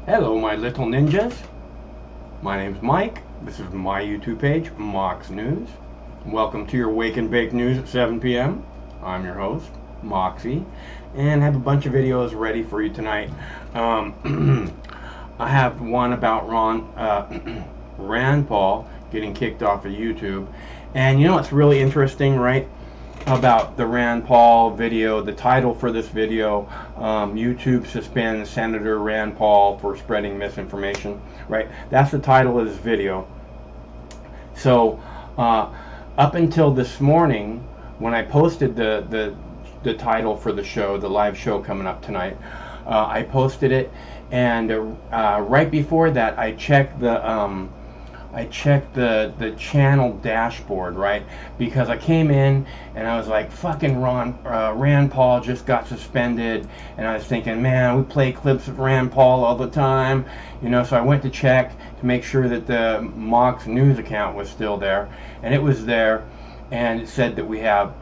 Hello, my little ninjas. My name's Mike. This is my YouTube page, Mox News. Welcome to your Wake and Bake News at 7 p.m. I'm your host, Moxie, and I have a bunch of videos ready for you tonight. I have one about Rand Paul getting kicked off of YouTube. And you know what's really interesting, right? About the Rand Paul video, the title for this video, YouTube suspends Senator Rand Paul for spreading misinformation, right? That's the title of this video. So up until this morning, when I posted the title for the show, the live show coming up tonight, I posted it, and right before that I checked the channel dashboard, right? Because I came in and I was like, fucking Rand Paul just got suspended, and I was thinking, man, we play clips of Rand Paul all the time, you know. So I went to check to make sure that the Mox News account was still there, and it was there, and it said that we have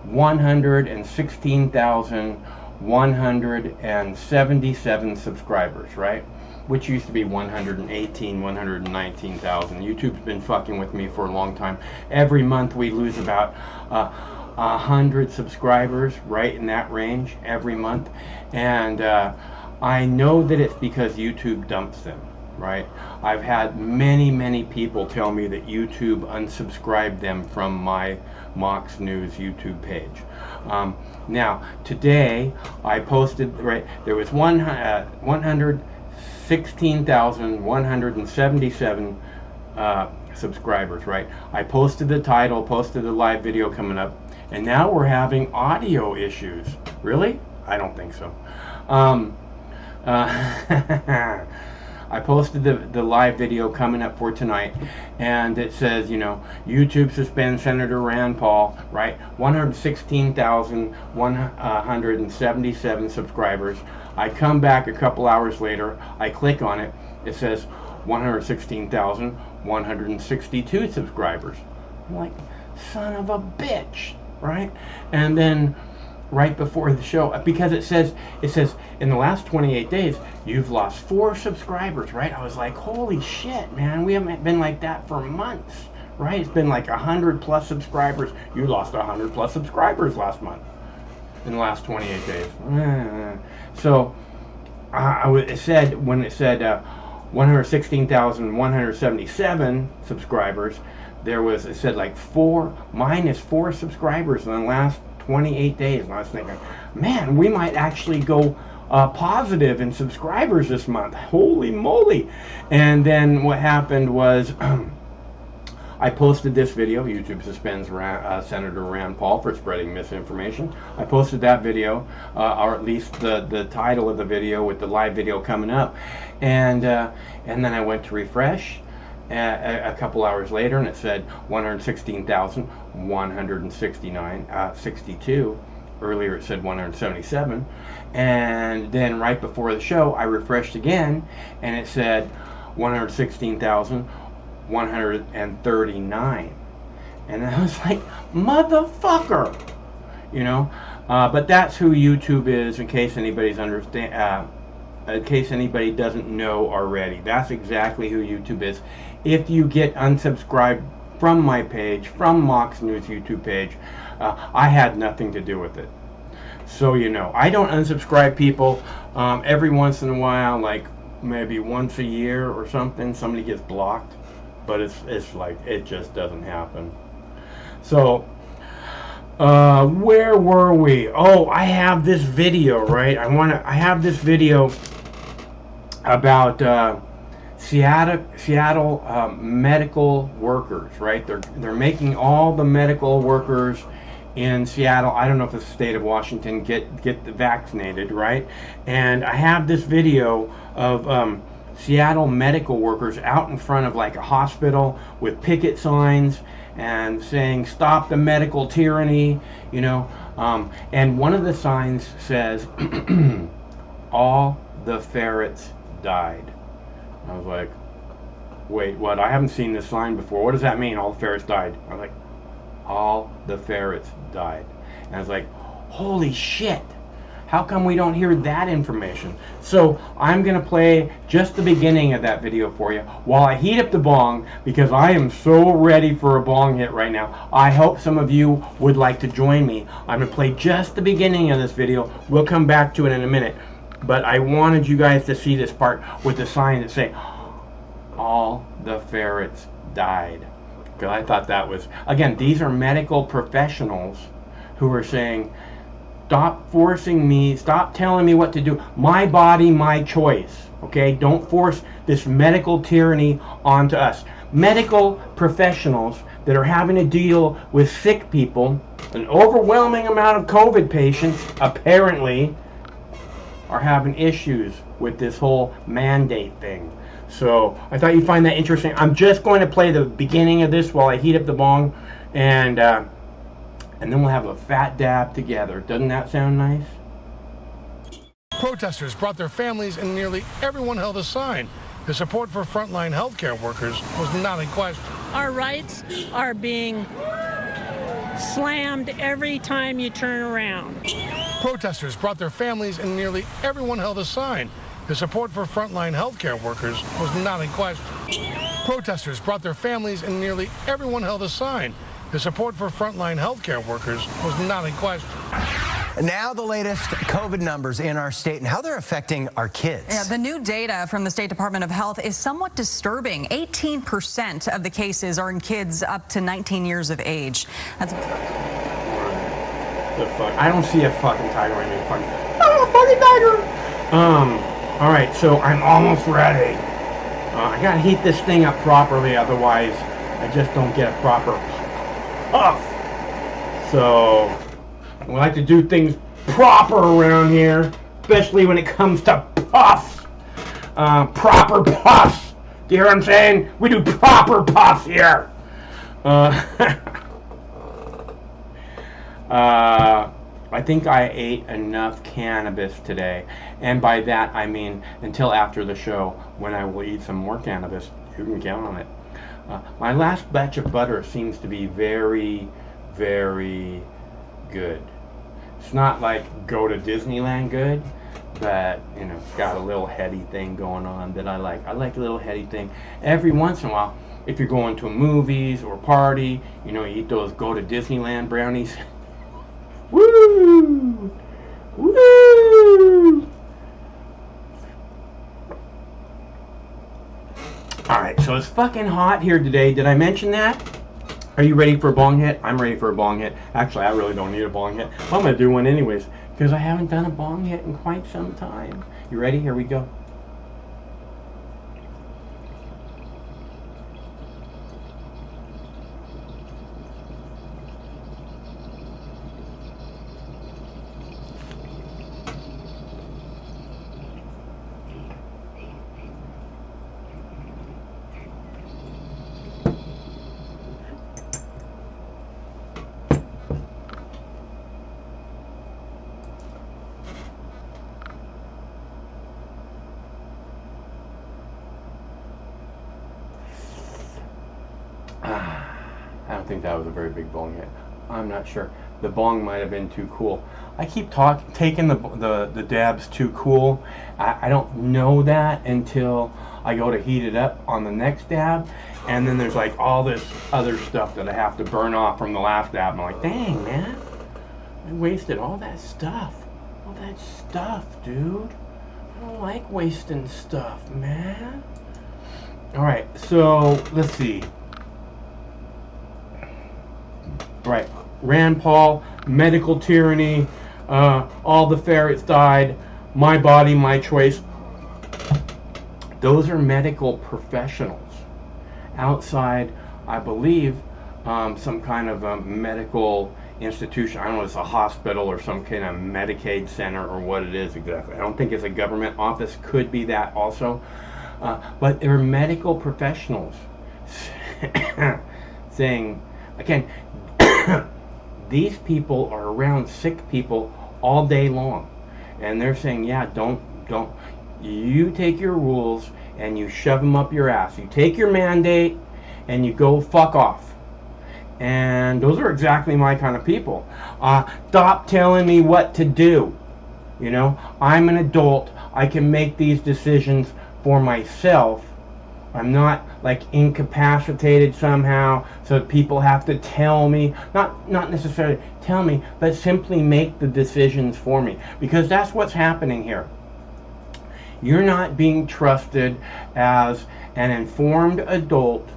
116,177 subscribers, right? Which used to be 119,000. YouTube's been fucking with me for a long time. Every month we lose about 100 subscribers, right in that range, every month. And I know that it's because YouTube dumps them, right? I've had many people tell me that YouTube unsubscribed them from my Mox News YouTube page. Now, today I posted, right, there was 116,177 subscribers, right? I posted the title, posted the live video coming up, and now we're having audio issues. Really? I don't think so. I posted the live video coming up for tonight, and it says, you know, YouTube suspends Senator Rand Paul, right? 116,177 subscribers. I come back a couple hours later, I click on it, it says 116,162 subscribers. I'm like, son of a bitch, right? And then right before the show, because it says in the last 28 days you've lost 4 subscribers, right? I was like, holy shit, man, we haven't been like that for months, right? It's been like 100+ subscribers. You lost 100+ subscribers last month, in the last 28 days. So it said, when it said 116,177 subscribers, it said like minus 4 subscribers in the last 28 days. And I was thinking, man, we might actually go positive in subscribers this month. Holy moly. And then what happened was I posted this video, YouTube suspends Senator Rand Paul for spreading misinformation. I posted that video, or at least the title of the video with the live video coming up. And then I went to refresh a couple hours later, and it said 116,162. Earlier it said 177. And then right before the show, I refreshed again, and it said 116,139. And I was like, motherfucker, you know. But that's who YouTube is, in case anybody's in case anybody doesn't know already. That's exactly who YouTube is. If you get unsubscribed from my page, from Mox News YouTube page, I had nothing to do with it. So you know, I don't unsubscribe people. Every once in a while, like maybe once a year or something, somebody gets blocked, but it's like, it just doesn't happen. So where were we? Oh, I have this video, right? I have this video about Seattle medical workers, right? They're making all the medical workers in Seattle, I don't know if it's the state of Washington, get vaccinated, right? And I have this video of Seattle medical workers out in front of like a hospital with picket signs and saying, stop the medical tyranny, you know. And one of the signs says, all the ferrets died. I was like, wait, what? I haven't seen this sign before. What does that mean, all the ferrets died? I was like, all the ferrets died. And I was like, holy shit. How come we don't hear that information? So I'm going to play just the beginning of that video for you while I heat up the bong, because I am so ready for a bong hit right now. I hope some of you would like to join me. I'm going to play just the beginning of this video. We'll come back to it in a minute. But I wanted you guys to see this part with the sign that say, all the ferrets died. Because I thought that was, again, these are medical professionals who are saying, stop forcing me, stop telling me what to do. My body, my choice. Okay? Don't force this medical tyranny onto us. Medical professionals that are having to deal with sick people, an overwhelming amount of COVID patients, apparently, are having issues with this whole mandate thing. So I thought you'd find that interesting. I'm just going to play the beginning of this while I heat up the bong, and then we'll have a fat dab together. Doesn't that sound nice? Protesters brought their families and nearly everyone held a sign. The support for frontline healthcare workers was not in question. Our rights are being slammed every time you turn around. Protesters brought their families and nearly everyone held a sign. The support for frontline healthcare workers was not in question. Protesters brought their families and nearly everyone held a sign. The support for frontline healthcare workers was not in question. Now the latest COVID numbers in our state and how they're affecting our kids. Yeah, the new data from the State Department of Health is somewhat disturbing. 18% of the cases are in kids up to 19 years of age. That's... The fuck? I don't see a fucking tiger right now. Fucking tiger! All right, so I'm almost ready. I gotta heat this thing up properly, otherwise I just don't get a proper puff. So we like to do things proper around here, especially when it comes to puffs. Proper puffs. Do you hear what I'm saying? We do proper puffs here. I think I ate enough cannabis today, and by that I mean until after the show, when I will eat some more cannabis. You can count on it. My last batch of butter seems to be very, very good. It's not like go to Disneyland good, but you know, it's got a little heady thing going on that I like. I like a little heady thing. Every once in a while, if you're going to movies or party, you know, you eat those go to Disneyland brownies. Woo! Woo! Alright, so it's fucking hot here today. Did I mention that? Are you ready for a bong hit? I'm ready for a bong hit. Actually, I really don't need a bong hit. Well, I'm going to do one anyways, because I haven't done a bong hit in quite some time. You ready? Here we go. I don't think that was a very big bong hit. I'm not sure. The bong might have been too cool. I keep taking the dabs too cool. I don't know that until I go to heat it up on the next dab, and then there's like all this other stuff that I have to burn off from the last dab. I'm like, dang, man, I wasted all that stuff. All that stuff, dude. I don't like wasting stuff, man. All right, so let's see. Right, Rand Paul, medical tyranny, all the ferrets died, my body, my choice. Those are medical professionals outside, I believe, some kind of a medical institution. I don't know if it's a hospital or some kind of Medicaid center or what it is exactly. I don't think it's a government office. Could be that also. But they're medical professionals saying, again, these people are around sick people all day long, and they're saying, yeah, don't you take your rules and you shove them up your ass. You take your mandate and you go fuck off. And those are exactly my kind of people. Stop telling me what to do. You know, I'm an adult. I can make these decisions for myself. I'm not like incapacitated somehow, so people have to tell me, not necessarily tell me, but simply make the decisions for me, because that's what's happening here. You're not being trusted as an informed adult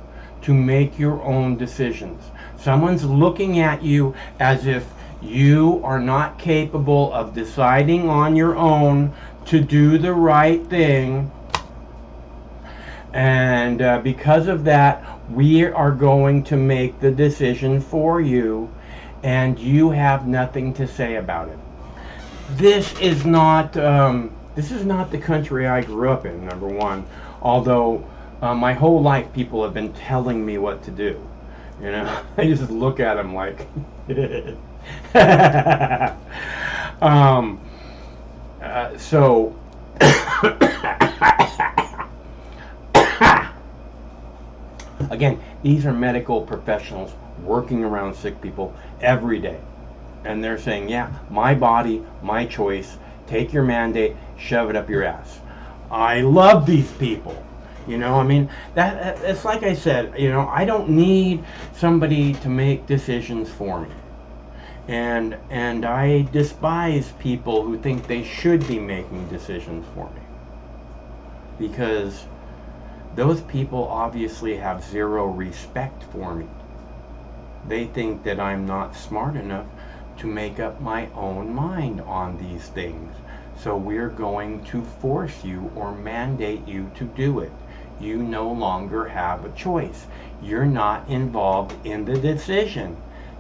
to make your own decisions. Someone's looking at you as if you are not capable of deciding on your own to do the right thing. And because of that, we are going to make the decision for you, and you have nothing to say about it. This is not the country I grew up in, number one. Although my whole life people have been telling me what to do. You know, I just look at them like. So. Again, these are medical professionals working around sick people every day. And they're saying, yeah, my body, my choice, take your mandate, shove it up your ass. I love these people. You know, I mean, it's like I said, you know, I don't need somebody to make decisions for me. And I despise people who think they should be making decisions for me. Because those people obviously have zero respect for me. They think that I'm not smart enough to make up my own mind on these things. So we're going to force you or mandate you to do it. You no longer have a choice. You're not involved in the decision.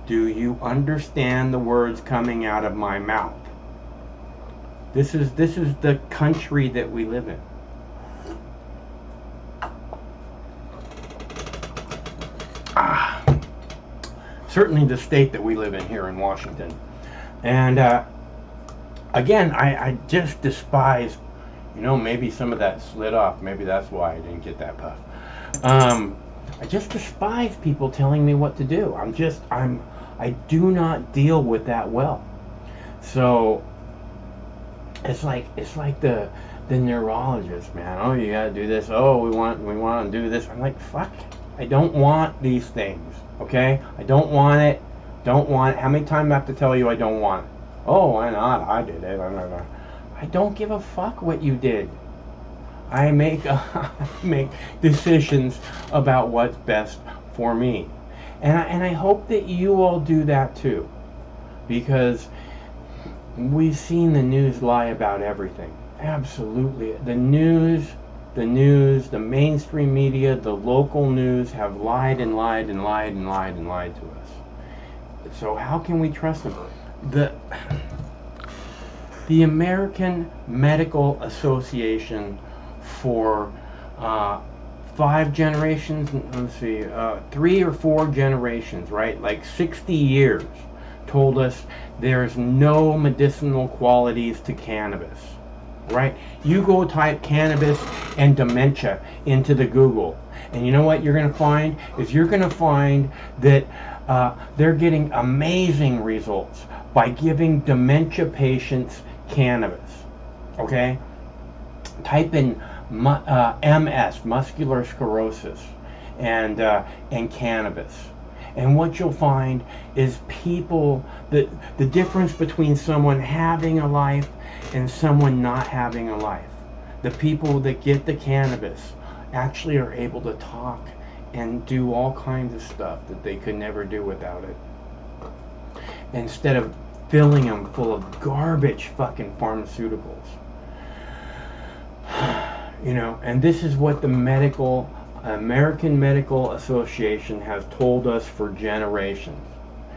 Do you understand the words coming out of my mouth? This is the country that we live in. Certainly the state that we live in here in Washington. And again, I just despise, you know, maybe some of that slid off. Maybe that's why I didn't get that puff. I just despise people telling me what to do. I do not deal with that well. So it's like the neurologist, man. Oh, you gotta do this. Oh, we want to do this. I'm like, fuck. I don't want these things. Okay? I don't want it. Don't want it. How many times I have to tell you I don't want it? Oh, why not? I did it. I don't give a fuck what you did. I make decisions about what's best for me. And I hope that you all do that too. Because we've seen the news lie about everything. Absolutely. The news, the mainstream media, the local news have lied and lied and lied and lied and lied to us. So how can we trust them? The American Medical Association for 5 generations, let's see, 3 or 4 generations, right? Like 60 years, told us there's no medicinal qualities to cannabis. Right? You go type cannabis and dementia into the Google, and you know what you're going to find? You're going to find that they're getting amazing results by giving dementia patients cannabis. Okay? Type in MS, muscular sclerosis, and cannabis. And what you'll find is people, the difference between someone having a life and someone not having a life. The people that get the cannabis actually are able to talk and do all kinds of stuff that they could never do without it. Instead of filling them full of garbage fucking pharmaceuticals. You know, and this is what the American Medical Association has told us for generations.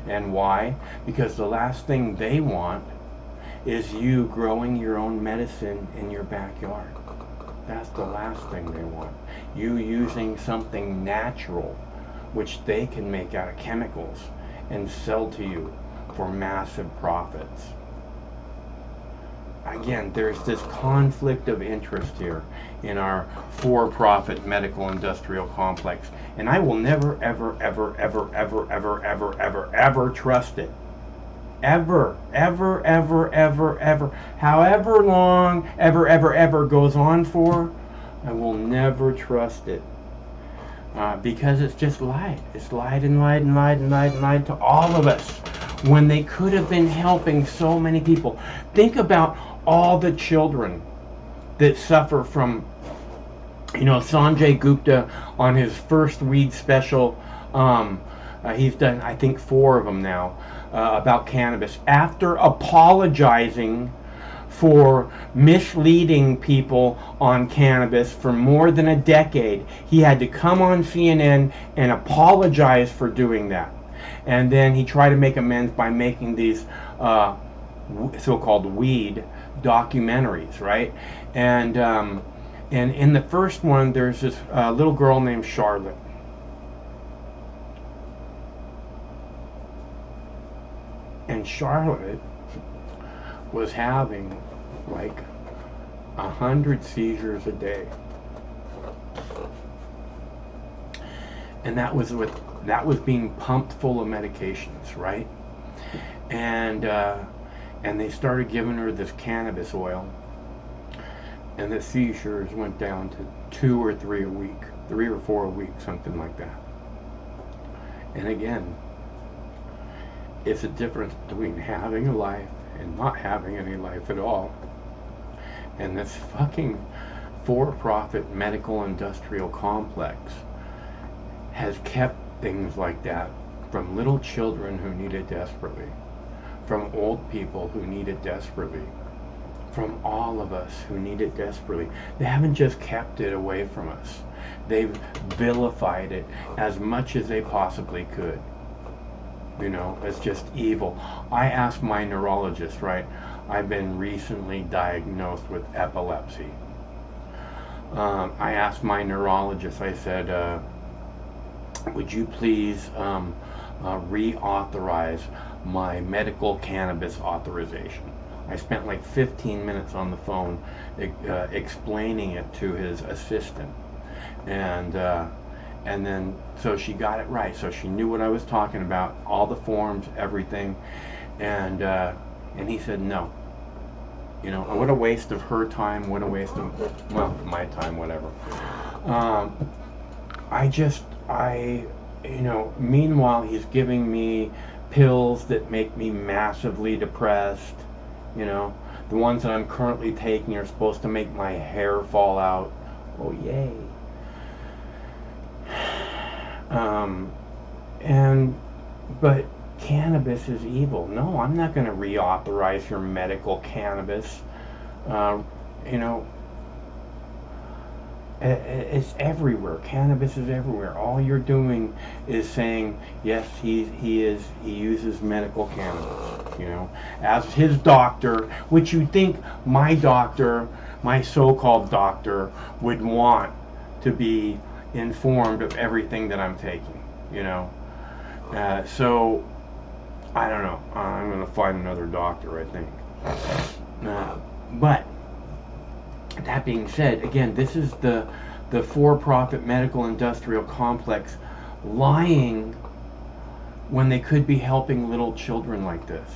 And why? Because the last thing they want is you growing your own medicine in your backyard. That's the last thing they want. You using something natural, which they can make out of chemicals and sell to you for massive profits. Again, there's this conflict of interest here in our for-profit medical industrial complex, and I will never, ever, ever, ever, ever, ever, ever, ever, ever trust it. ever, however long, ever goes on for, I will never trust it. Because it's just lied. It's lied and lied and lied and lied and lied to all of us when they could have been helping so many people. Think about all the children that suffer from, Sanjay Gupta on his first weed special. He's done, I think, 4 of them now about cannabis. After apologizing for misleading people on cannabis for more than a decade, he had to come on CNN and apologize for doing that. And then he tried to make amends by making these so-called weed documentaries, right? And in the first one, there's this little girl named Charlotte. And Charlotte was having like 100 seizures a day, and that was being pumped full of medications, right? And they started giving her this cannabis oil, and the seizures went down to 2 or 3 a week, 3 or 4 a week, something like that. And again, it's a difference between having a life and not having any life at all. And this fucking for-profit medical industrial complex has kept things like that from little children who need it desperately, from old people who need it desperately, from all of us who need it desperately. They haven't just kept it away from us. They've vilified it as much as they possibly could. It's just evil. I asked my neurologist, right? I've been recently diagnosed with epilepsy. I asked my neurologist, I said, would you please reauthorize my medical cannabis authorization? I spent like 15 minutes on the phone explaining it to his assistant. And then, so she got it right. So she knew what I was talking about, all the forms, everything. And he said no. What a waste of her time, what a waste of, my time, whatever. Meanwhile, he's giving me pills that make me massively depressed. The ones that I'm currently taking are supposed to make my hair fall out. Oh, yay. But cannabis is evil. No, I'm not going to reauthorize your medical cannabis. It's everywhere. Cannabis is everywhere. All you're doing is saying, yes, he uses medical cannabis, as his doctor, which you think my doctor, my so-called doctor, would want to be informed of everything that I'm taking, so I don't know. I'm going to find another doctor, I think. But that being said, again, this is the for-profit medical industrial complex lying when they could be helping little children like this,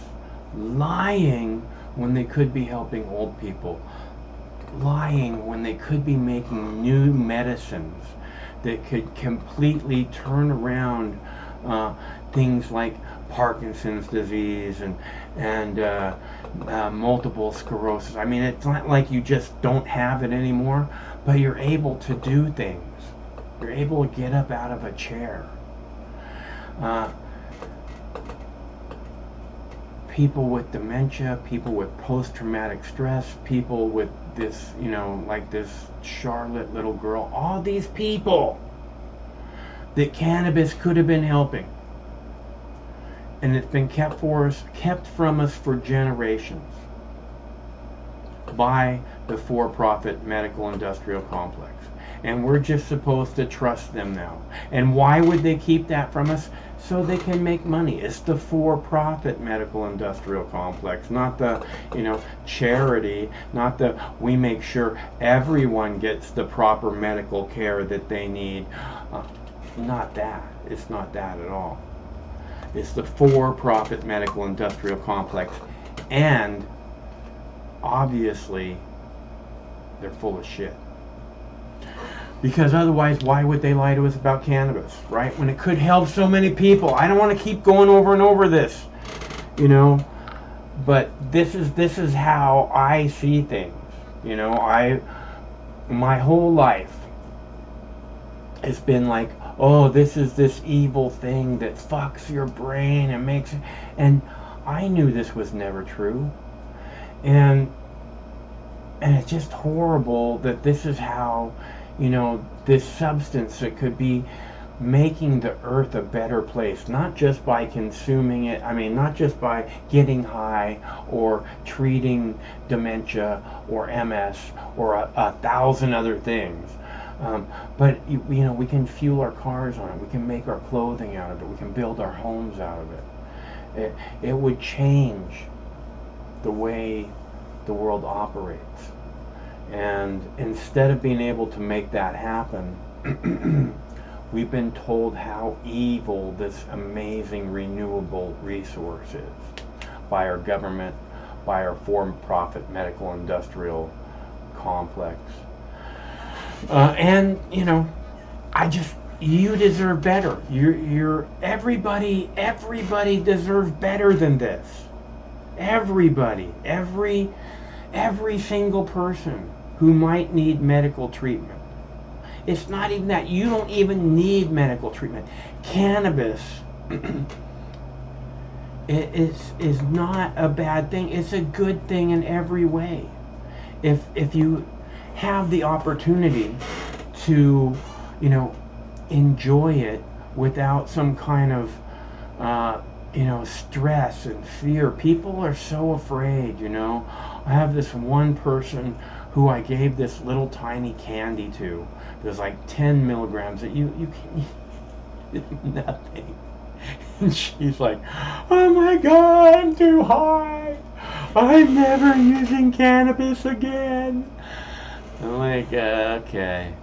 lying when they could be helping old people, lying when they could be making new medicines that could completely turn around things like Parkinson's disease and multiple sclerosis. I mean, it's not like you just don't have it anymore, but you're able to do things. You're able to get up out of a chair. People with dementia, people with post-traumatic stress, people with this, like this Charlotte little girl, all these people that cannabis could have been helping. And it's been kept from us for generations by the for-profit medical industrial complex. And we're just supposed to trust them now. And why would they keep that from us? So they can make money. It's the for-profit medical industrial complex, not the, charity, not the we make sure everyone gets the proper medical care that they need. Not that. It's not that at all. It's the for-profit medical industrial complex, and obviously they're full of shit. Because otherwise, why would they lie to us about cannabis, right? When it could help so many people. I don't want to keep going over and over this, you know. But this is how I see things. You know, my whole life has been like, oh, this is this evil thing that fucks your brain and makes, and I knew this was never true. And it's just horrible that this is how, you know, this substance that could be making the earth a better place, not just by consuming it, I mean, not just by getting high or treating dementia or MS or a thousand other things. But, you know, we can fuel our cars on it, we can make our clothing out of it, we can build our homes out of it. It would change the way the world operates. And instead of being able to make that happen, we've been told how evil this amazing renewable resource is by our government, by our for-profit medical industrial complex. And, you know, you deserve better. Everybody deserves better than this. Everybody, every single person who might need medical treatment. It's not even that. You don't even need medical treatment. Cannabis is not a bad thing. It's a good thing in every way. If you have the opportunity to, you know, enjoy it without some kind of you know, stress and fear. People are so afraid, you know. I have this one person who I gave this little tiny candy to. There's like 10 milligrams that you can eat nothing. And she's like, oh my God, I'm too high. I'm never using cannabis again. I'm like, okay.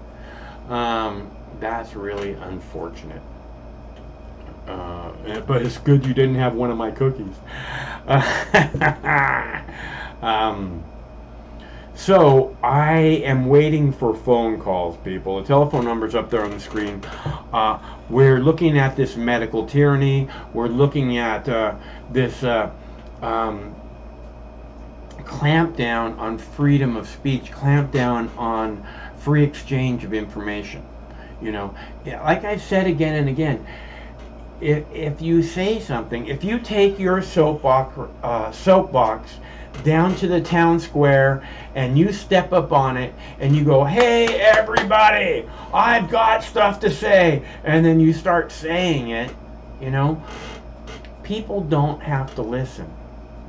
That's really unfortunate. But it's good you didn't have one of my cookies. So I am waiting for phone calls, people. The telephone number's up there on the screen. We're looking at this medical tyranny. We're looking at this clampdown on freedom of speech, clampdown on free exchange of information. You know, like I've said again and again, if you say something, if you take your soapbox down to the town square and you step up on it and you go, hey everybody, I've got stuff to say, and then you start saying it, you know, people don't have to listen,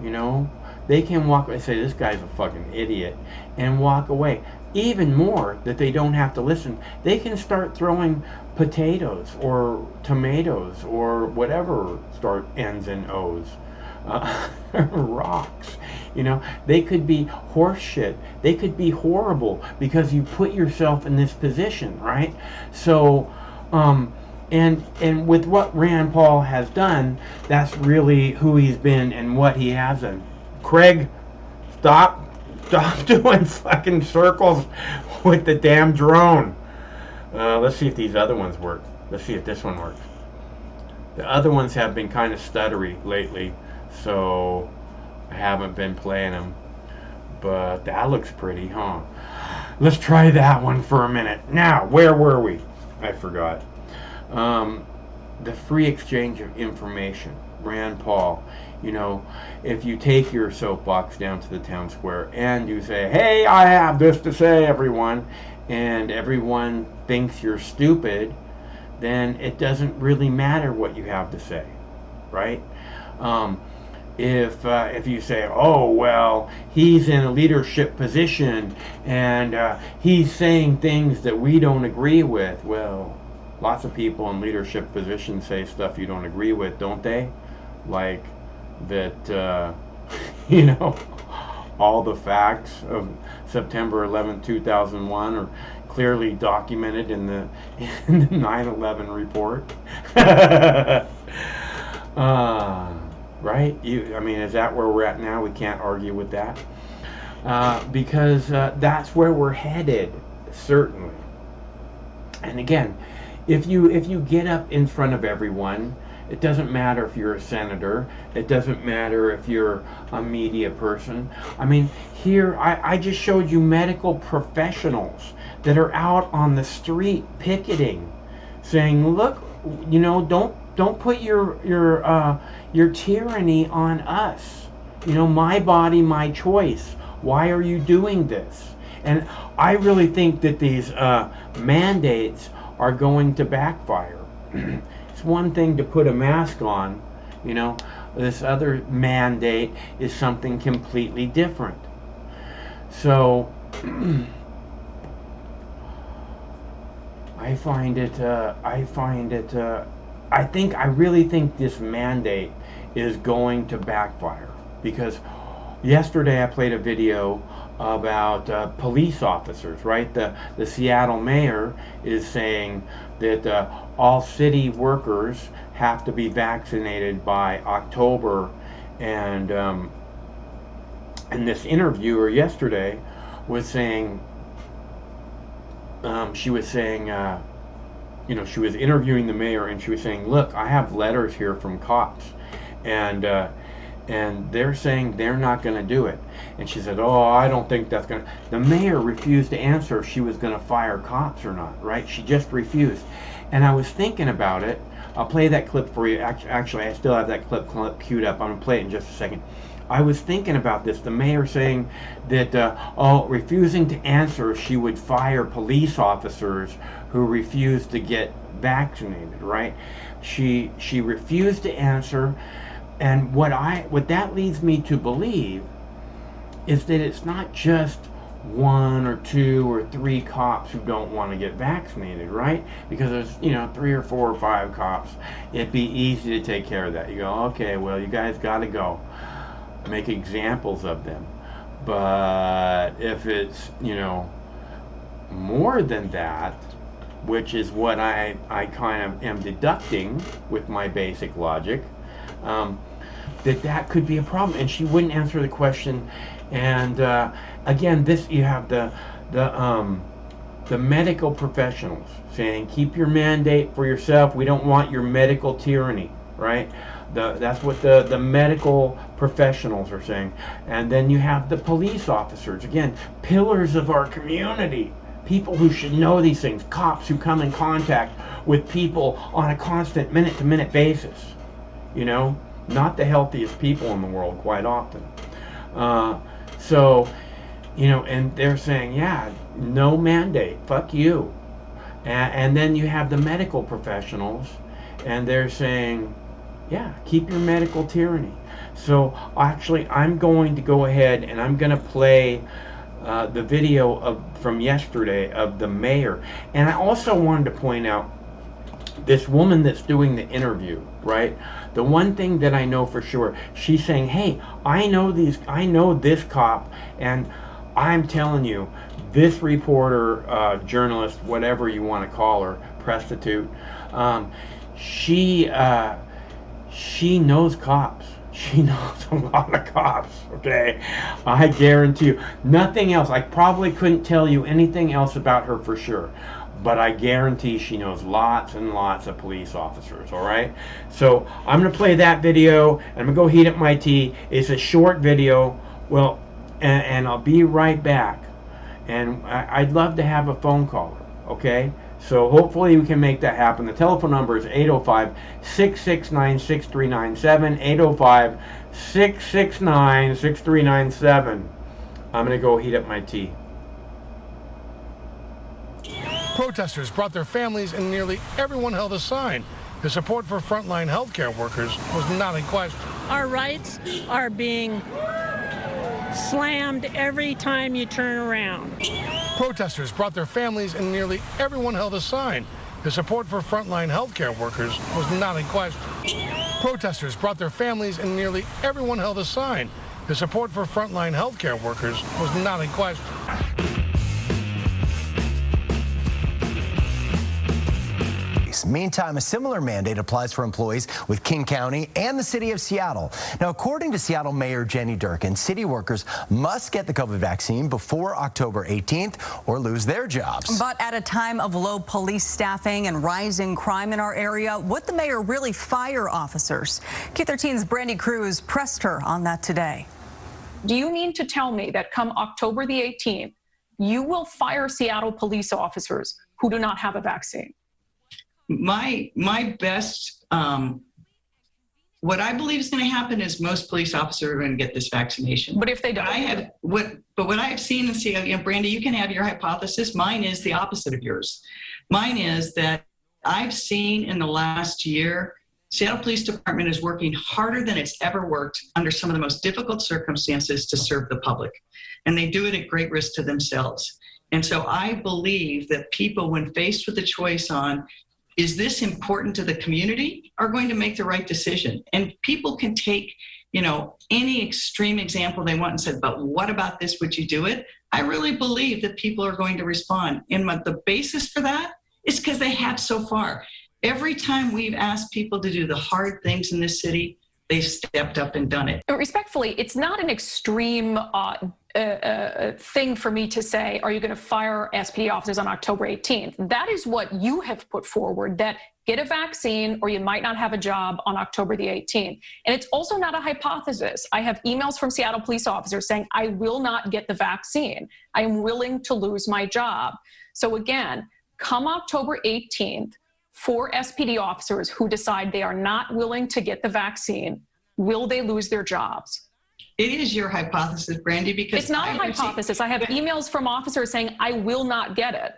you know. They can walk away and say, this guy's a fucking idiot, and walk away. Even more, that they don't have to listen. They can start throwing potatoes or tomatoes or whatever ends in O's. Rocks. You know, they could be horse shit. They could be horrible because you put yourself in this position, right? So, and with what Rand Paul has done, that's really who he's been and what he hasn't. Craig, stop doing fucking circles with the damn drone. Let's see if these other ones work. Let's see if this one works. The other ones have been kind of stuttery lately, so I haven't been playing them. But that looks pretty, huh? Let's try that one for a minute. Now, where were we? I forgot. The free exchange of information. Rand Paul. You know, if you take your soapbox down to the town square and you say, hey, I have this to say, everyone, and everyone thinks you're stupid, then it doesn't really matter what you have to say, right? If you say, oh, well, he's in a leadership position and he's saying things that we don't agree with, well, lots of people in leadership positions say stuff you don't agree with, don't they? Like that, you know, all the facts of September 11, 2001 are clearly documented in the 9/11 report. Right? I mean, is that where we're at now? We can't argue with that. Because that's where we're headed, certainly. And again, if you get up in front of everyone, it doesn't matter if you're a senator, it doesn't matter if you're a media person. I mean, here I just showed you medical professionals that are out on the street picketing, saying, look, you know, don't put your tyranny on us. You know, my body, my choice. Why are you doing this? And I really think that these mandates are going to backfire. It's one thing to put a mask on, you know, this other mandate is something completely different. So I really think this mandate is going to backfire, because yesterday I played a video about police officers, right? The Seattle mayor is saying that all city workers have to be vaccinated by October, and this interviewer yesterday was saying, she was saying, you know, she was interviewing the mayor, and she was saying, look, I have letters here from cops, and they're saying they're not going to do it. And she said, oh, I don't think that's going to... The mayor refused to answer if she was going to fire cops or not, right? She just refused. And I was thinking about it. I'll play that clip for you. Actually, I still have that clip queued up. I'm going to play it in just a second. I was thinking about this. The mayor saying that, refusing to answer if she would fire police officers who refused to get vaccinated, right? She refused to answer. And what that leads me to believe is that it's not just 1 or 2 or 3 cops who don't want to get vaccinated, right? Because there's, you know, 3 or 4 or 5 cops. It'd be easy to take care of that. You go, okay, well, you guys got to go. Make examples of them. But if it's, you know, more than that, which is what I kind of am deducting with my basic logic, that could be a problem. And she wouldn't answer the question. And again, you have the medical professionals saying, keep your mandate for yourself. We don't want your medical tyranny, right? That's what the medical professionals are saying. And then you have the police officers, again, pillars of our community, people who should know these things, cops who come in contact with people on a constant minute-to-minute basis, you know, not the healthiest people in the world quite often. So, you know, and they're saying, yeah, no mandate, fuck you. And then you have the medical professionals, and they're saying, yeah, keep your medical tyranny. So actually, I'm going to go ahead and I'm going to play the video from yesterday of the mayor. And I also wanted to point out this woman that's doing the interview, right? The one thing that I know for sure, she's saying, hey, I know this cop, and I'm telling you, this reporter, journalist, whatever you want to call her, prostitute, she knows cops. She knows a lot of cops, okay? I guarantee you. Nothing else. I probably couldn't tell you anything else about her for sure. But I guarantee she knows lots and lots of police officers, all right? So I'm going to play that video, and I'm going to go heat up my tea. It's a short video. Well, and I'll be right back. And I'd love to have a phone caller, okay? So hopefully we can make that happen. The telephone number is 805-669-6397, 805-669-6397. I'm going to go heat up my tea. Protesters brought their families, and nearly everyone held a sign. The support for frontline healthcare workers was not in question. Our rights are being slammed every time you turn around. Protesters brought their families, and nearly everyone held a sign. The support for frontline healthcare workers was not in question. Protesters brought their families, and nearly everyone held a sign. The support for frontline healthcare workers was not in question. Meantime, a similar mandate applies for employees with King County and the city of Seattle. Now, according to Seattle Mayor Jenny Durkan, city workers must get the COVID vaccine before October 18th or lose their jobs. But at a time of low police staffing and rising crime in our area, would the mayor really fire officers? Q13's Brandy Cruz pressed her on that today. Do you mean to tell me that come October the 18th, you will fire Seattle police officers who do not have a vaccine? My best, what I believe is going to happen is most police officers are going to get this vaccination. But if they don't, what I have seen and see, Brandy, you can have your hypothesis. Mine is the opposite of yours. Mine is that I've seen in the last year, Seattle Police Department is working harder than it's ever worked under some of the most difficult circumstances to serve the public. And they do it at great risk to themselves. And so I believe that people, when faced with the choice on, is this important to the community, are going to make the right decision. And people can take, any extreme example they want and say, but what about this? Would you do it? I really believe that people are going to respond. And the basis for that is because they have so far. Every time we've asked people to do the hard things in this city, they've stepped up and done it. Respectfully, it's not an extreme thing for me to say, are you going to fire SPD officers on October 18th? That is what you have put forward, that get a vaccine or you might not have a job on October the 18th. And it's also not a hypothesis. I have emails from Seattle police officers saying, I will not get the vaccine. I am willing to lose my job. So again, come October 18th, for SPD officers who decide they are not willing to get the vaccine, will they lose their jobs? It is your hypothesis, Brandy, because it's not a hypothesis. I have emails from officers saying, I will not get it.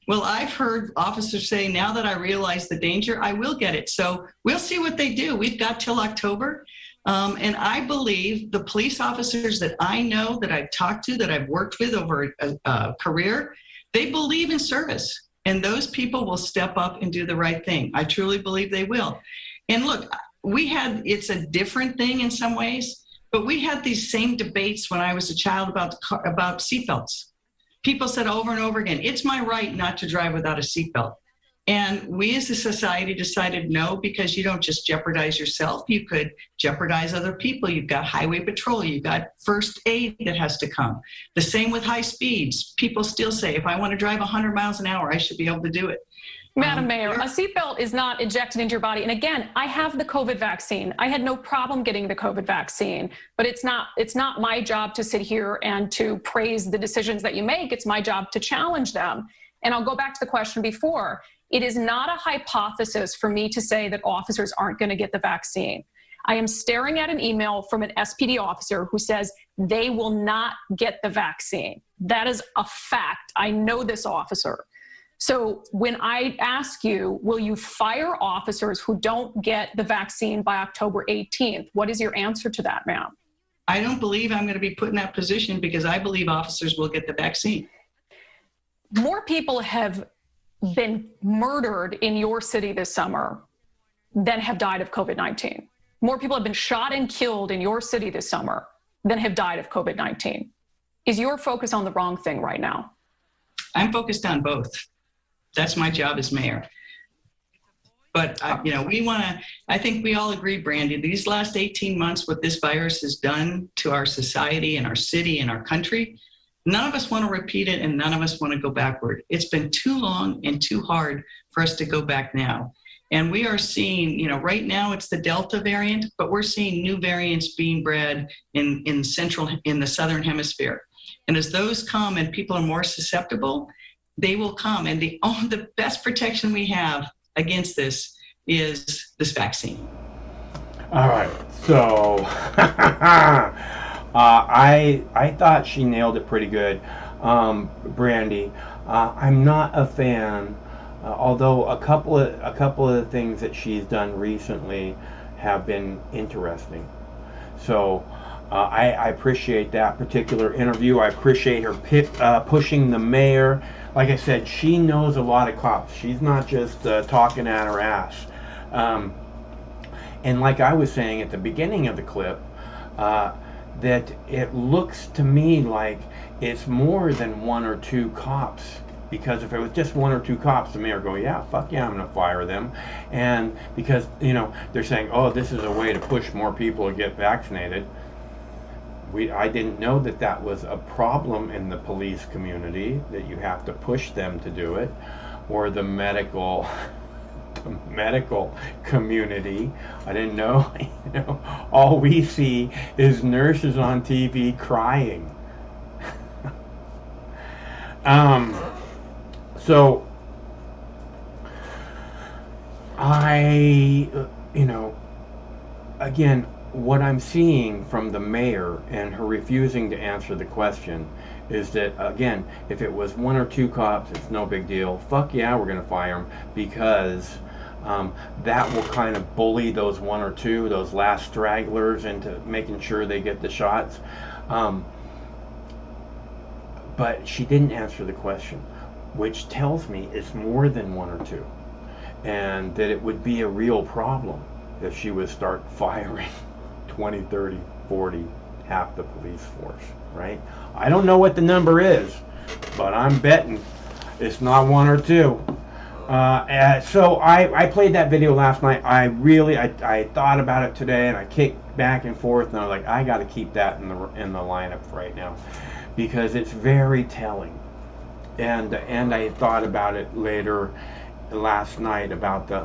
Well, I've heard officers say, now that I realize the danger, I will get it. So we'll see what they do. We've got till October. And I believe the police officers that I know, that I've talked to, that I've worked with over a career, they believe in service. And those people will step up and do the right thing. I truly believe they will. And look, it's a different thing in some ways, but we had these same debates when I was a child about seatbelts. People said over and over again, it's my right not to drive without a seatbelt. And we as a society decided no, because you don't just jeopardize yourself, you could jeopardize other people. You've got highway patrol, you've got first aid that has to come. The same with high speeds. People still say, if I want to drive 100 miles an hour, I should be able to do it. Madam Mayor, a seatbelt is not injected into your body. And again, I have the COVID vaccine. I had no problem getting the COVID vaccine, but it's not my job to sit here and to praise the decisions that you make. It's my job to challenge them. And I'll go back to the question before. It is not a hypothesis for me to say that officers aren't going to get the vaccine. I am staring at an email from an SPD officer who says they will not get the vaccine. That is a fact. I know this officer. So when I ask you, will you fire officers who don't get the vaccine by October 18th? What is your answer to that, ma'am? I don't believe I'm going to be put in that position because I believe officers will get the vaccine. More people have been murdered in your city this summer than have died of COVID-19. More people have been shot and killed in your city this summer than have died of COVID-19. Is your focus on the wrong thing right now? I'm focused on both. That's my job as mayor. But, I think we all agree, Brandy, these last 18 months, what this virus has done to our society and our city and our country, none of us want to repeat it and none of us want to go backward. It's been too long and too hard for us to go back now. And we are seeing, right now it's the Delta variant, but we're seeing new variants being bred in the Southern Hemisphere. And as those come and people are more susceptible, they will come. And the best protection we have against this is this vaccine. All right, so I thought she nailed it pretty good, Brandy. I'm not a fan, although a couple of the things that she's done recently have been interesting. So I appreciate that particular interview. I appreciate her pushing the mayor. Like I said, she knows a lot of cops. She's not just talking at her ass. And like I was saying at the beginning of the clip, that it looks to me like it's more than one or two cops because if it was just 1 or 2 cops, the mayor go, yeah, fuck yeah, I'm going to fire them. And because, you know, they're saying, oh, this is a way to push more people to get vaccinated. I didn't know that that was a problem in the police community, that you have to push them to do it, or the medical community. I didn't know. You know, all we see is nurses on TV crying. So you know, again, what I'm seeing from the mayor and her refusing to answer the question is that, again, if it was 1 or 2 cops, it's no big deal. Fuck yeah, we're going to fire them, because that will kind of bully those 1 or 2, those last stragglers, into making sure they get the shots. But she didn't answer the question, which tells me it's more than 1 or 2, and that it would be a real problem if she would start firing 20, 30, 40, half the police force, right? I don't know what the number is, but I'm betting it's not 1 or 2. So I played that video last night. I thought about it today, and I kicked back and forth, and I was like, I got to keep that in the lineup right now, because it's very telling. And I thought about it later last night about the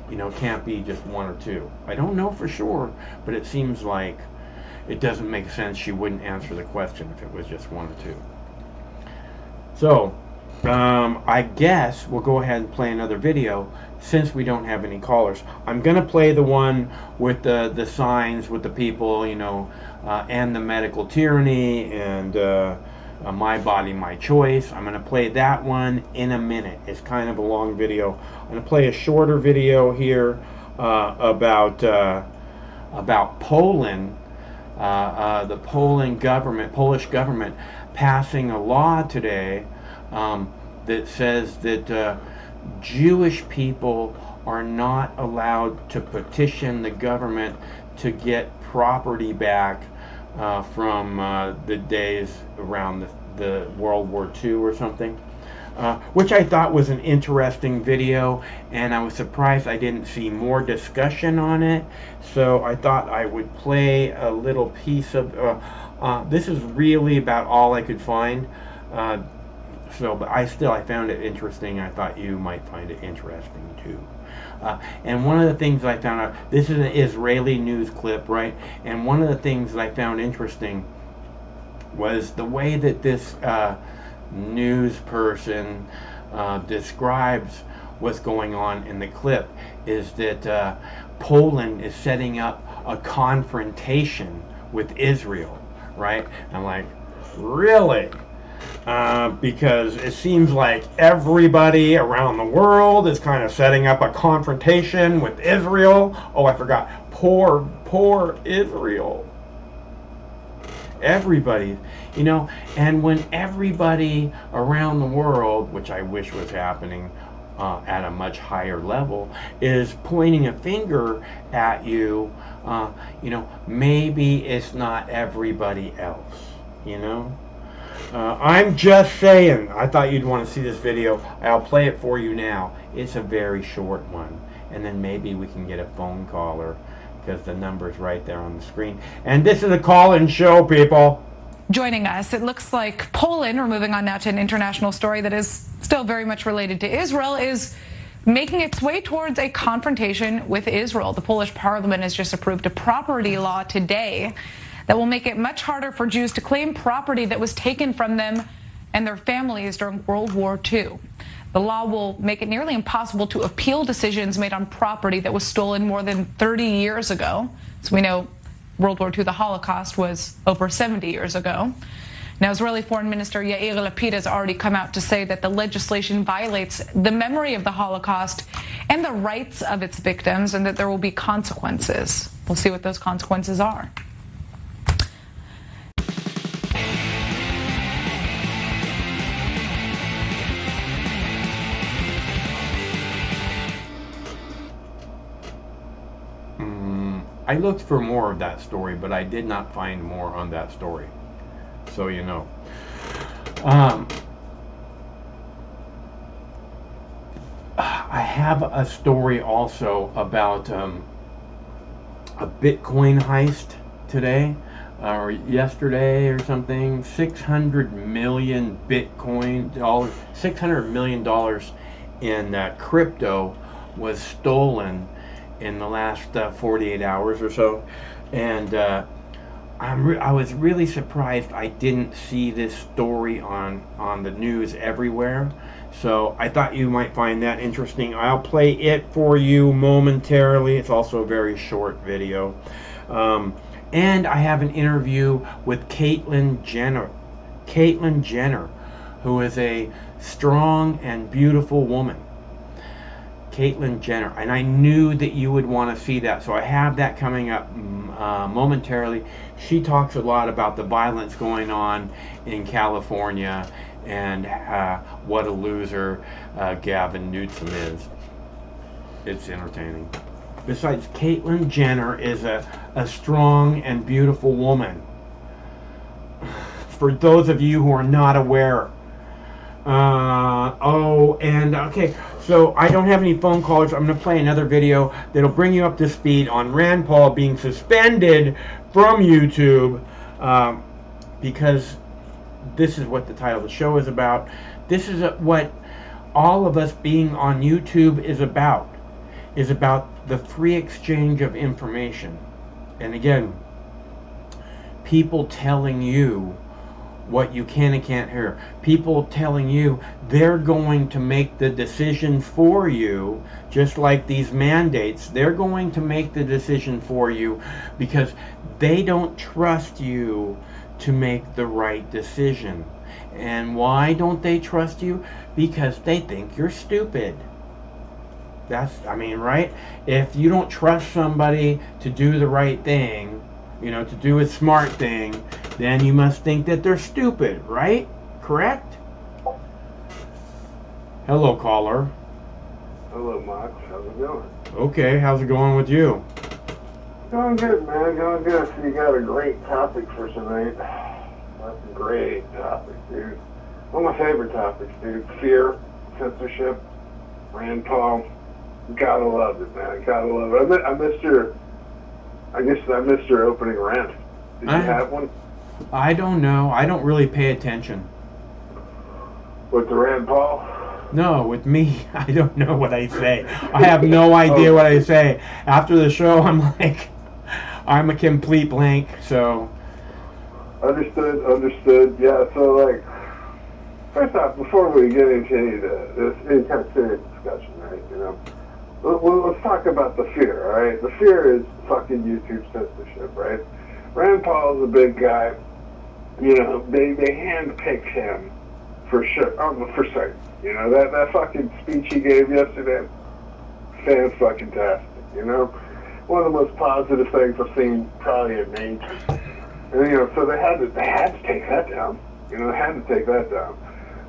you know, can't be just 1 or 2. I don't know for sure, but it seems like it doesn't make sense she wouldn't answer the question if it was just 1 or 2. So I guess we'll go ahead and play another video since we don't have any callers. I'm gonna play the one with the signs with the people, you know, and the medical tyranny, and my body, my choice. I'm gonna play that one in a minute. It's kind of a long video. I'm gonna play a shorter video here about Poland. The Polish government passing a law today that says that Jewish people are not allowed to petition the government to get property back from the days around the World War II or something, which I thought was an interesting video, and I was surprised I didn't see more discussion on it. So I thought I would play a little piece of this is really about all I could find, but I found it interesting. I thought you might find it interesting too. And one of the things I found out, this is an Israeli news clip, right? And one of the things that I found interesting was the way that this news person describes what's going on in the clip, is that Poland is setting up a confrontation with Israel, right? I'm like, really? Because it seems like everybody around the world is kind of setting up a confrontation with Israel. Oh, I forgot. Poor Israel. Everybody, you know, and when everybody around the world, which I wish was happening at a much higher level, is pointing a finger at you, you know, maybe it's not everybody else, you know? I'm just saying, I thought you'd want to see this video. I'll play it for you now. It's a very short one, and then maybe we can get a phone caller, because the number's right there on the screen. And this is a call-in show, people. Joining us, it looks like Poland, we're moving on now to an international story that is still very much related to Israel, is making its way towards a confrontation with Israel. The Polish parliament has just approved a property law today that will make it much harder for Jews to claim property that was taken from them and their families during World War II. The law will make it nearly impossible to appeal decisions made on property that was stolen more than 30 years ago. So we know World War II, the Holocaust, was over 70 years ago. Now, Israeli Foreign Minister Yair Lapid has already come out to say that the legislation violates the memory of the Holocaust and the rights of its victims, and that there will be consequences. We'll see what those consequences are. I looked for more of that story, but I did not find more on that story. So you know. I have a story also about a Bitcoin heist today or yesterday or something. 600 million Bitcoin dollars, $600 million in crypto was stolen in the last 48 hours or so, and I was really surprised I didn't see this story on the news everywhere. So I thought you might find that interesting. I'll play it for you momentarily. It's also a very short video. And I have an interview with Caitlyn Jenner. Caitlyn Jenner, who is a strong and beautiful woman. Caitlyn Jenner. And I knew that you would want to see that. So I have that coming up momentarily. She talks a lot about the violence going on in California and what a loser Gavin Newsom is. It's entertaining. Besides, Caitlyn Jenner is a strong and beautiful woman. For those of you who are not aware. Okay, so I don't have any phone callers. I'm going to play another video that'll bring you up to speed on Rand Paul being suspended from YouTube because this is what the title of the show is about. This is what all of us being on YouTube is about the free exchange of information. And again, people telling you what you can and can't hear. People telling you they're going to make the decision for you, just like these mandates. They're going to make the decision for you because they don't trust you to make the right decision. And why don't they trust you? Because they think you're stupid. Right? If you don't trust somebody to do the right thing, to do a smart thing, then you must think that they're stupid, right? Correct? Hello, caller. Hello, Max. How's it going? Okay, how's it going with you? Going good, man. Going good. So you got a great topic for tonight. That's a great topic, dude. One of my favorite topics, dude. Fear, censorship, Rand Paul. Gotta love it, man. Gotta love it. I missed your opening rant. Did you have one? I don't know. I don't really pay attention. With the Rand Paul? No, with me, I don't know what I say. I have no idea what I say. After the show, I'm a complete blank, so. Understood. Yeah, so first off, before we get into any kind of serious discussion, right, let's talk about the fear, all right? The fear is fucking YouTube censorship, right? Rand Paul is a big guy. They handpicked him for sure. For certain. That fucking speech he gave yesterday, fan-fucking-tastic, One of the most positive things I've seen probably in ages. And, so they had to take that down. They had to take that down.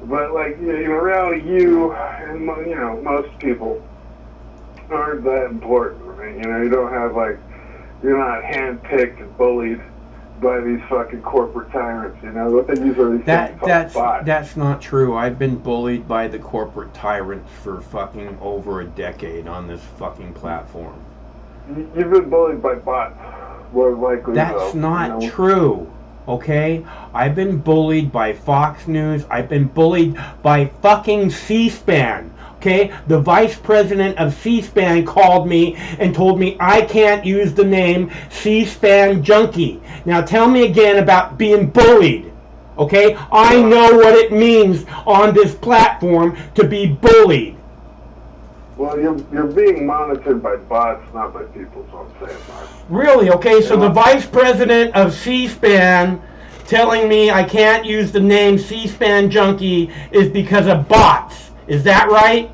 But, reality, you and, most people aren't that important, right? You don't have, you're not handpicked and bullied by these fucking corporate tyrants, what they use are these things called bots. That's not true. I've been bullied by the corporate tyrants for fucking over a decade on this fucking platform. You've been bullied by bots, more likely. That's not true. Okay? I've been bullied by Fox News. I've been bullied by fucking CSpan. Okay? The vice president of CSpan called me and told me I can't use the name CSpan junkie. Now tell me again about being bullied. Okay? I know what it means on this platform to be bullied. Well, you're being monitored by bots, not by people, so I'm saying, Mark. Really? Okay, so the vice president of CSpan telling me I can't use the name CSpan junkie is because of bots. Is that right?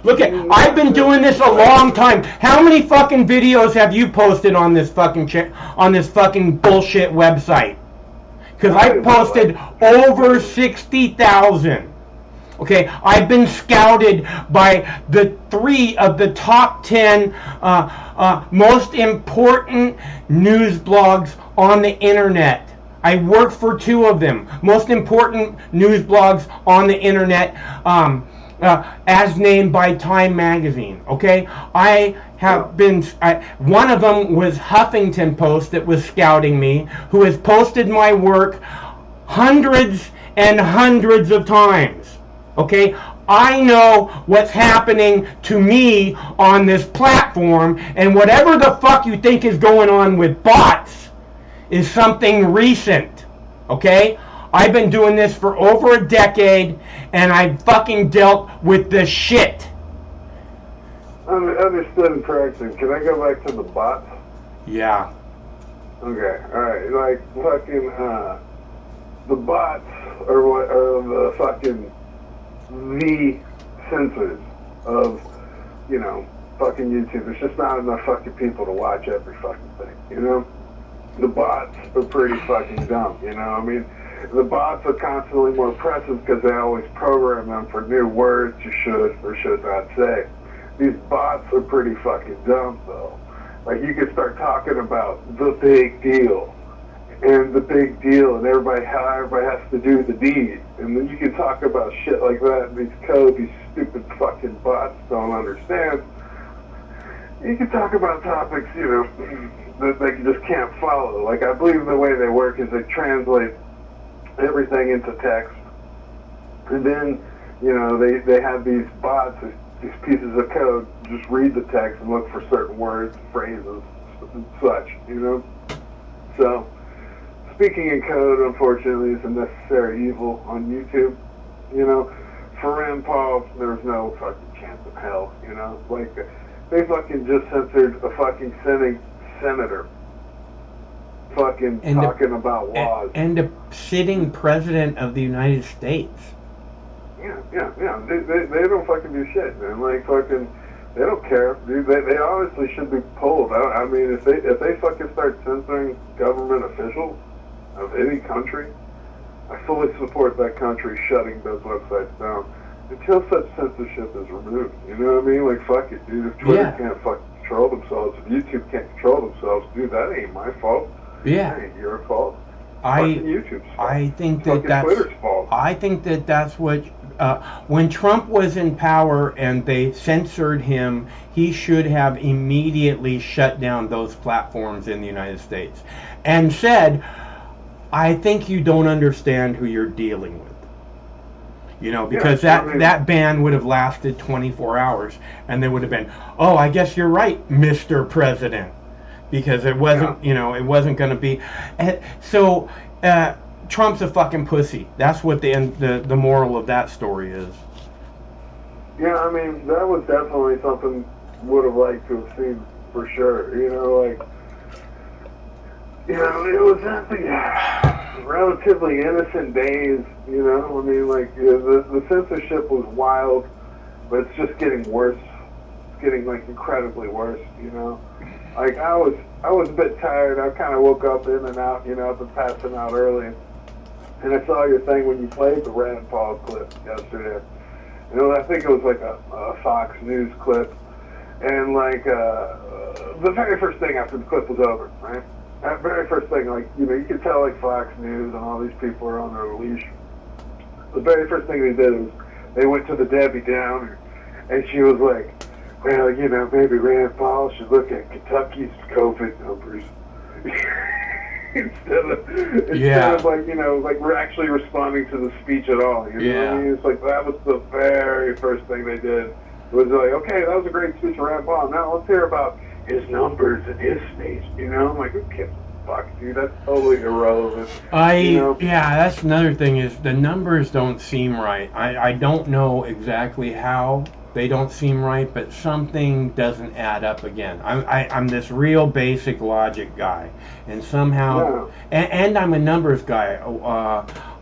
Look I've been doing this a long time. How many fucking videos have you posted on this fucking bullshit website? Because I posted over 60,000. Okay, I've been scouted by the 3 of the top 10 most important news blogs on the internet. I work for 2 of them. Most important news blogs on the internet. as named by Time Magazine. Okay, I have been. One of them was Huffington Post that was scouting me, who has posted my work hundreds and hundreds of times. Okay, I know what's happening to me on this platform, and whatever the fuck you think is going on with bots is something recent. Okay, I've been doing this for over a decade, and I've fucking dealt with this shit. Understood and corrected. Can I go back to the bots? Yeah. Okay, alright. Like, fucking, the bots are what are the fucking the censors of, you know, fucking YouTube. There's just not enough fucking people to watch every fucking thing, you know? The bots are pretty fucking dumb, you know? I mean, the bots are constantly more oppressive because they always program them for new words you should or should not say. These bots are pretty fucking dumb, though. Like, you can start talking about the big deal, and the big deal, and how everybody has to do the deed. And then you can talk about shit like that, and these codes, these stupid fucking bots don't understand. You can talk about topics, you know, that they just can't follow. Like, I believe the way they work is they translate everything into text, and then, you know, they have these bots, these pieces of code, just read the text and look for certain words, phrases, and such, you know? So, speaking in code, unfortunately, is a necessary evil on YouTube, you know? For Rand Paul, there's no fucking chance in hell, you know? Like, they fucking just censored a fucking senator fucking And talking about laws. And a sitting president of the United States. Yeah. They don't fucking do shit, man. Like, fucking, they don't care, dude. They honestly should be pulled. I mean, if they fucking start censoring government officials of any country, I fully support that country shutting those websites down until such censorship is removed. You know what I mean? Like, fuck it, dude. If Twitter can't fucking control themselves, if YouTube can't control themselves, dude, that ain't my fault. Yeah. That ain't your fault. YouTube's fault. I think that that's Twitter's fault. I think that that's what when Trump was in power and they censored him, he should have immediately shut down those platforms in the United States and said, I think you don't understand who you're dealing with. You know, because that ban would have lasted 24 hours and they would have been, oh, I guess you're right, Mr. President. Because it wasn't, you know, it wasn't going to be. So Trump's a fucking pussy. That's what the moral of that story is. Yeah, I mean, that was definitely something would have liked to have seen for sure. You know, like, you know, it was nothing relatively innocent days. You know, I mean, like, the censorship was wild, but it's just getting worse. It's getting like incredibly worse. You know. Like, I was a bit tired. I kind of woke up in and out, you know, I've been passing out early. And I saw your thing when you played the Rand Paul clip yesterday. You know, I think it was like a Fox News clip. And, like, the very first thing after the clip was over, right? That very first thing, like, you know, you could tell, like, Fox News and all these people are on their leash. The very first thing they did was they went to the Debbie Downer, and she was like, well, you know, maybe Rand Paul should look at Kentucky's COVID numbers instead of like, you know, like we're actually responding to the speech at all. You know what I mean? It's like that was the very first thing they did. It was like, okay, that was a great speech of Rand Paul. Now let's hear about his numbers and his speech. You know, I'm like, who gives a fuck, dude? That's totally irrelevant. You know? Yeah, that's another thing is the numbers don't seem right. I don't know exactly how. They don't seem right, but something doesn't add up again. I'm this real basic logic guy, and somehow, and I'm a numbers guy.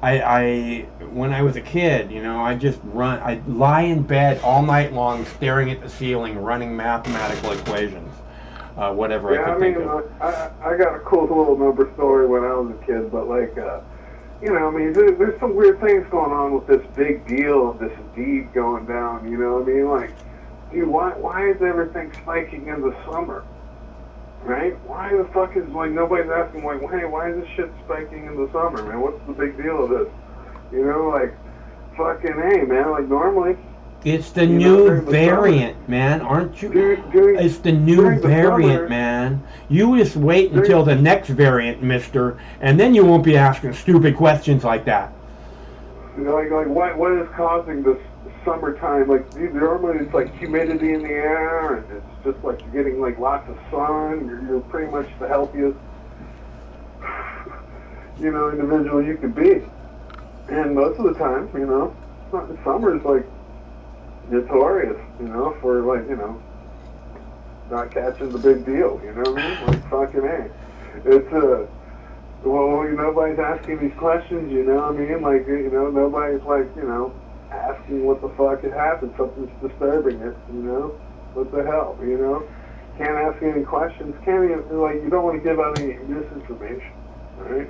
I when I was a kid, you know, I'd lie in bed all night long, staring at the ceiling, running mathematical equations, whatever I could think of. I got a cool little number story when I was a kid, but like. You know, I mean, there's some weird things going on with this big deal, this deed going down, you know what I mean? Like, dude, why is everything spiking in the summer? Right? Why the fuck is, like, nobody's asking, like, hey, why is this shit spiking in the summer, man? What's the big deal of this? You know, like, fucking, hey, man, like, normally It's the new variant, man. Aren't you? It's the new variant, man. You just wait until the next variant, mister, and then you won't be asking stupid questions like that. Like what is causing this summertime? Like, normally it's like humidity in the air, and it's just like you're getting like lots of sun. You're pretty much the healthiest, individual you could be. And most of the time, summer's like notorious, for like, not catching the big deal, you know what I mean? Like, fucking A. It's, nobody's asking these questions, you know what I mean? Like, nobody's like, asking what the fuck had happened. Something's disturbing it, What the hell, Can't ask any questions. Can't even, you don't want to give out any misinformation, right?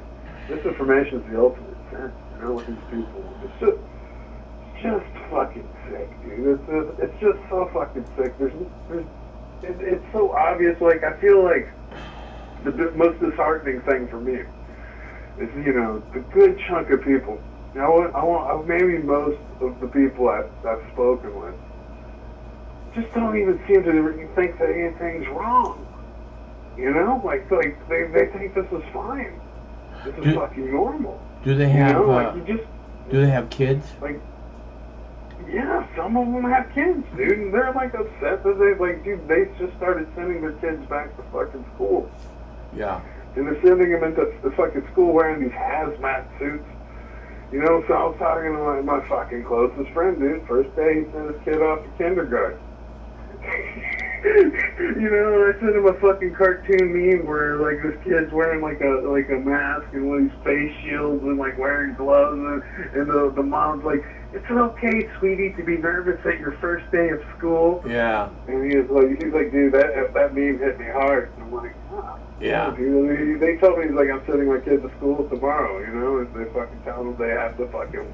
Misinformation is the ultimate sin, with these people. It's just fucking sick, dude. It's just so fucking sick. It's so obvious. Like, I feel like the most disheartening thing for me is, the good chunk of people. I want maybe most of the people I've spoken with just don't even seem to think that anything's wrong. Like they think this is fine. This is fucking normal. Do they have? Do they have kids? Like, yeah, some of them have kids, dude, and they're like upset that they just started sending their kids back to fucking school. Yeah. And they're sending them into the fucking school wearing these hazmat suits. So I was talking to my fucking closest friend, dude. First day he sent his kid off to kindergarten. I sent him a fucking cartoon meme where like this kid's wearing like a mask and one of these face shields and like wearing gloves and the mom's like, "It's okay, sweetie, to be nervous at your first day of school." Yeah. And he's like, dude, that meme hit me hard. And I'm like, yeah. Dude, they told me, like, I'm sending my kids to school tomorrow, and they fucking tell them they have to fucking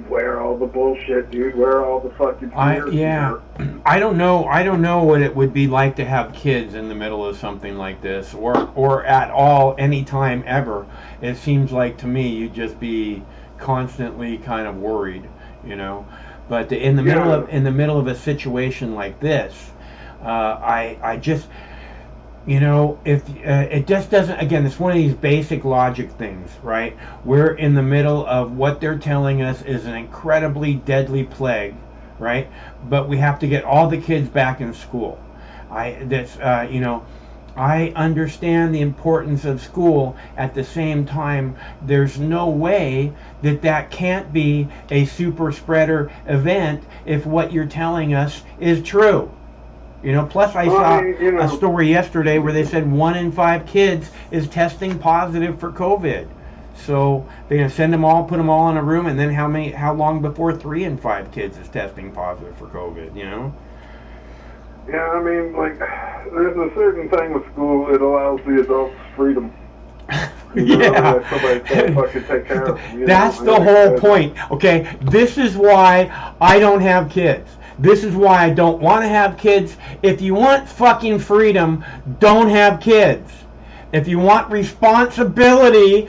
wear all the bullshit, dude. Wear all the fucking fear. I don't know what it would be like to have kids in the middle of something like this, or at all, any time ever. It seems like to me you'd just be constantly kind of worried, But in the middle of a situation like this, I just. If it just doesn't, again, it's one of these basic logic things, right? We're in the middle of what they're telling us is an incredibly deadly plague, right? But we have to get all the kids back in school. I understand the importance of school. At the same time, there's no way that can't be a super spreader event if what you're telling us is true. Plus I saw a story yesterday where they said 1 in 5 kids is testing positive for COVID. So they're going to send them all, put them all in a room, and then how long before 3 in 5 kids is testing positive for COVID, Yeah, I mean, like, there's a certain thing with school, it allows the adults freedom. Yeah. Somebody can fucking take care of them. That's the whole point. Okay, this is why I don't have kids. This is why I don't want to have kids. If you want fucking freedom, don't have kids. If you want responsibility,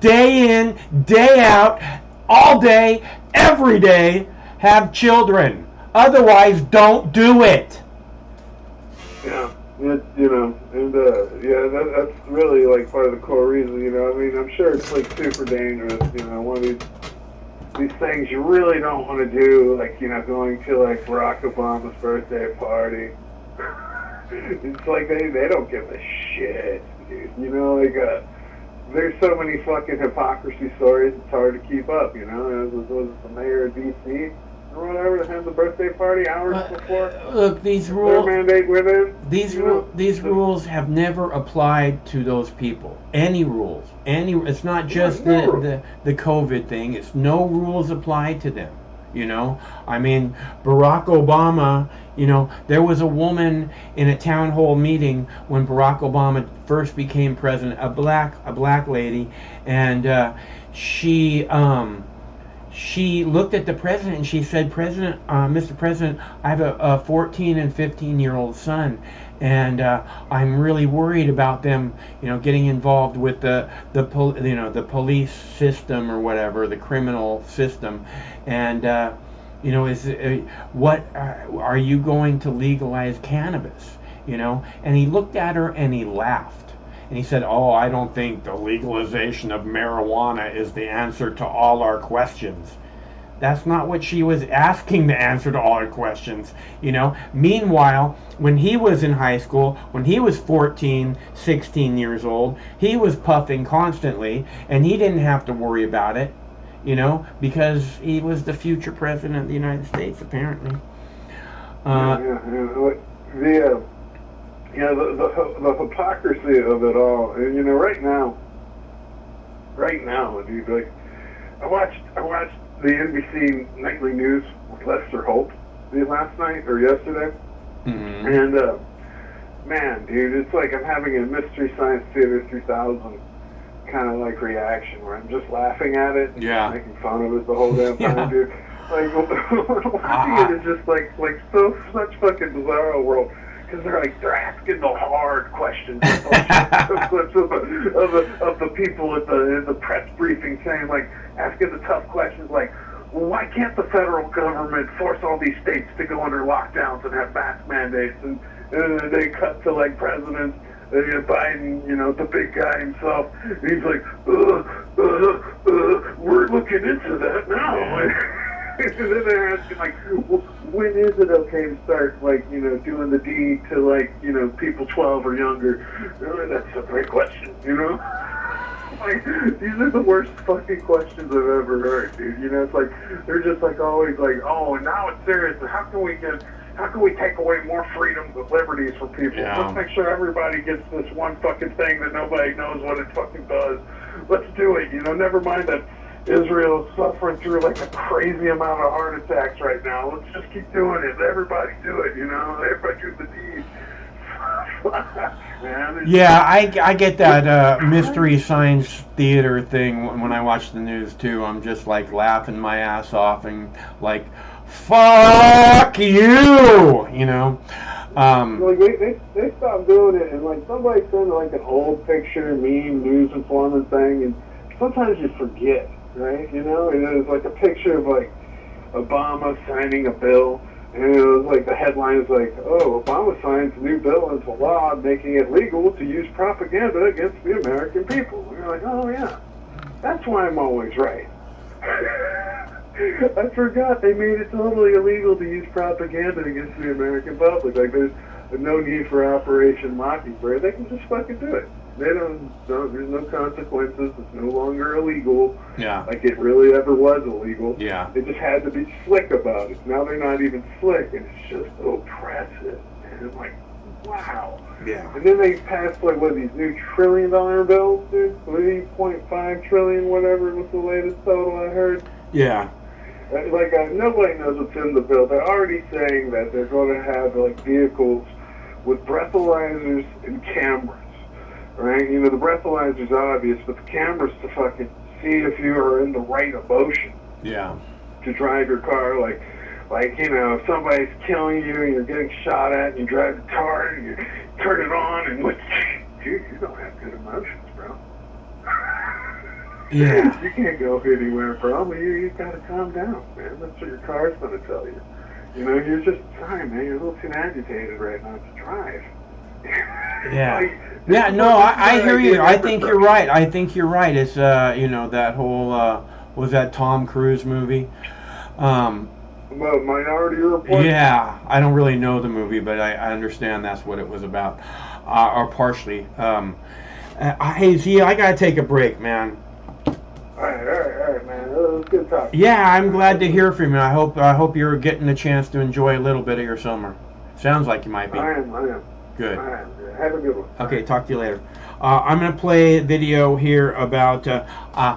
day in, day out, all day, every day, have children. Otherwise, don't do it. Yeah, that's really like part of the core reason, I mean, I'm sure it's like super dangerous, one of these things you really don't want to do, like, going to like Barack Obama's birthday party. It's like they don't give a shit, dude. There's so many fucking hypocrisy stories, it's hard to keep up, Was it the mayor of D.C. or whatever that had the birthday party hours before? Look, these rules. Their mandate with it. These rules have never applied to those people. Any rules. It's not just the COVID thing. It's no rules apply to them. I mean, Barack Obama. There was a woman in a town hall meeting when Barack Obama first became president. A black lady, and she looked at the president and she said, Mr. President, I have a 14 and 15-year-old son, and I'm really worried about them, getting involved with the police system or whatever, the criminal system, and You know, what are you going to legalize cannabis? You know, and he looked at her and he laughed. And he said, "Oh, I don't think the legalization of marijuana is the answer to all our questions." That's not what she was asking, the answer to all her questions, you know. Meanwhile, when he was in high school, when he was 14, 16 years old, he was puffing constantly, and he didn't have to worry about it, you know, because he was the future president of the United States, apparently. The hypocrisy of it all, and you know, right now, dude, like, I watched the NBC nightly news with Lester Holt last night or yesterday, and man, dude, it's like I'm having a Mystery Science Theater 3000 kind of like reaction where I'm just laughing at it, making fun of it the whole damn time, dude. Like, watching it is just like such fucking bizarro world. Because they're asking the hard questions, clips of the people at the press briefing saying, like, asking the tough questions like, well, why can't the federal government force all these states to go under lockdowns and have mask mandates? And they cut to, like, President Biden, you know, the big guy himself, and he's like, we're looking into that now. Yeah. And then they're asking, like, well, when is it okay to start, like, you know, doing the deed to, like, you know, people 12 or younger? That's a great question, you know? Like, these are the worst fucking questions I've ever heard, dude. You know, it's like, they're just, like, always like, oh, and now it's serious, and how can we take away more freedoms and liberties for people? Yeah. Let's make sure everybody gets this one fucking thing that nobody knows what it fucking does. Let's do it, you know, never mind that Israel's suffering through like a crazy amount of heart attacks right now. Let's just keep doing it. Everybody do it, you know? Everybody do the deed. Man, yeah, I get that Mystery Science Theater thing when I watch the news too. I'm just like laughing my ass off and like, fuck you, you know? Like they stopped doing it, and like somebody sent like an old picture, meme, news informant thing, and sometimes you forget. Right, you know, and it was like a picture of like Obama signing a bill, and it was like the headline is like, "Oh, Obama signs a new bill into law making it legal to use propaganda against the American people." And you're like, "Oh yeah, that's why I'm always right." I forgot they made it totally illegal to use propaganda against the American public. Like there's no need for Operation Mockingbird. They can just fucking do it. There's no consequences. It's no longer illegal. Yeah. Like it really ever was illegal. Yeah. They just had to be slick about it. Now they're not even slick, and it's just oppressive. And I'm like, wow. Yeah. And then they passed like these new $1 trillion bills, dude. 3.5 trillion, whatever was the latest total I heard. Yeah. Like nobody knows what's in the bill. They're already saying that they're going to have like vehicles with breathalyzers and cameras. Right? You know, the breathalyzer's obvious, but the camera's to fucking see if you are in the right emotion. Yeah. To drive your car, like you know, if somebody's killing you and you're getting shot at and you drive the car and you turn it on and like, dude, you don't have good emotions, bro. Yeah. You can't go anywhere, bro. You gotta calm down, man. That's what your car's gonna tell you. You know, you're just, sorry, man, you're a little too agitated right now to drive. Yeah. Yeah, no, I hear you. I think you're right. It's, you know, that whole, was that Tom Cruise movie? Minority Report? Yeah, I don't really know the movie, but I understand that's what it was about, or partially. Hey, Z, I gotta take a break, man. All right, man. It was good talking. Yeah, I'm glad to hear from you. I hope you're getting a chance to enjoy a little bit of your summer. Sounds like you might be. I am. Good. All right. Have a good one. Okay, talk to you later. I'm going to play a video here about,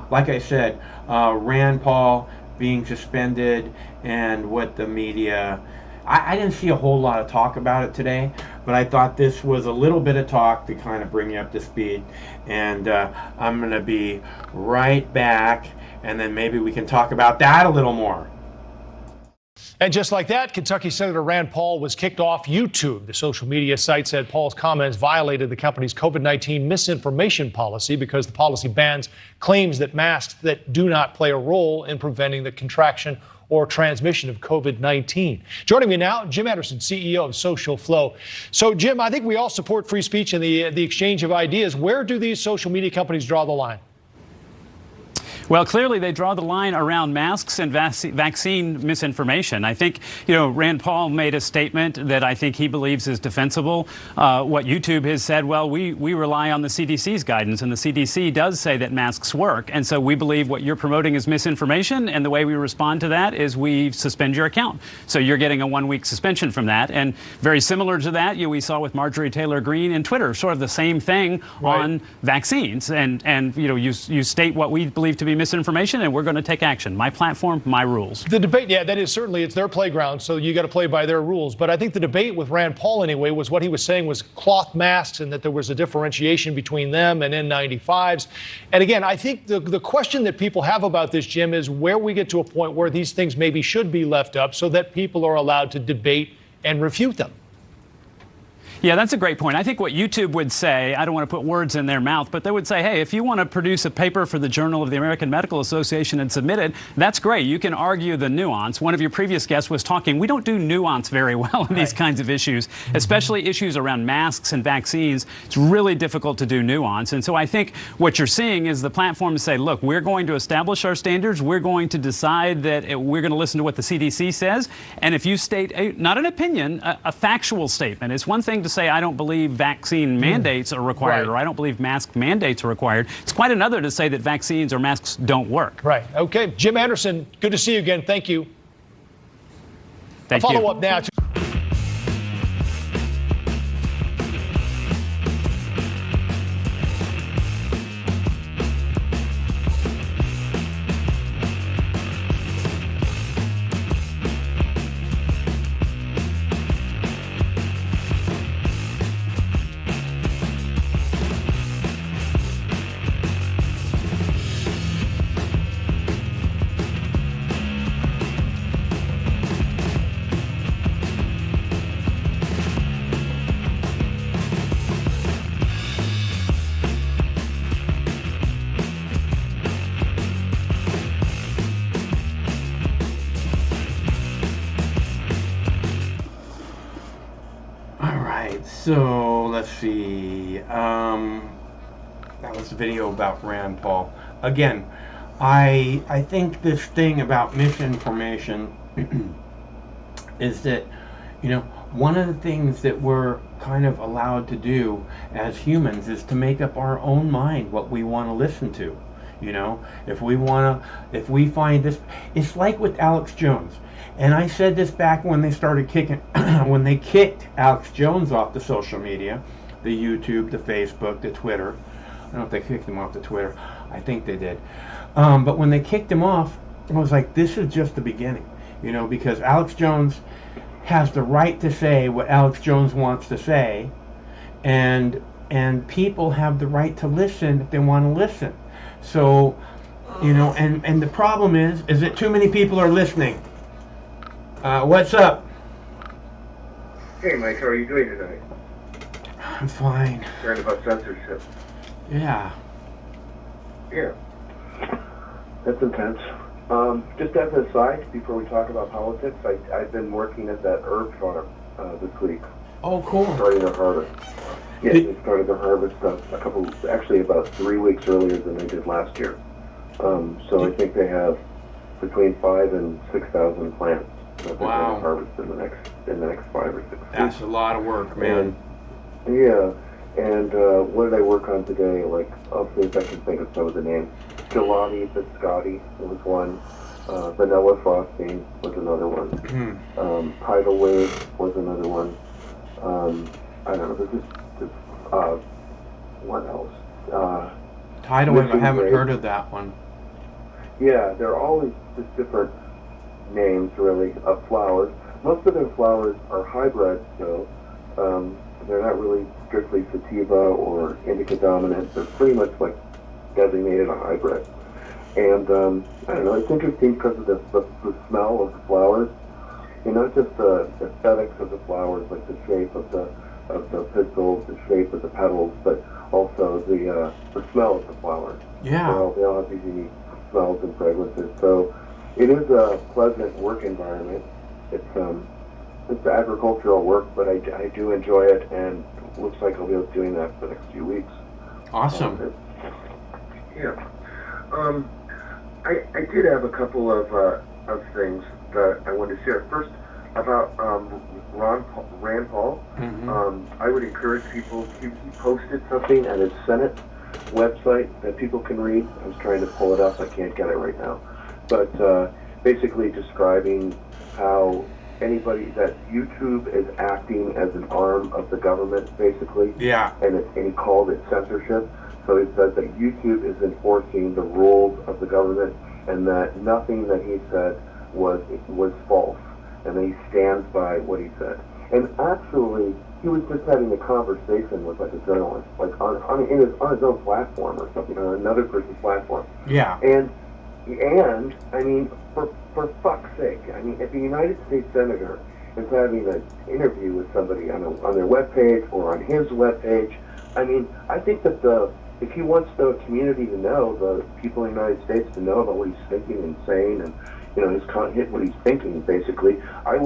like I said, Rand Paul being suspended and what the media... I didn't see a whole lot of talk about it today, but I thought this was a little bit of talk to kind of bring you up to speed. And I'm going to be right back, and then maybe we can talk about that a little more. And just like that, Kentucky Senator Rand Paul was kicked off YouTube. The social media site said Paul's comments violated the company's COVID-19 misinformation policy because the policy bans claims that masks that do not play a role in preventing the contraction or transmission of COVID-19. Joining me now, Jim Anderson, CEO of Social Flow. So, Jim, I think we all support free speech and the exchange of ideas. Where do these social media companies draw the line? Well, clearly they draw the line around masks and vaccine misinformation. I think, Rand Paul made a statement that I think he believes is defensible. What YouTube has said, well, we rely on the CDC's guidance, and the CDC does say that masks work. And so we believe what you're promoting is misinformation, and the way we respond to that is we suspend your account. So you're getting a 1-week suspension from that. And very similar to that, we saw with Marjorie Taylor Greene and Twitter, sort of the same thing on vaccines. And you state what we believe to be misinformation, and we're going to take action. My platform, my rules. The debate, yeah, that is certainly, it's their playground, so you got to play by their rules. But I think the debate with Rand Paul, anyway, was what he was saying was cloth masks and that there was a differentiation between them and N95s. And again, I think the question that people have about this, Jim, is where we get to a point where these things maybe should be left up so that people are allowed to debate and refute them. Yeah, that's a great point. I think what YouTube would say, I don't want to put words in their mouth, but they would say, hey, if you want to produce a paper for the Journal of the American Medical Association and submit it, that's great. You can argue the nuance. One of your previous guests was talking, we don't do nuance very well in these kinds of issues, especially issues around masks and vaccines. It's really difficult to do nuance. And so I think what you're seeing is the platforms say, look, we're going to establish our standards. We're going to decide that we're going to listen to what the CDC says. And if you state, not an opinion, a factual statement, it's one thing to say, I don't believe vaccine mandates are required, or I don't believe mask mandates are required. It's quite another to say that vaccines or masks don't work. Right. Okay. Jim Anderson, good to see you again. Thank you. Thank you. I'll follow up now. So let's see. That was a video about Rand Paul. Again, I think this thing about misinformation is that, one of the things that we're kind of allowed to do as humans is to make up our own mind what we want to listen to. If we find this, it's like with Alex Jones. And I said this back when they started when they kicked Alex Jones off the social media, the YouTube, the Facebook, the Twitter. I don't know if they kicked him off the Twitter. I think they did. But when they kicked him off, I was like, this is just the beginning, because Alex Jones has the right to say what Alex Jones wants to say, and people have the right to listen if they want to listen. So, and the problem is that too many people are listening. What's up? Hey, Mike, how are you doing tonight? I'm fine. Concerned about censorship. Yeah. Yeah. That's intense. Just as an aside, before we talk about politics, I've been working at that herb farm this week. Oh, cool. Starting their harvest. Yeah, they started their harvest about 3 weeks earlier than they did last year. So I think they have between 5,000 and 6,000 plants that they're going to harvest in the next 5 or 6 weeks. That's a lot of work, man. And what did I work on today? I'll see if I can think of some of the names. Gelati biscotti was one. Vanilla frosting was another one. Tidal wave was another one. I don't know. What else? Tidal wave, I haven't heard of that one. Yeah, they're always just different names, really, of flowers. Most of their flowers are hybrids, so they're not really strictly sativa or indica dominant. They're pretty much designated a hybrid. And I don't know, it's interesting because of the smell of the flowers. Not just the aesthetics of the flowers, like the shape of the pistils, the shape of the petals, but also the smell of the flowers. Yeah. They all have these unique smells and fragrances. So it is a pleasant work environment. It's agricultural work, but I do enjoy it, and it looks like I'll be doing that for the next few weeks. Awesome. Yeah. I did have a couple of things that I wanted to share. First, about Rand Paul. I would encourage people. He posted something at his Senate website that people can read. I was trying to pull it up. I can't get it right now. But basically describing how that YouTube is acting as an arm of the government, basically. Yeah. And he called it censorship. So he said that YouTube is enforcing the rules of the government, and that nothing that he said was false, and that he stands by what he said. And actually, he was just having a conversation with like a journalist, like on his own platform or something, on another person's platform. Yeah. And I mean, for fuck's sake, I mean, if a United States senator is having an interview with somebody on their webpage or on his webpage, I mean, I think that if he wants the community to know, the people in the United States to know about what he's thinking and saying, and what he's thinking, basically, I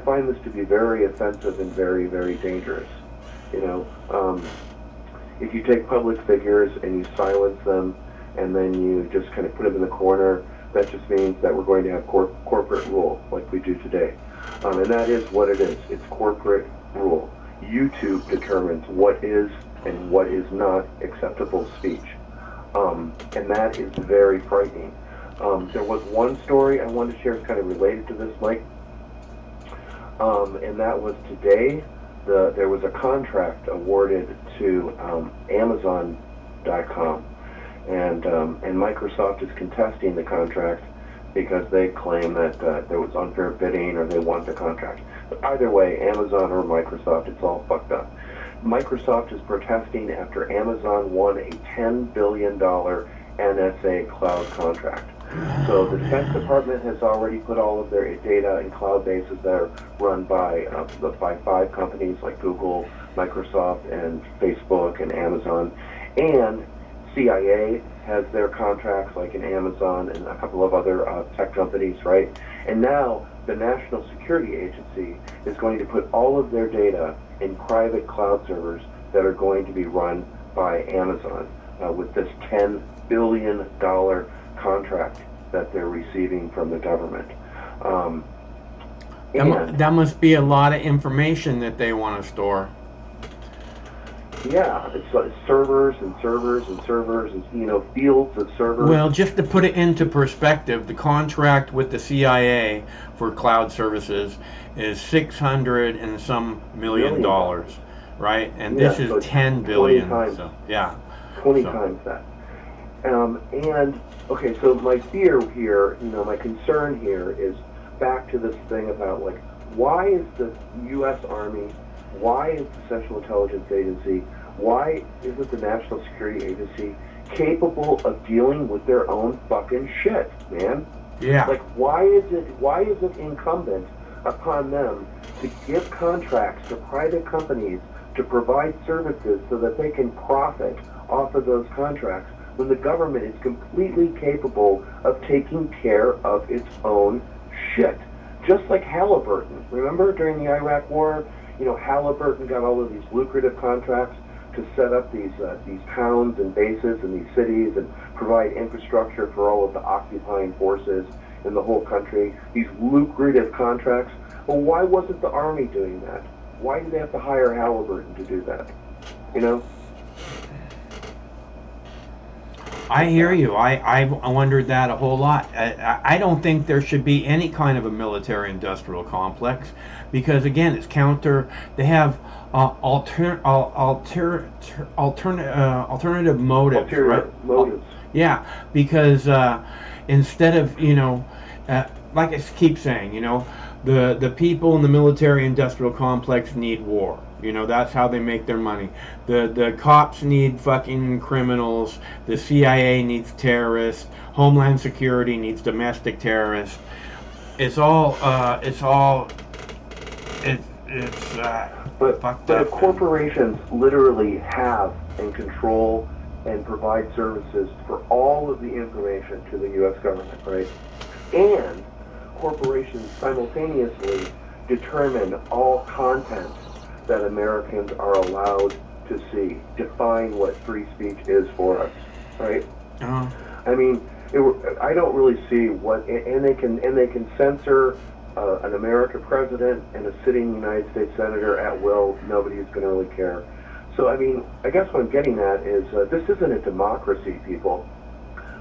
find this to be very offensive and very, very dangerous. If you take public figures and you silence them, and then you just kind of put them in the corner, that just means that we're going to have corporate rule like we do today. And that is what it is. It's corporate rule. YouTube determines what is and what is not acceptable speech. And that is very frightening. There was one story I wanted to share kind of related to this, Mike. And that was today, there was a contract awarded to Amazon.com. And Microsoft is contesting the contract because they claim that there was unfair bidding or they won the contract. But either way, Amazon or Microsoft, it's all fucked up. Microsoft is protesting after Amazon won a $10 billion NSA cloud contract. So the Defense Department has already put all of their data in cloud bases that are run by 5 companies like Google, Microsoft, and Facebook, and Amazon. And CIA has their contracts like in Amazon and a couple of other tech companies, right? And now the National Security Agency is going to put all of their data in private cloud servers that are going to be run by Amazon with this $10 billion contract that they're receiving from the government. That must be a lot of information that they want to store. Yeah, it's like servers and servers and servers and, fields of servers. Well, just to put it into perspective, the contract with the CIA for cloud services is $600 and some million, right? And this is so 10 billion. 20 times, so, yeah. 20 times that. And, okay, so my fear here, my concern here is back to this thing about, like, why is the U.S. Army, why is the Central Intelligence Agency, why isn't the National Security Agency capable of dealing with their own fucking shit, man? Yeah. Like, why is it incumbent upon them to give contracts to private companies to provide services so that they can profit off of those contracts when the government is completely capable of taking care of its own shit? Just like Halliburton. Remember during the Iraq War, Halliburton got all of these lucrative contracts to set up these towns and bases and these cities and provide infrastructure for all of the occupying forces in the whole country. These lucrative contracts. Well, why wasn't the Army doing that? Why did they have to hire Halliburton to do that? I hear you. I wondered that a whole lot. I don't think there should be any kind of a military-industrial complex because, again, it's counter. They have alternative motives, right? Motives. Yeah, because instead of like I keep saying, the people in the military-industrial complex need war. That's how they make their money. The cops need fucking criminals. The CIA needs terrorists. Homeland Security needs domestic terrorists. But if corporations literally have and control and provide services for all of the information to the U.S. government, right? and corporations simultaneously determine all content that Americans are allowed to see, define what free speech is for us, right? I mean, I don't really see what, and they can censor an American president and a sitting United States senator at will. Nobody's going to really care. So, I mean, I guess what I'm getting at is this isn't a democracy, people.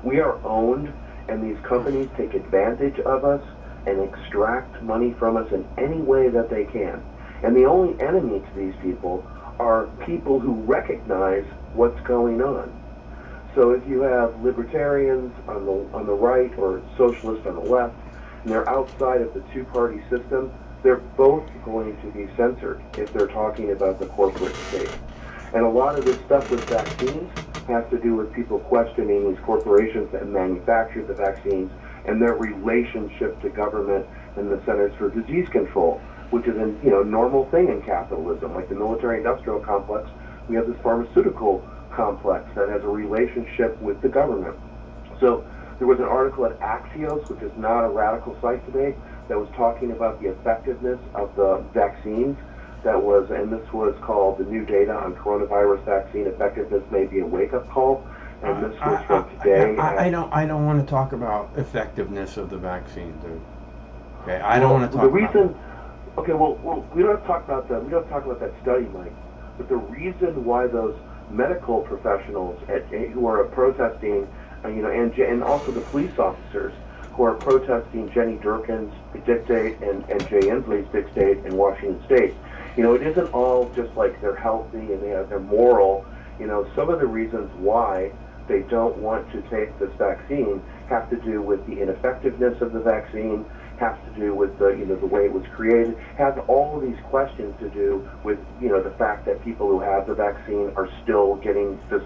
We are owned, and these companies take advantage of us and extract money from us in any way that they can. And the only enemy to these people are people who recognize what's going on. So if you have libertarians on the right or socialists on the left, and they're outside of the two-party system, they're both going to be censored if they're talking about the corporate state. And a lot of this stuff with vaccines has to do with people questioning these corporations that manufacture the vaccines and their relationship to government and the Centers for Disease Control, which is a normal thing in capitalism. Like the military-industrial complex, we have this pharmaceutical complex that has a relationship with the government. So there was an article at Axios, which is not a radical site today, that was talking about the effectiveness of the vaccines. And this was called "The New Data on Coronavirus Vaccine Effectiveness May Be a Wake-Up Call." And this was from today. I don't want to talk about effectiveness of the vaccine, dude. Okay, I don't want to talk about. Okay, well, we don't have to talk about that. We don't have to talk about that study, Mike. But the reason why those medical professionals who are protesting, and also the police officers who are protesting Jenny Durkin's dictate and Jay Inslee's dictate in Washington State, it isn't all just like they're healthy and they're moral. Some of the reasons why they don't want to take this vaccine have to do with the ineffectiveness of the vaccine, has to do with the way it was created, has all of these questions to do with the fact that people who have the vaccine are still getting this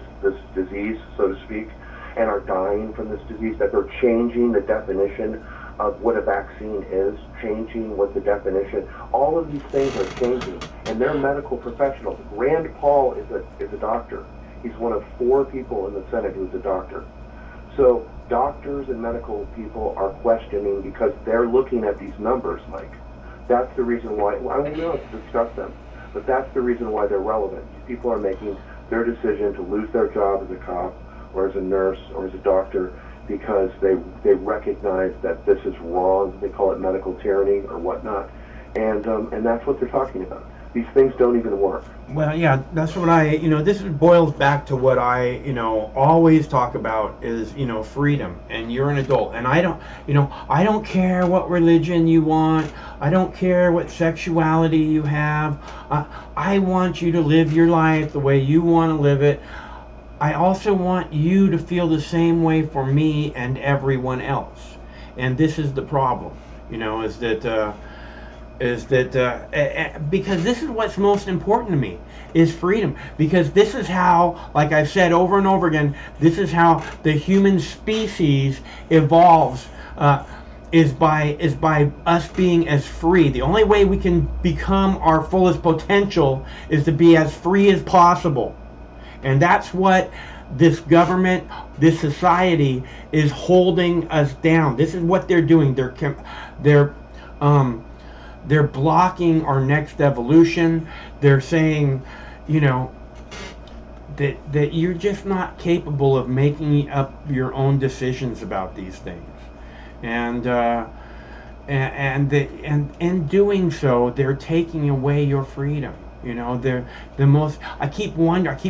disease, so to speak, and are dying from this disease, that they're changing the definition of what a vaccine is, changing what the definition. All of these things are changing, and they're medical professionals. Rand Paul is a doctor. He's one of 4 people in the Senate who's a doctor. So doctors and medical people are questioning because they're looking at these numbers, Mike. That's the reason why. I don't know to discuss them, but that's the reason why they're relevant. People are making their decision to lose their job as a cop or as a nurse or as a doctor because they recognize that this is wrong. They call it medical tyranny or whatnot, and that's what they're talking about. These things don't even work. Well, yeah, that's what this boils back to what I, always talk about is, freedom. And you're an adult. And I don't care what religion you want. I don't care what sexuality you have. I want you to live your life the way you want to live it. I also want you to feel the same way for me and everyone else. And this is the problem, because this is what's most important to me, is freedom. Because this is how, like I've said over and over again, this is how the human species evolves, is by us being as free. The only way we can become our fullest potential is to be as free as possible. And that's what this government, this society is holding us down. This is what they're doing. They're blocking our next evolution. They're saying, that you're just not capable of making up your own decisions about these things, and in doing so, they're taking away your freedom. They're the most. I keep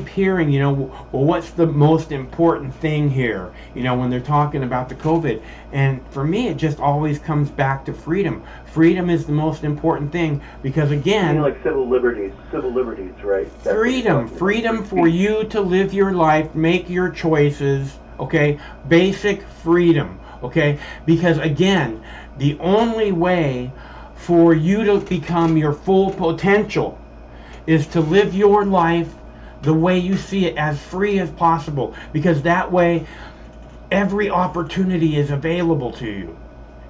hearing, well, what's the most important thing here? When they're talking about the COVID, and for me, it just always comes back to freedom. Freedom is the most important thing because, again, like civil liberties, right? Freedom for you to live your life, make your choices. Okay, basic freedom. Okay, because again, the only way for you to become your full potential is to live your life the way you see it, as free as possible, because that way every opportunity is available to you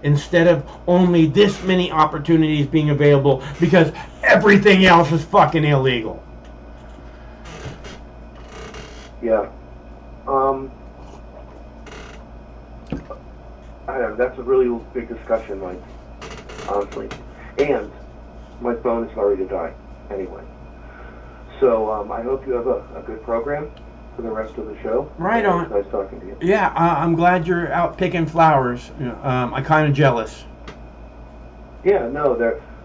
instead of only this many opportunities being available because everything else is fucking illegal. Yeah. that's a really big discussion, Mike, honestly. And my phone is sorry to die anyway. So I hope you have a good program for the rest of the show. Right on. Nice talking to you. Yeah, I'm glad you're out picking flowers. I'm kind of jealous. Yeah, no,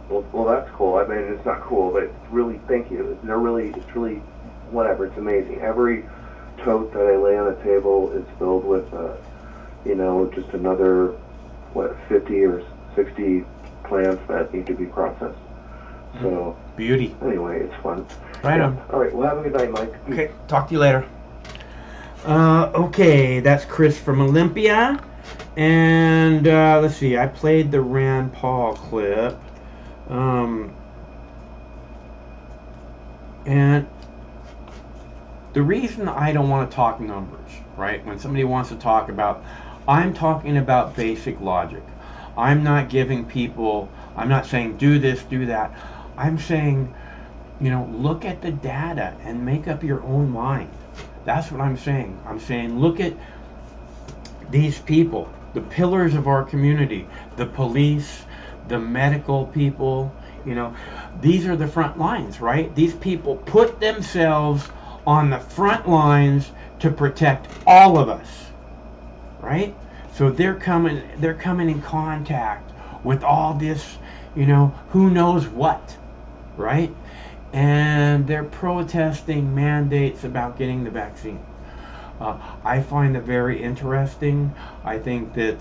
well, that's cool. I mean, it's not cool, but it's really, thank you. It's really, whatever. It's amazing. Every tote that I lay on a table is filled with, just another, 50 or 60 plants that need to be processed. So beauty. Anyway, it's fun. Right on. All right. Well, have a good night, Mike. Okay. Talk to you later. Okay, that's Chris from Olympia. And let's see. I played the Rand Paul clip. And the reason I don't want to talk numbers, right? When somebody wants to talk about, I'm talking about basic logic. I'm not giving people, I'm not saying do this, do that. I'm saying, look at the data and make up your own mind. That's what I'm saying. I'm saying look at these people, the pillars of our community, the police, the medical people, these are the front lines, right? These people put themselves on the front lines to protect all of us, right? So they're coming in contact with all this, who knows what, right? And they're protesting mandates about getting the vaccine. I find it very interesting. I think that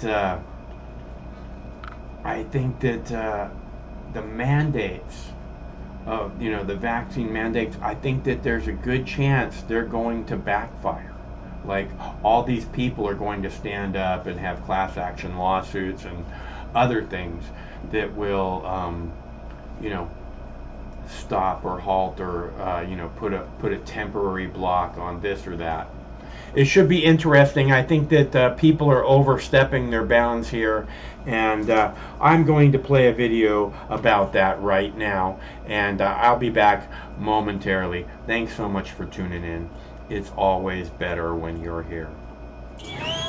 the mandates of, the vaccine mandates, I think that there's a good chance they're going to backfire. Like, all these people are going to stand up and have class action lawsuits and other things that will, stop or halt or, put a temporary block on this or that. It should be interesting. I think that people are overstepping their bounds here, and I'm going to play a video about that right now, and I'll be back momentarily. Thanks so much for tuning in. It's always better when you're here.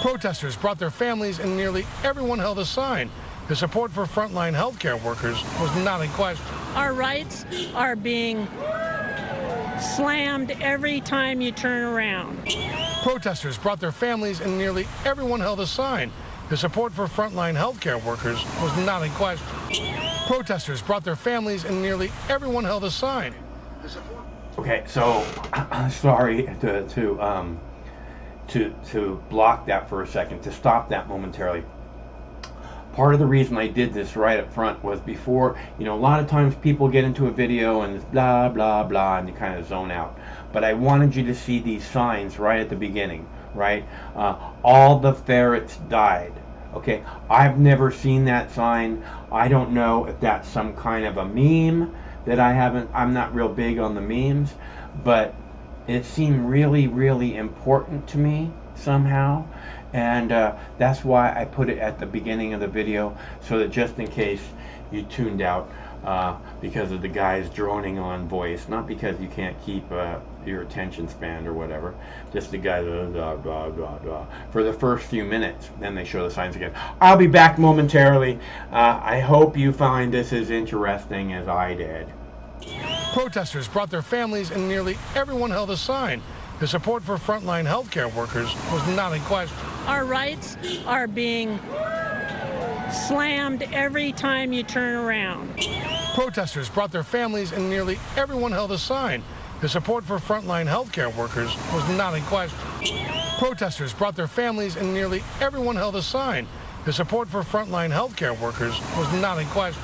Protesters brought their families and nearly everyone held a sign. The support for frontline healthcare workers was not in question. Our rights are being slammed every time you turn around. Protesters brought their families and nearly everyone held a sign. The support for frontline healthcare workers was not in question. Protesters brought their families and nearly everyone held a sign. Okay, so sorry to block that for a second, to stop that momentarily. Part of the reason I did this right up front was before, a lot of times people get into a video and it's blah, blah, blah, and you kind of zone out. But I wanted you to see these signs right at the beginning, right? All the ferrets died. Okay, I've never seen that sign. I don't know if that's some kind of a meme that I'm not real big on the memes, but it seemed really, really important to me somehow. And that's why I put it at the beginning of the video, so that just in case you tuned out because of the guy's droning on voice, not because you can't keep your attention span or whatever, just the guy blah, blah, blah, blah, for the first few minutes. Then they show the signs again. I'll be back momentarily. I hope you find this as interesting as I did. Protesters brought their families and nearly everyone held a sign. The support for frontline healthcare workers was not in question. Our rights are being slammed every time you turn around. Protesters brought their families and nearly everyone held a sign. The support for frontline healthcare workers was not in question. Protesters brought their families and nearly everyone held a sign. The support for frontline healthcare workers was not in question.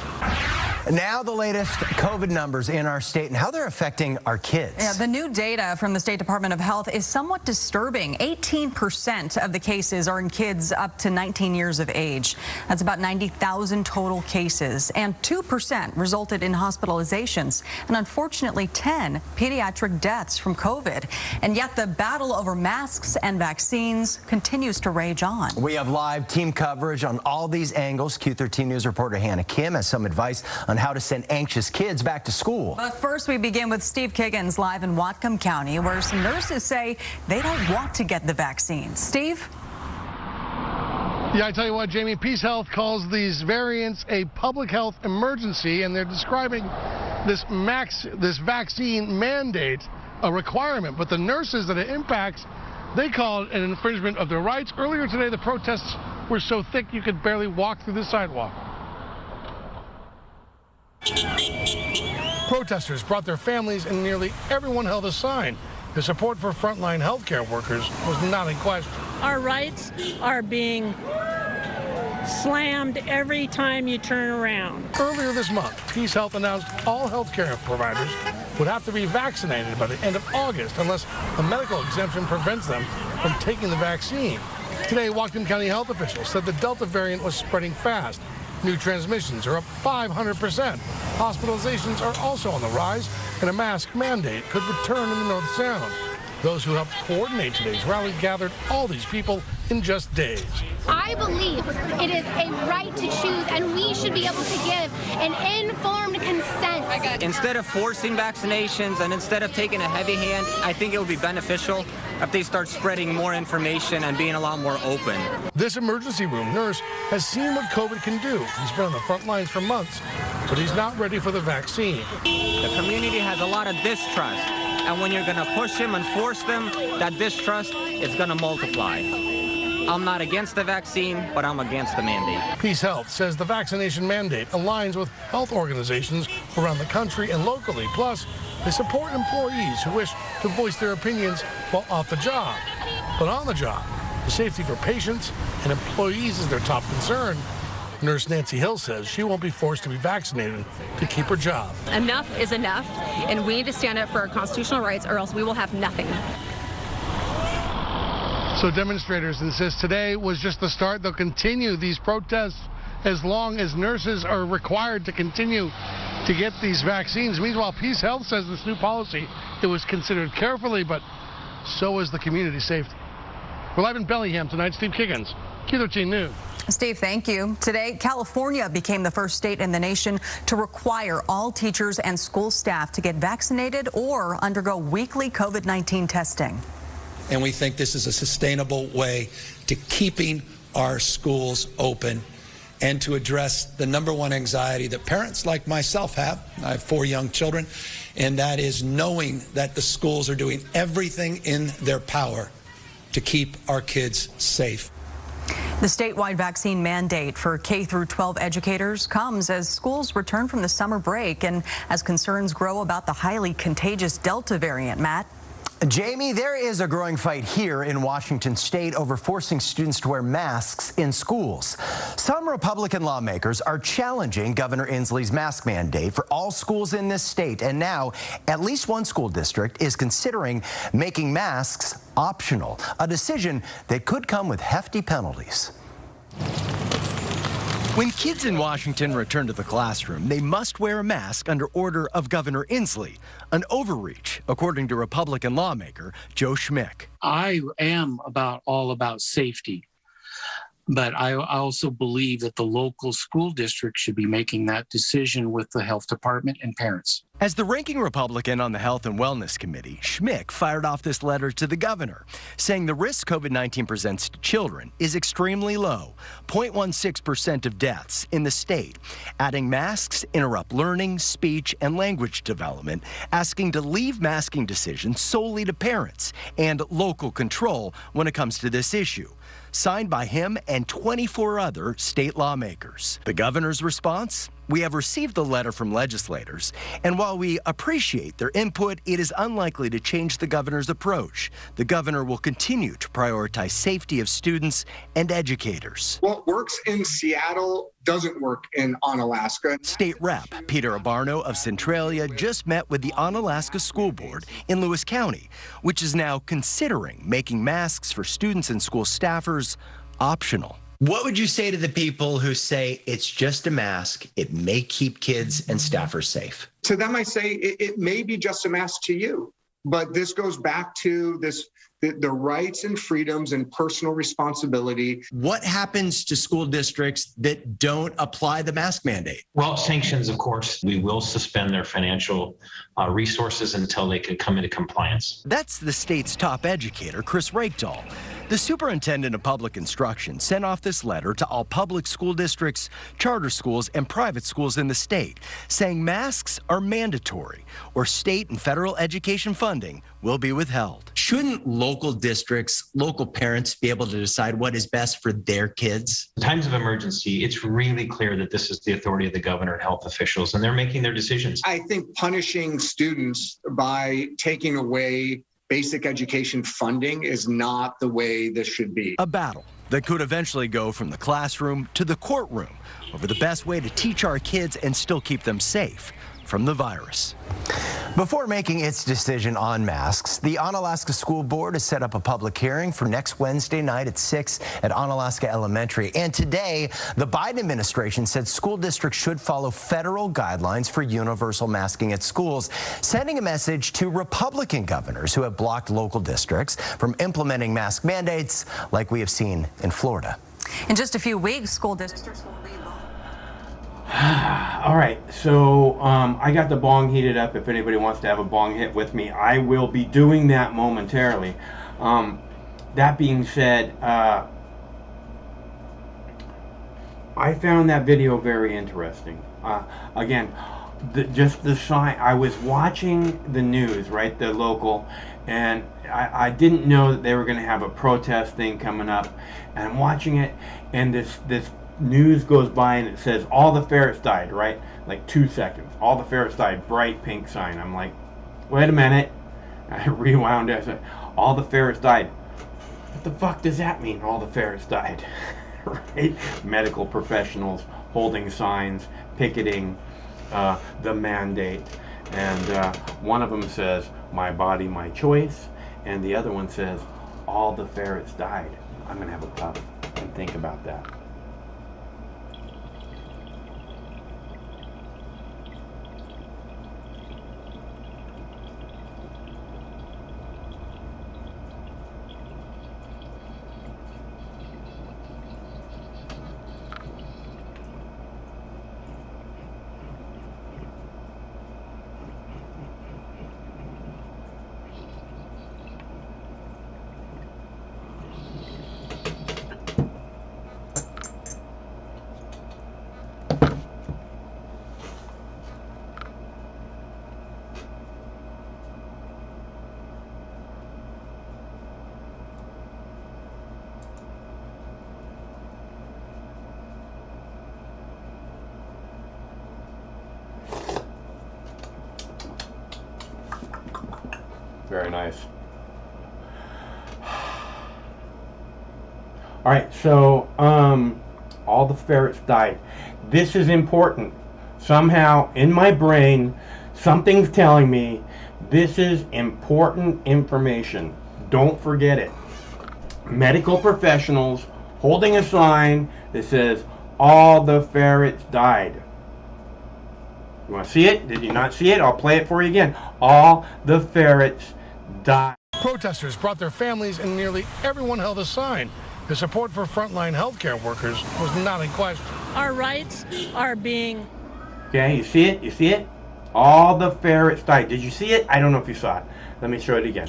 Now the latest COVID numbers in our state and how they're affecting our kids. Yeah, the new data from the State Department of Health is somewhat disturbing. 18% of the cases are in kids up to 19 years of age. That's about 90,000 total cases, and 2% resulted in hospitalizations, and unfortunately 10 pediatric deaths from COVID. And yet the battle over masks and vaccines continues to rage on. We have live team coverage on all these angles. Q13 News reporter Hannah Kim has some advice on how to send anxious kids back to school. But first, we begin with Steve Kiggins live in Whatcom County, where some nurses say they don't want to get the vaccine. Steve? Yeah, I tell you what, Jamie, Peace Health calls these variants a public health emergency, and they're describing this vaccine mandate a requirement. But the nurses that it impacts, they call it an infringement of their rights. Earlier today, the protests were so thick you could barely walk through the sidewalk. Protesters brought their families, and nearly everyone held a sign. The support for frontline healthcare workers was not in question. Our rights are being slammed every time you turn around. Earlier this month, Peace Health announced all healthcare providers would have to be vaccinated by the end of August unless a medical exemption prevents them from taking the vaccine. Today, Whatcom County health officials said the Delta variant was spreading fast. New transmissions are up 500%. Hospitalizations are also on the rise, and a mask mandate could return in the North Sound. Those who helped coordinate today's rally gathered all these people in just days. I believe it is a right to choose, and we should be able to give an informed consent. Instead of forcing vaccinations and instead of taking a heavy hand, I think it would be beneficial if they start spreading more information and being a lot more open. This emergency room nurse has seen what COVID can do. He's been on the front lines for months, but he's not ready for the vaccine. The community has a lot of distrust, and when you're going to push them and force them, that distrust is going to multiply. I'm not against the vaccine, but I'm against the mandate. Peace Health says the vaccination mandate aligns with health organizations around the country and locally. Plus, they support employees who wish to voice their opinions while off the job. But on the job, the safety for patients and employees is their top concern. Nurse Nancy Hill says she won't be forced to be vaccinated to keep her job. Enough is enough, and we need to stand up for our constitutional rights, or else we will have nothing. So demonstrators insist today was just the start. They'll continue these protests as long as nurses are required to continue to get these vaccines. Meanwhile, Peace Health says this new policy, it was considered carefully, but so is the community safety. We're live in Bellingham tonight. Steve Kiggins, Q13 News. Steve, thank you. Today, California became the first state in the nation to require all teachers and school staff to get vaccinated or undergo weekly COVID-19 testing. And we think this is a sustainable way to keeping our schools open and to address the #1 anxiety that parents like myself have. I have 4 young children, and that is knowing that the schools are doing everything in their power to keep our kids safe. The statewide vaccine mandate for K through 12 educators comes as schools return from the summer break and as concerns grow about the highly contagious Delta variant. Matt? Jamie, there is a growing fight here in Washington state over forcing students to wear masks in schools. Some Republican lawmakers are challenging Governor Inslee's mask mandate for all schools in this state. And now at least one school district is considering making masks optional, a decision that could come with hefty penalties. When kids in Washington return to the classroom, they must wear a mask under order of Governor Inslee, an overreach, according to Republican lawmaker Joe Schmick. I am all about safety, but I also believe that the local school district should be making that decision with the health department and parents. As the ranking Republican on the Health and Wellness Committee, Schmick fired off this letter to the governor, saying the risk COVID-19 presents to children is extremely low, 0.16% of deaths in the state, adding masks interrupt learning, speech, and language development, asking to leave masking decisions solely to parents and local control when it comes to this issue. Signed by him and 24 other state lawmakers. The governor's response? We have received the letter from legislators, and while we appreciate their input, it is unlikely to change the governor's approach. The governor will continue to prioritize safety of students and educators. What works in Seattle doesn't work in Onalaska. State Rep Peter Abarno of Centralia just met with the Onalaska School Board in Lewis County, which is now considering making masks for students and school staffers optional. What would you say to the people who say it's just a mask, it may keep kids and staffers safe? To them, I say it may be just a mask to you, but this goes back to the rights and freedoms and personal responsibility. What happens to school districts that don't apply the mask mandate? Well, sanctions, of course. We will suspend their financial resources until they can come into compliance. That's the state's top educator, Chris Rakedahl. The superintendent of public instruction sent off this letter to all public school districts, charter schools, and private schools in the state, saying masks are mandatory or state and federal education funding will be withheld. Shouldn't local districts, local parents be able to decide what is best for their kids? In times of emergency, it's really clear that this is the authority of the governor and health officials, and they're making their decisions. I think punishing students by taking away basic education funding is not the way this should be. A battle that could eventually go from the classroom to the courtroom over the best way to teach our kids and still keep them safe from the virus. Before making its decision on masks, the Onalaska School Board has set up a public hearing for next Wednesday night at 6 at Onalaska Elementary. And today, the Biden administration said school districts should follow federal guidelines for universal masking at schools, sending a message to Republican governors who have blocked local districts from implementing mask mandates like we have seen in Florida. In just a few weeks, school districts will lead. All right, so I got the bong heated up. If anybody wants to have a bong hit with me, I will be doing that momentarily. That being said, I found that video very interesting. Again, just the sign. I was watching the news, right, the local, and I didn't know that they were going to have a protest thing coming up. And I'm watching it, and this news goes by and it says all the ferrets died, right? Like 2 seconds. All the ferrets died, bright pink sign. I'm like, wait a minute. I rewound it. I said, all the ferrets died. What the fuck does that mean, all the ferrets died? Right? Medical professionals holding signs, picketing the mandate. And one of them says, my body, my choice. And the other one says, all the ferrets died. I'm going to have a puff and think about that. Very nice. All right, so all the ferrets died. This is important. Somehow in my brain, something's telling me this is important information. Don't forget it. Medical professionals holding a sign that says all the ferrets died. You want to see it? Did you not see it? I'll play it for you again. All the ferrets died. Protesters brought their families and nearly everyone held a sign. The support for frontline healthcare workers was not in question. Our rights are being... Okay, you see it? You see it? All the ferrets died. Did you see it? I don't know if you saw it. Let me show it again.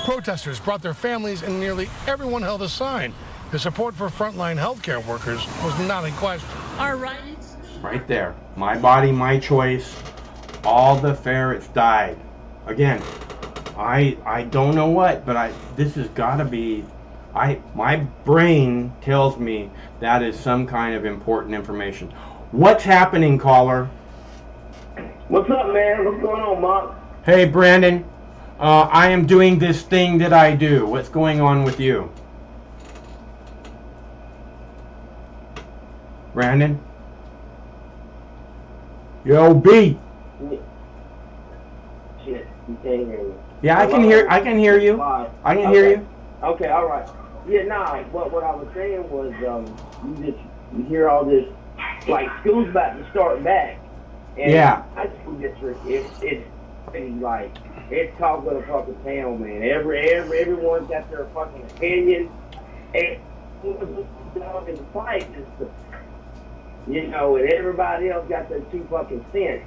Protesters brought their families and nearly everyone held a sign. The support for frontline healthcare workers was not in question. Our rights... Right there. My body, my choice. All the ferrets died. Again, I don't know what, but this has got to be... my brain tells me that is some kind of important information. What's happening, caller? What's up, man? What's going on, Mark? Hey, Brandon. I am doing this thing that I do. What's going on with you? Brandon? Yo, B. Shit, you can't hear me. Yeah, I can hear you. I can hear you. Okay, all right. Yeah, nah, what I was saying was, you hear all this, like, school's about to start back. And yeah. High school district, it's like, it's talk of the fucking town, man. Everyone's got their fucking opinion. And dog in the fight is and everybody else got their 2 fucking cents.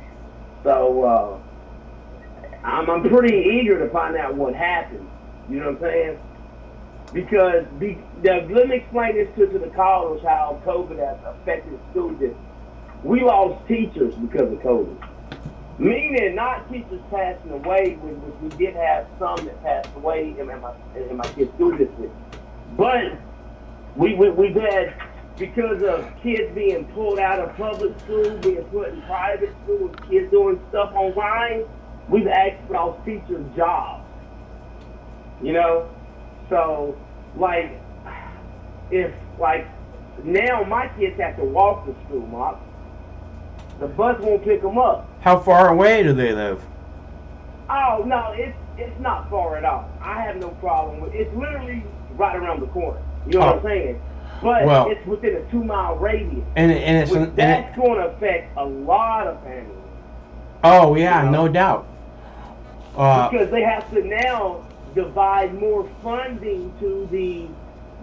So, I'm pretty eager to find out what happened. You know what I'm saying? Because let me explain this to the callers how COVID has affected school districts. We lost teachers because of COVID. Meaning not teachers passing away, which we did have some that passed away in my kids' school district. But we've had, because of kids being pulled out of public school, being put in private school, kids doing stuff online, we've actually lost teachers' jobs. You know? So, like, if, like, now my kids have to walk to school, Mark. The bus won't pick them up. How far away do they live? Oh, no, it's not far at all. I have no problem with it. It's literally right around the corner. You know what I'm saying? But it's within a 2-mile radius. That's going to affect a lot of families. Oh, yeah, no doubt. Because they have to now divide more funding to the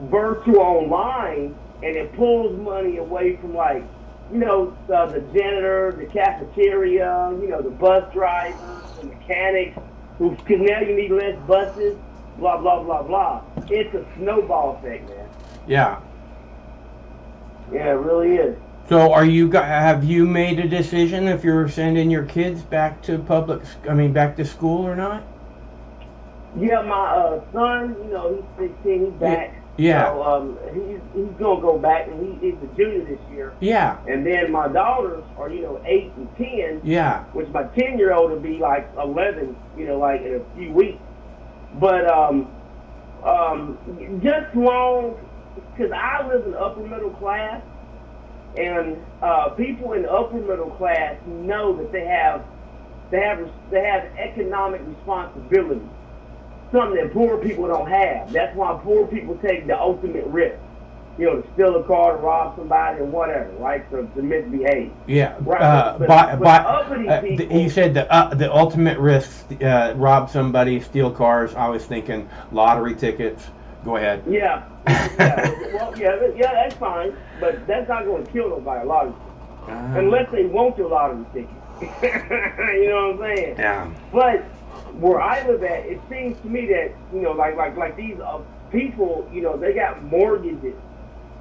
virtual online, and it pulls money away from, like, you know, the janitor, the cafeteria, you know, the bus drivers, the mechanics, because now you need less buses, blah, blah, blah, blah. It's a snowball effect, man. Yeah. Yeah, it really is. So have you made a decision if you're sending your kids back to back to school or not? Yeah, my son, you know, he's 16, he's back. Yeah. So he's gonna go back, and he's a junior this year. Yeah. And then my daughters are, you know, 8 and 10. Yeah. Which my 10-year-old will be like 11, you know, like in a few weeks. But just long, because I live in upper middle class, and people in the upper middle class know that they have economic responsibility. Something that poor people don't have. That's why poor people take the ultimate risk. You know, to steal a car, to rob somebody, or whatever, right? To misbehave. Yeah. Right. He said the ultimate risk: rob somebody, steal cars. I was thinking lottery tickets. Go ahead. Yeah. Well, yeah, that's fine, but that's not going to kill nobody. A lottery ticket, unless they want your lottery ticket. You know what I'm saying? Yeah. But where I live at, it seems to me that, you know, like these people, you know, they got mortgages,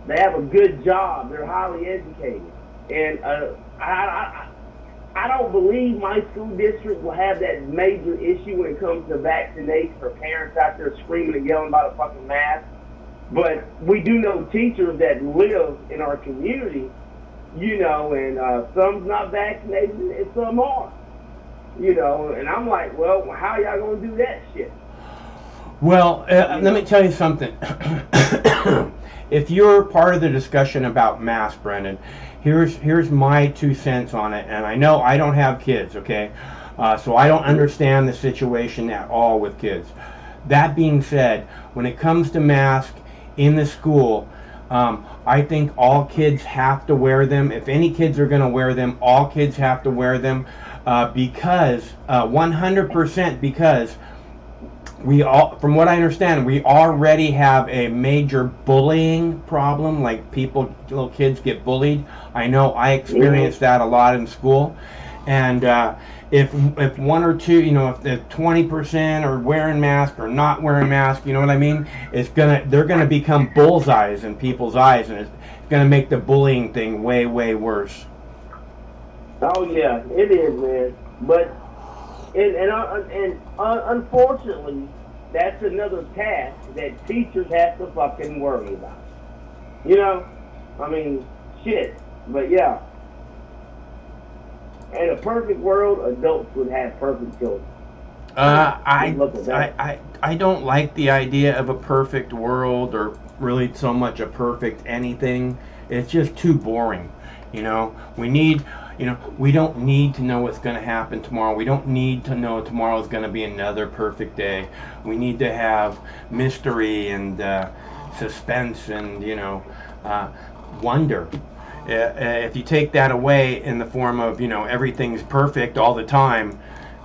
they have a good job, they're highly educated, and I don't believe my school district will have that major issue when it comes to vaccination for parents out there screaming and yelling about a fucking mask. But we do know teachers that live in our community, you know, and some's not vaccinated and some are. You know, and I'm like, well, how y'all gonna do that shit? Well, let me tell you something. If you're part of the discussion about masks, Brendan, here's my 2 cents on it. And I know I don't have kids, okay? So I don't understand the situation at all with kids. That being said, when it comes to masks in the school, I think all kids have to wear them. If any kids are going to wear them, all kids have to wear them. Because 100%, because we all, from what I understand, we already have a major bullying problem. Like little kids get bullied. I know I experienced that a lot in school. And if 1 or 2, you know, if 20% are wearing masks or not wearing masks, you know what I mean? They're gonna become bullseyes in people's eyes, and it's gonna make the bullying thing way, way worse. Oh yeah, it is, man. But unfortunately, that's another task that teachers have to fucking worry about. You know, I mean, shit. But yeah, in a perfect world, adults would have perfect children. I don't like the idea of a perfect world, or really so much a perfect anything. It's just too boring. You know, we don't need to know what's going to happen tomorrow. We don't need to know tomorrow is going to be another perfect day. We need to have mystery and suspense and, you know, wonder. If you take that away in the form of, you know, everything's perfect all the time,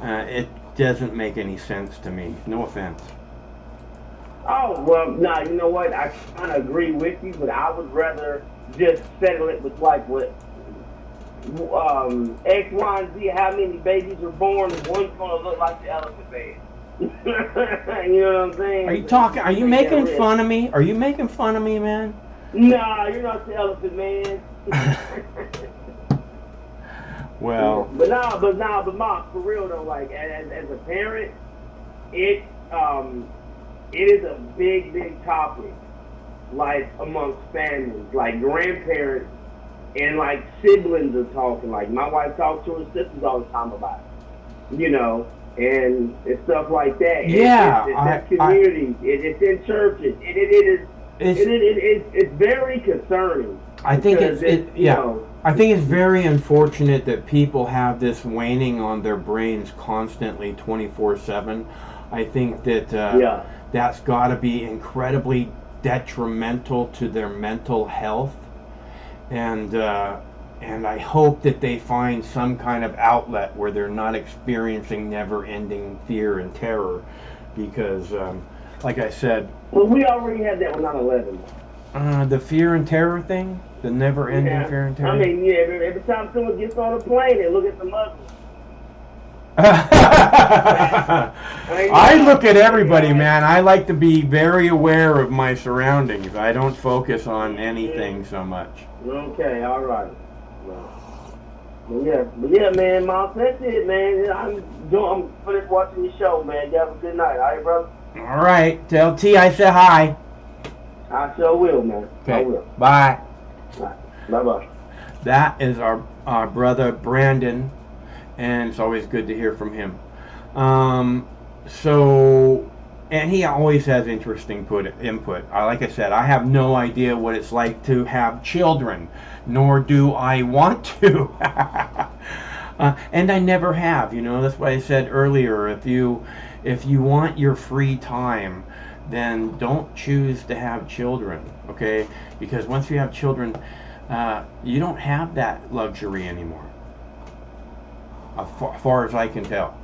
it doesn't make any sense to me. No offense. Oh, well, no, you know what? I kind of agree with you, but I would rather just settle it with, like, what X, Y, and Z, how many babies are born, and one's going to look like the elephant man. You know what I'm saying? Are you talking? Are you making fun of me? Are you making fun of me, man? Nah, you're not the elephant man. Well. But Mark, for real though, like as a parent, it is a big topic, like amongst families, like grandparents and like siblings are talking. Like my wife talks to her sisters all the time about it, you know, and stuff like that. Yeah, it's communities. It's in churches. It's very concerning. I think you know, I think it's very unfortunate that people have this waning on their brains constantly 24/7. I think that that's got to be incredibly detrimental to their mental health, and I hope that they find some kind of outlet where they're not experiencing never-ending fear and terror, because like I said, well, we already had that with 9/11. The fear and terror thing, the never-ending fear and terror. I mean, yeah, every time someone gets on a plane, they look at the Muslims. I look at everybody, man. I like to be very aware of my surroundings. I don't focus on anything so much. Okay, all right. But yeah, man, Mom, that's it, man. I'm finished watching your show, man. You have a good night, all right, brother? All right, tell T I said hi. I sure will, man. Okay. I will. Bye. Bye-bye. That is our brother Brandon, and it's always good to hear from him. And he always has interesting input. Like I said, I have no idea what it's like to have children, nor do I want to. And I never have, you know. That's why I said earlier, if you want your free time, then don't choose to have children, okay? Because once you have children, you don't have that luxury anymore, as far as I can tell.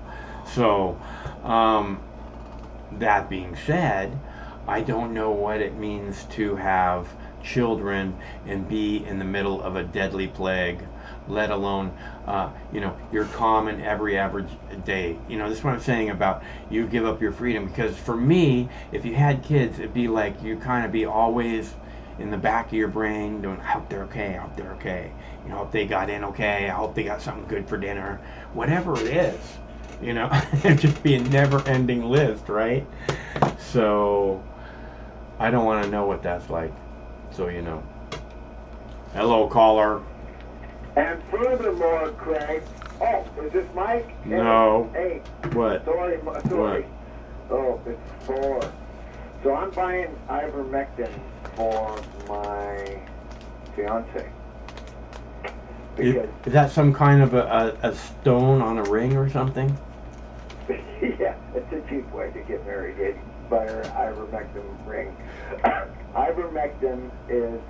So, that being said, I don't know what it means to have children and be in the middle of a deadly plague, let alone, your common every average day. You know, this is what I'm saying about you give up your freedom. Because for me, if you had kids, it'd be like you kind of be always in the back of your brain doing, I hope they're okay, I hope they're okay. You know, I hope they got in okay, I hope they got something good for dinner. Whatever it is, you know, it'd just be a never-ending list, right? So, I don't want to know what that's like. So, you know. Hello, caller. And furthermore, Craig, is this Mike? No. Hey. What? Sorry. What? Oh, it's 4. So I'm buying ivermectin for my fiance. Is that some kind of a stone on a ring or something? Yeah, it's a cheap way to get married. You buy her ivermectin ring. Ivermectin is,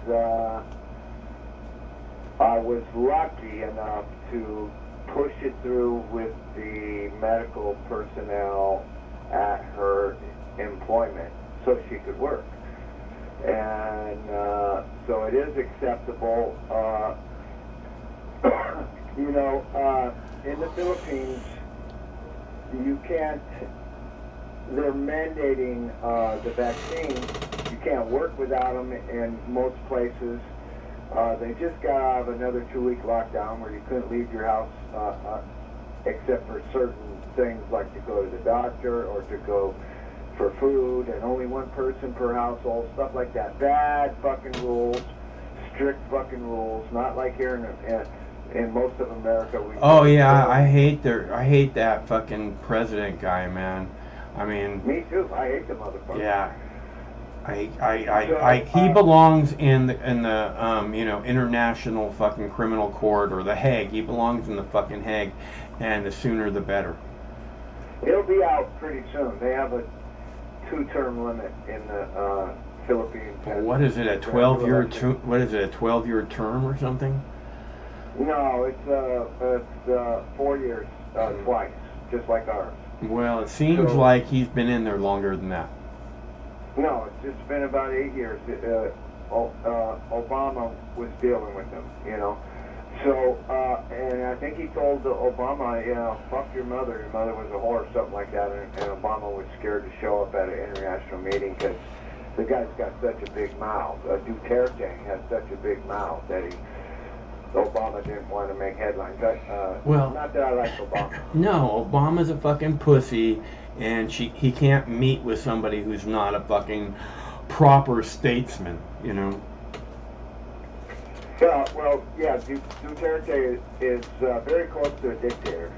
I was lucky enough to push it through with the medical personnel at her employment so she could work. And so it is acceptable. In the Philippines, you can't, they're mandating the vaccine. You can't work without them in most places. They just got out of another 2-week lockdown where you couldn't leave your house except for certain things like to go to the doctor or to go for food, and only one person per household, stuff like that. Bad fucking rules, strict fucking rules, not like here in most of America. I hate that fucking president guy, man. I mean, me too. I hate the motherfucker. Yeah, he belongs in the international fucking criminal court, or the Hague. He belongs in the fucking Hague, and the sooner the better. He'll be out pretty soon. They have a 2-term limit in the Philippines. Well, what is it, a 12-year? What is it, a 12-year term or something? No, it's 4 years twice, just like ours. Well, it seems like he's been in there longer than that. No, it's been about 8 years. Obama was dealing with him, you know. So, and I think he told Obama, you know, fuck your mother. Your mother was a whore, or something like that. And Obama was scared to show up at an international meeting because the guy's got such a big mouth. Duterte has such a big mouth that Obama didn't want to make headlines. Well, not that I like Obama. No, Obama's a fucking pussy, and he can't meet with somebody who's not a fucking proper statesman, you know. Well, yeah, Duterte is very close to a dictator,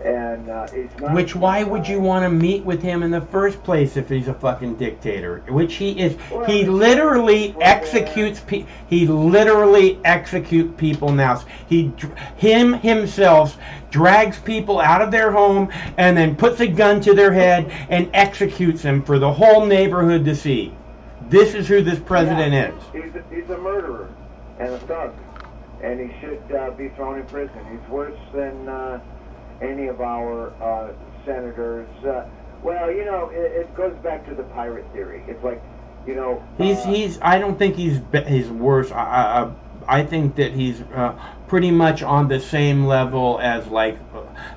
and he's not. Which, why would you want to meet with him in the first place if he's a fucking dictator? Which he is. He literally executes. He literally executes people now. Himself drags people out of their home and then puts a gun to their head and executes them for the whole neighborhood to see. This is who this president is. He's a murderer and a thug, and he should be thrown in prison. He's worse than any of our senators. Well, you know, it goes back to the pirate theory. It's like, you know, he's. I don't think he's worse. I think that he's pretty much on the same level as, like,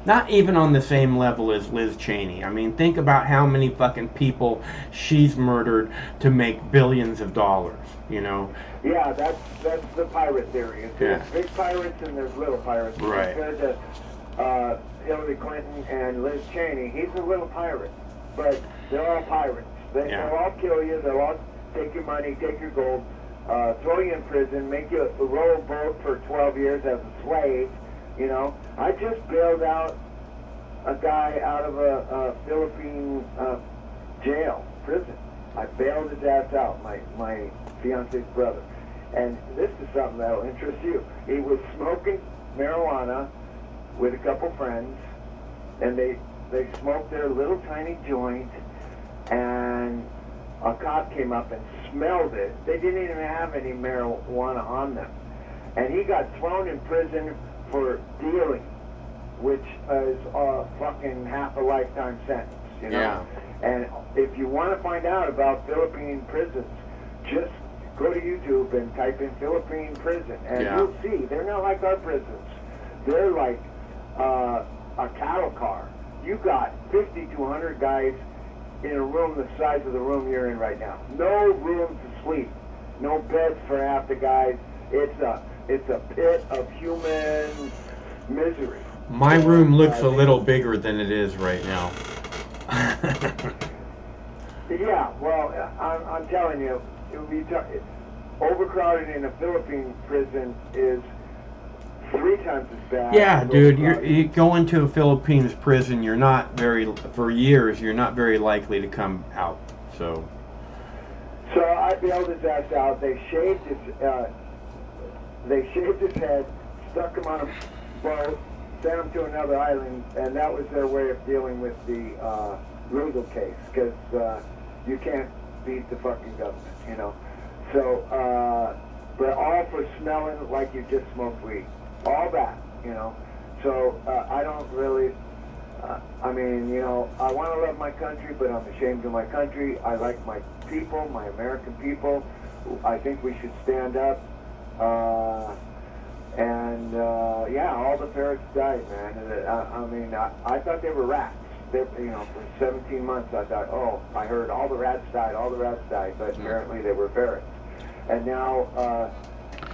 not even on the same level as Liz Cheney. I mean, think about how many fucking people she's murdered to make billions of dollars, you know? Yeah, that's the pirate theory. There's big pirates and there's little pirates. Right. Compared to Hillary Clinton and Liz Cheney, he's a little pirate, but they're all pirates. They'll all kill you. They'll all take your money, take your gold, throw you in prison, make you row a boat for 12 years as a slave. You know, I just bailed out a guy out of a Philippine prison. I bailed his ass out, my fiance's brother. And this is something that'll interest you. He was smoking marijuana with a couple friends, and they smoked their little tiny joint, and a cop came up and smelled it. They didn't even have any marijuana on them. And he got thrown in prison for dealing, which is fucking half a lifetime sentence, you know? Yeah. And if you want to find out about Philippine prisons, just go to YouTube and type in Philippine prison, and you'll see they're not like our prisons. They're like a cattle car. You got 50 to 100 guys in a room the size of the room you're in right now. No room to sleep. No beds for half the guys. It's a pit of human misery. My room looks a little bigger than it is right now. Yeah, well, I'm telling you, overcrowded in a Philippine prison is 3 times as bad. Yeah, dude, you go into a Philippines prison, for years, you're not very likely to come out, so. So I bailed his ass out. They shaved his head, stuck him on a boat, sent him to another island, and that was their way of dealing with the legal case, because you can't beat the fucking government, you know. So, but all for smelling like you just smoked weed. All that, you know. So I don't really, I mean, you know, I want to love my country, but I'm ashamed of my country. I like my people, my American people. I think we should stand up. And yeah, all the ferrets died, man. I mean, I thought they were rats. You know, for 17 months I thought, oh, I heard all the rats died, but apparently they were ferrets. And now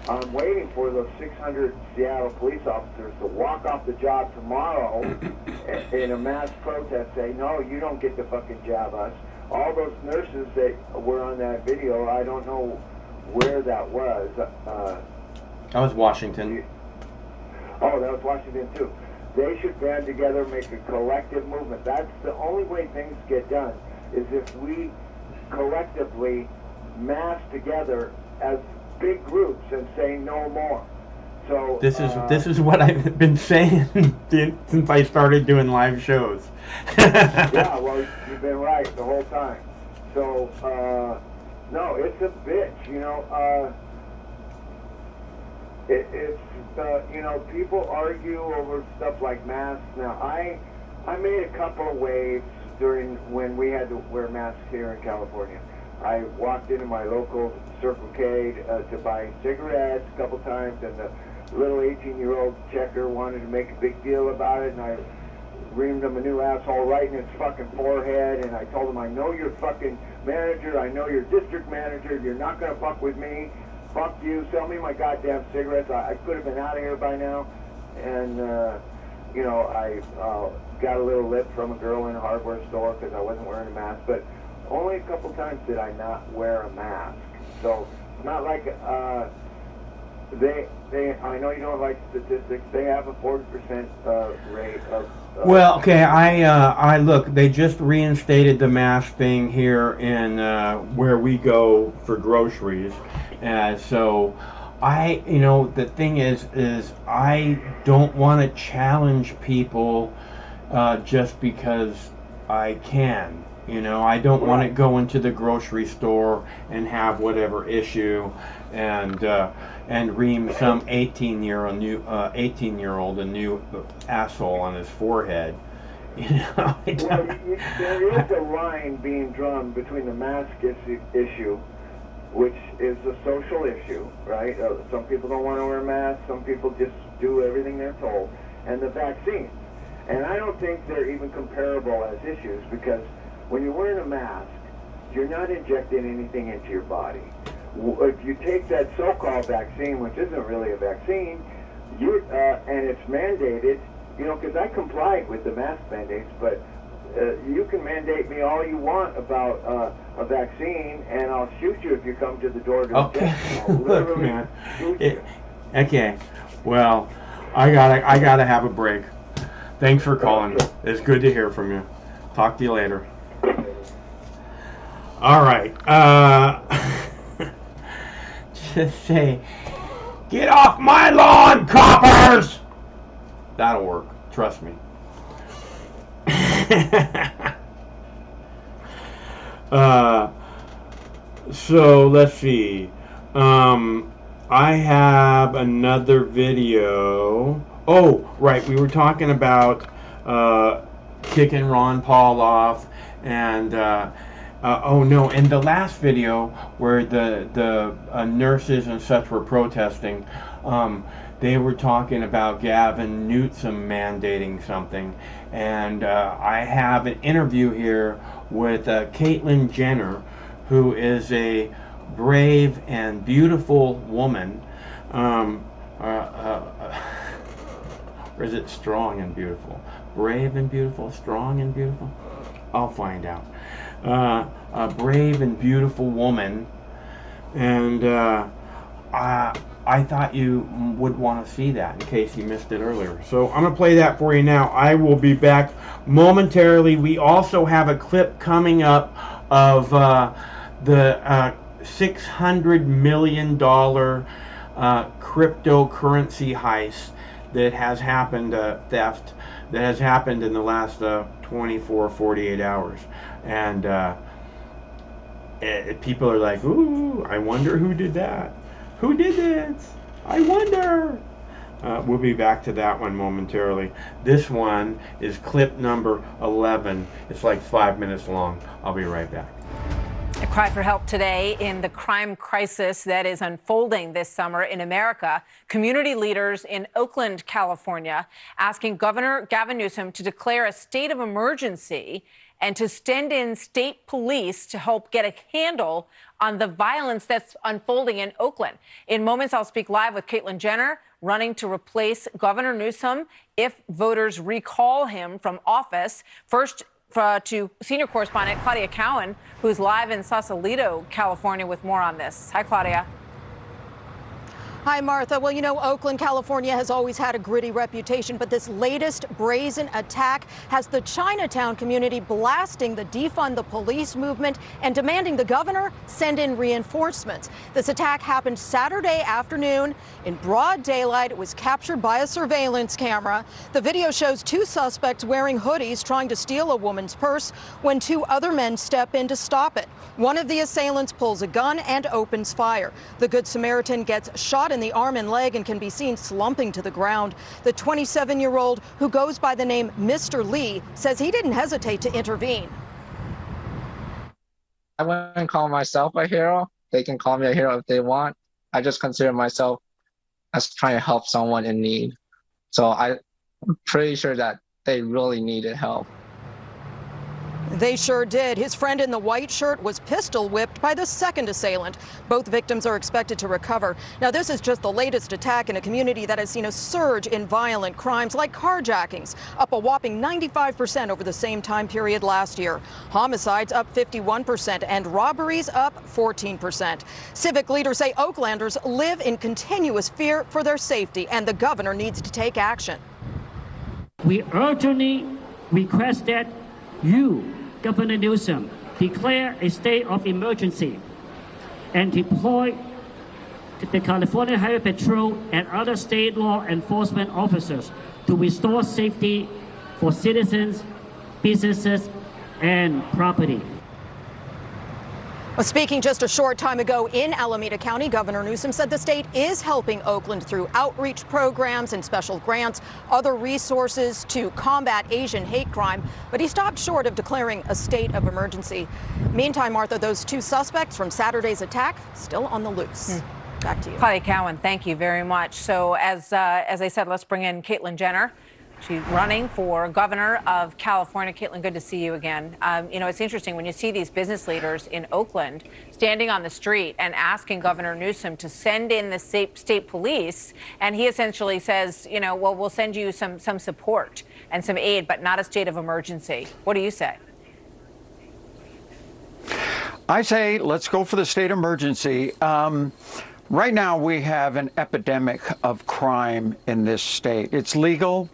I'm waiting for those 600 Seattle police officers to walk off the job tomorrow in a mass protest, say, no, you don't get to fucking jab us. All those nurses that were on that video, I don't know where that was. That was Washington. Oh, that was Washington too. They should band together, make a collective movement. That's the only way things get done, is if we collectively mass together as big groups and say no more. So this is what I've been saying since I started doing live shows. Yeah, well, you've been right the whole time. So no, it's a bitch, you know. It's you know, people argue over stuff like masks. Now, I made a couple of waves during when we had to wear masks here in California. I walked into my local Circle K to buy cigarettes a couple times, and little 18-year-old checker wanted to make a big deal about it, and I reamed him a new asshole right in his fucking forehead, and I told him, I know you're fucking manager, I know you're district manager, you're not gonna fuck with me, fuck you, sell me my goddamn cigarettes. I could have been out of here by now. And you know, I got a little lip from a girl in a hardware store because I wasn't wearing a mask, but only a couple times did I not wear a mask. So it's not like I know you don't like statistics, they have a 40% rate of well, okay, I look, they just reinstated the mask thing here in where we go for groceries. So you know, the thing is I don't want to challenge people just because I can. You know, I don't want to go into the grocery store and have whatever issue and ream some 18-year-old a new asshole on his forehead. You know, there is a line being drawn between the mask issue, which is a social issue, right? Some people don't want to wear masks, some people just do everything they're told, and the vaccines. And I don't think they're even comparable as issues, because when you're wearing a mask, you're not injecting anything into your body. If you take that so-called vaccine, which isn't really a vaccine, and it's mandated, you know, because I complied with the mask mandates, but you can mandate me all you want about a vaccine, and I'll shoot you if you come to the door to okay. Look, man. shoot you. Okay. Well, I gotta have a break. Thanks for calling. Okay. It's good to hear from you. Talk to you later. All right. Just say, get off my lawn, coppers! That'll work. Trust me. So let's see. I have another video. Oh, right. We were talking about kicking Ron Paul off, and oh no, in the last video where the nurses and such were protesting, they were talking about Gavin Newsom mandating something, and I have an interview here with Caitlyn Jenner, who is a brave and beautiful woman. Or is it strong and beautiful? Brave and beautiful, strong and beautiful? I'll find out. A brave and beautiful woman, and I thought you would want to see that in case you missed it earlier. So I'm going to play that for you now. I will be back momentarily. We also have a clip coming up of the $600 million cryptocurrency heist that has happened, theft that has happened in the last 48 hours. And people are like, ooh, I wonder who did that. Who did this? I wonder. We'll be back to that one momentarily. This one is clip number 11. It's like 5 minutes long. I'll be right back. A cry for help today in the crime crisis that is unfolding this summer in America. Community leaders in Oakland, California, asking Governor Gavin Newsom to declare a state of emergency and to send in state police to help get a handle on the violence that's unfolding in Oakland. In moments, I'll speak live with Caitlyn Jenner, running to replace Governor Newsom if voters recall him from office. First, to senior correspondent Claudia Cowan, who's live in Sausalito, California, with more on this. Hi, Claudia. Hi, Martha. Well, you know, Oakland, California has always had a gritty reputation, but this latest brazen attack has the Chinatown community blasting the defund the police movement and demanding the governor send in reinforcements. This attack happened Saturday afternoon in broad daylight. It was captured by a surveillance camera. The video shows two suspects wearing hoodies trying to steal a woman's purse when two other men step in to stop it. One of the assailants pulls a gun and opens fire. The Good Samaritan gets shot in the arm and leg and can be seen slumping to the ground. The 27-year-old, who goes by the name Mr. Lee, says he didn't hesitate to intervene. I wouldn't call myself a hero. They can call me a hero if they want. I just consider myself trying to help someone in need. So I'm pretty sure that they really needed help. They sure did. His friend in the white shirt was pistol whipped by the second assailant. Both victims are expected to recover. Now, this is just the latest attack in a community that has seen a surge in violent crimes like carjackings, up a whopping 95% over the same time period last year. Homicides up 51% and robberies up 14%. Civic leaders say Oaklanders live in continuous fear for their safety, and the governor needs to take action. We urgently request that you, Governor Newsom, declare a state of emergency and deploy the California Highway Patrol and other state law enforcement officers to restore safety for citizens, businesses, and property. Speaking just a short time ago in Alameda County, Governor Newsom said the state is helping Oakland through outreach programs and special grants, other resources to combat Asian hate crime, but he stopped short of declaring a state of emergency. Meantime, Martha, those two suspects from Saturday's attack still on the loose. Back to you. Claudia Cowan, thank you very much. So as I said, let's bring in Caitlin Jenner. She's running for governor of California. Caitlin, good to see you again. You know, it's interesting when you see these business leaders in Oakland standing on the street and asking Governor Newsom to send in the state police. And he essentially says, you know, well, we'll send you some support and some aid, but not a state of emergency. What do you say? I say let's go for the state emergency. Right now, we have an epidemic of crime in this state. It's legal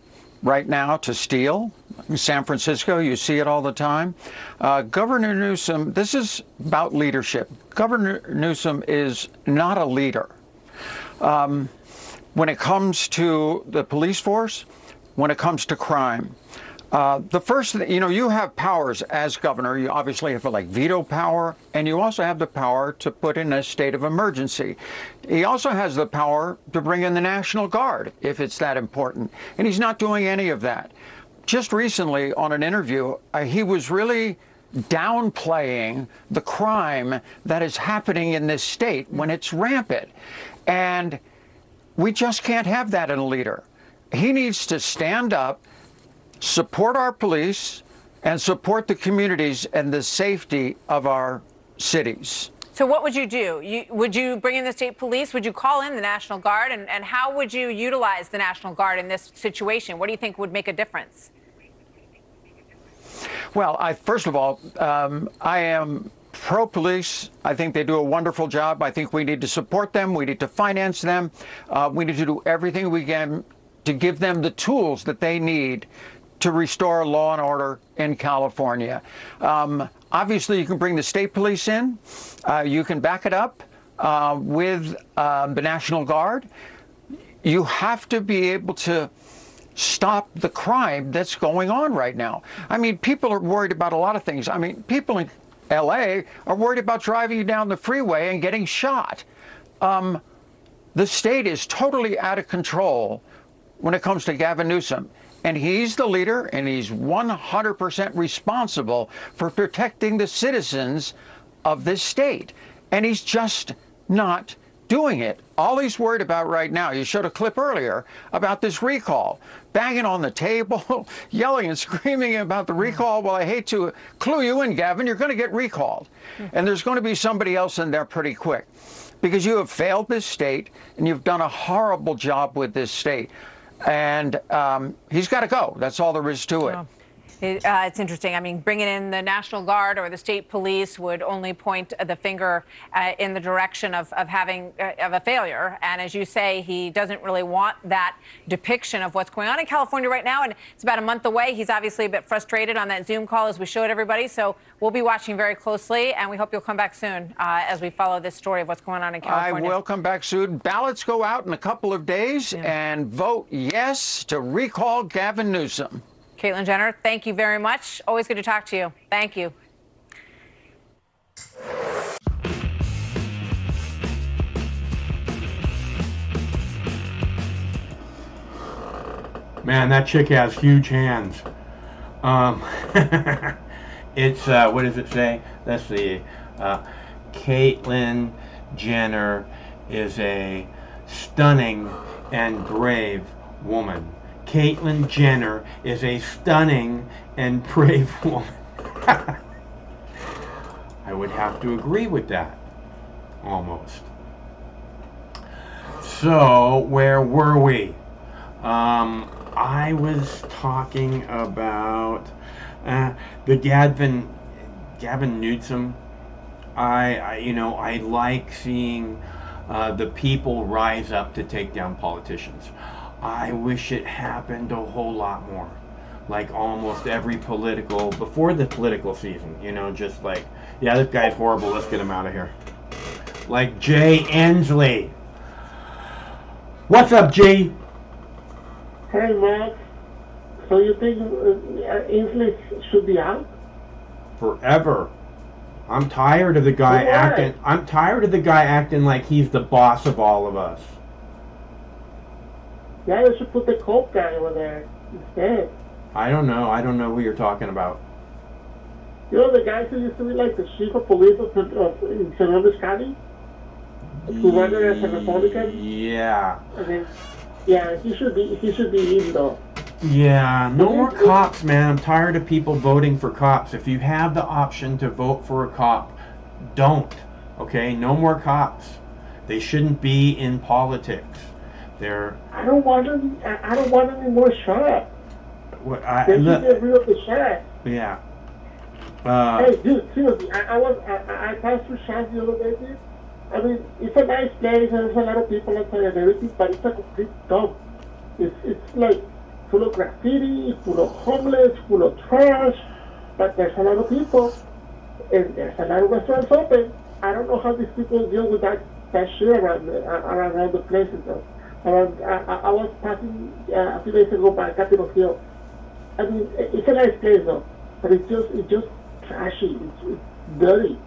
right now to steal. In San Francisco, you see it all the time. Governor Newsom, this is about leadership. Governor Newsom is not a leader. When it comes to the police force, when it comes to crime, the first, you know, you have powers as governor. You obviously have like veto power, and you also have the power to put in a state of emergency. He also has the power to bring in the National Guard if it's that important, and he's not doing any of that. Just recently on an interview, he was really downplaying the crime that is happening in this state when it's rampant, and we just can't have that in a leader. He needs to stand up, support our police, and support the communities and the safety of our cities. So what would you do? Would you bring in the state police? Would you call in the National Guard? And how would you utilize the National Guard in this situation? What do you think would make a difference? Well, first of all, I am pro-police. I think they do a wonderful job. I think we need to support them. We need to finance them. We need to do everything we can to give them the tools that they need to restore law and order in California. Obviously, you can bring the state police in. You can back it up with the National Guard. You have to be able to stop the crime that's going on right now. I mean, people are worried about a lot of things. I mean, people in LA are worried about driving down the freeway and getting shot. The state is totally out of control when it comes to Gavin Newsom. And he's the leader, and he's 100% responsible for protecting the citizens of this state. And he's just not doing it. All he's worried about right now, you showed a clip earlier about this recall, banging on the table, yelling and screaming about the recall. Well, I hate to clue you in, Gavin, you're going to get recalled. And there's going to be somebody else in there pretty quick, because you have failed this state, and you've done a horrible job with this state. And he's got to go. That's all there is to it. Oh. It's interesting. I mean, bringing in the National Guard or the state police would only point the finger in the direction of having of a failure. And as you say, he doesn't really want that depiction of what's going on in California right now. And it's about a month away. He's obviously a bit frustrated on that Zoom call, as we showed everybody. So we'll be watching very closely, and we hope you'll come back soon as we follow this story of what's going on in California. I will come back soon. Ballots go out in a couple of days, and vote yes to recall Gavin Newsom. Caitlin Jenner, thank you very much. Always good to talk to you. Thank you. Man, that chick has huge hands. It's, what does it say? Let's see. Caitlin Jenner is a stunning and brave woman. Caitlyn Jenner is a stunning and brave woman. I would have to agree with that, almost. So, where were we? I was talking about the Gavin Newsom. I like seeing the people rise up to take down politicians. I wish it happened a whole lot more. Like almost every before the political season, just like, yeah, this guy's horrible, let's get him out of here. Like Jay Inslee. What's up, G? Hey, Max. So you think Inslee should be out? Forever. I'm tired of the guy acting. I'm tired of the guy acting like he's the boss of all of us. Yeah, they should put the Coke guy over there instead. I don't know who you're talking about. You know the guy who used to be like the chief of police in San Luis County? Who ran there as a Republican? Yeah. I mean, yeah, he should be in though. Yeah, no more cops, man. I'm tired of people voting for cops. If you have the option to vote for a cop, don't. Okay? No more cops. They shouldn't be in politics. I don't want any more shots. They should get rid of the shots. Yeah. Hey, dude, seriously, I passed through shots the other day, dude. I mean, it's a nice place, and there's a lot of people outside and everything, but it's a complete dump. It's like full of graffiti, full of homeless, full of trash, but there's a lot of people, and there's a lot of restaurants open. I don't know how these people deal with that shit around the places, though. I was passing a few days ago by Capitol Hill. I mean, it's a nice place, though, but it's just trashy. It's dirty.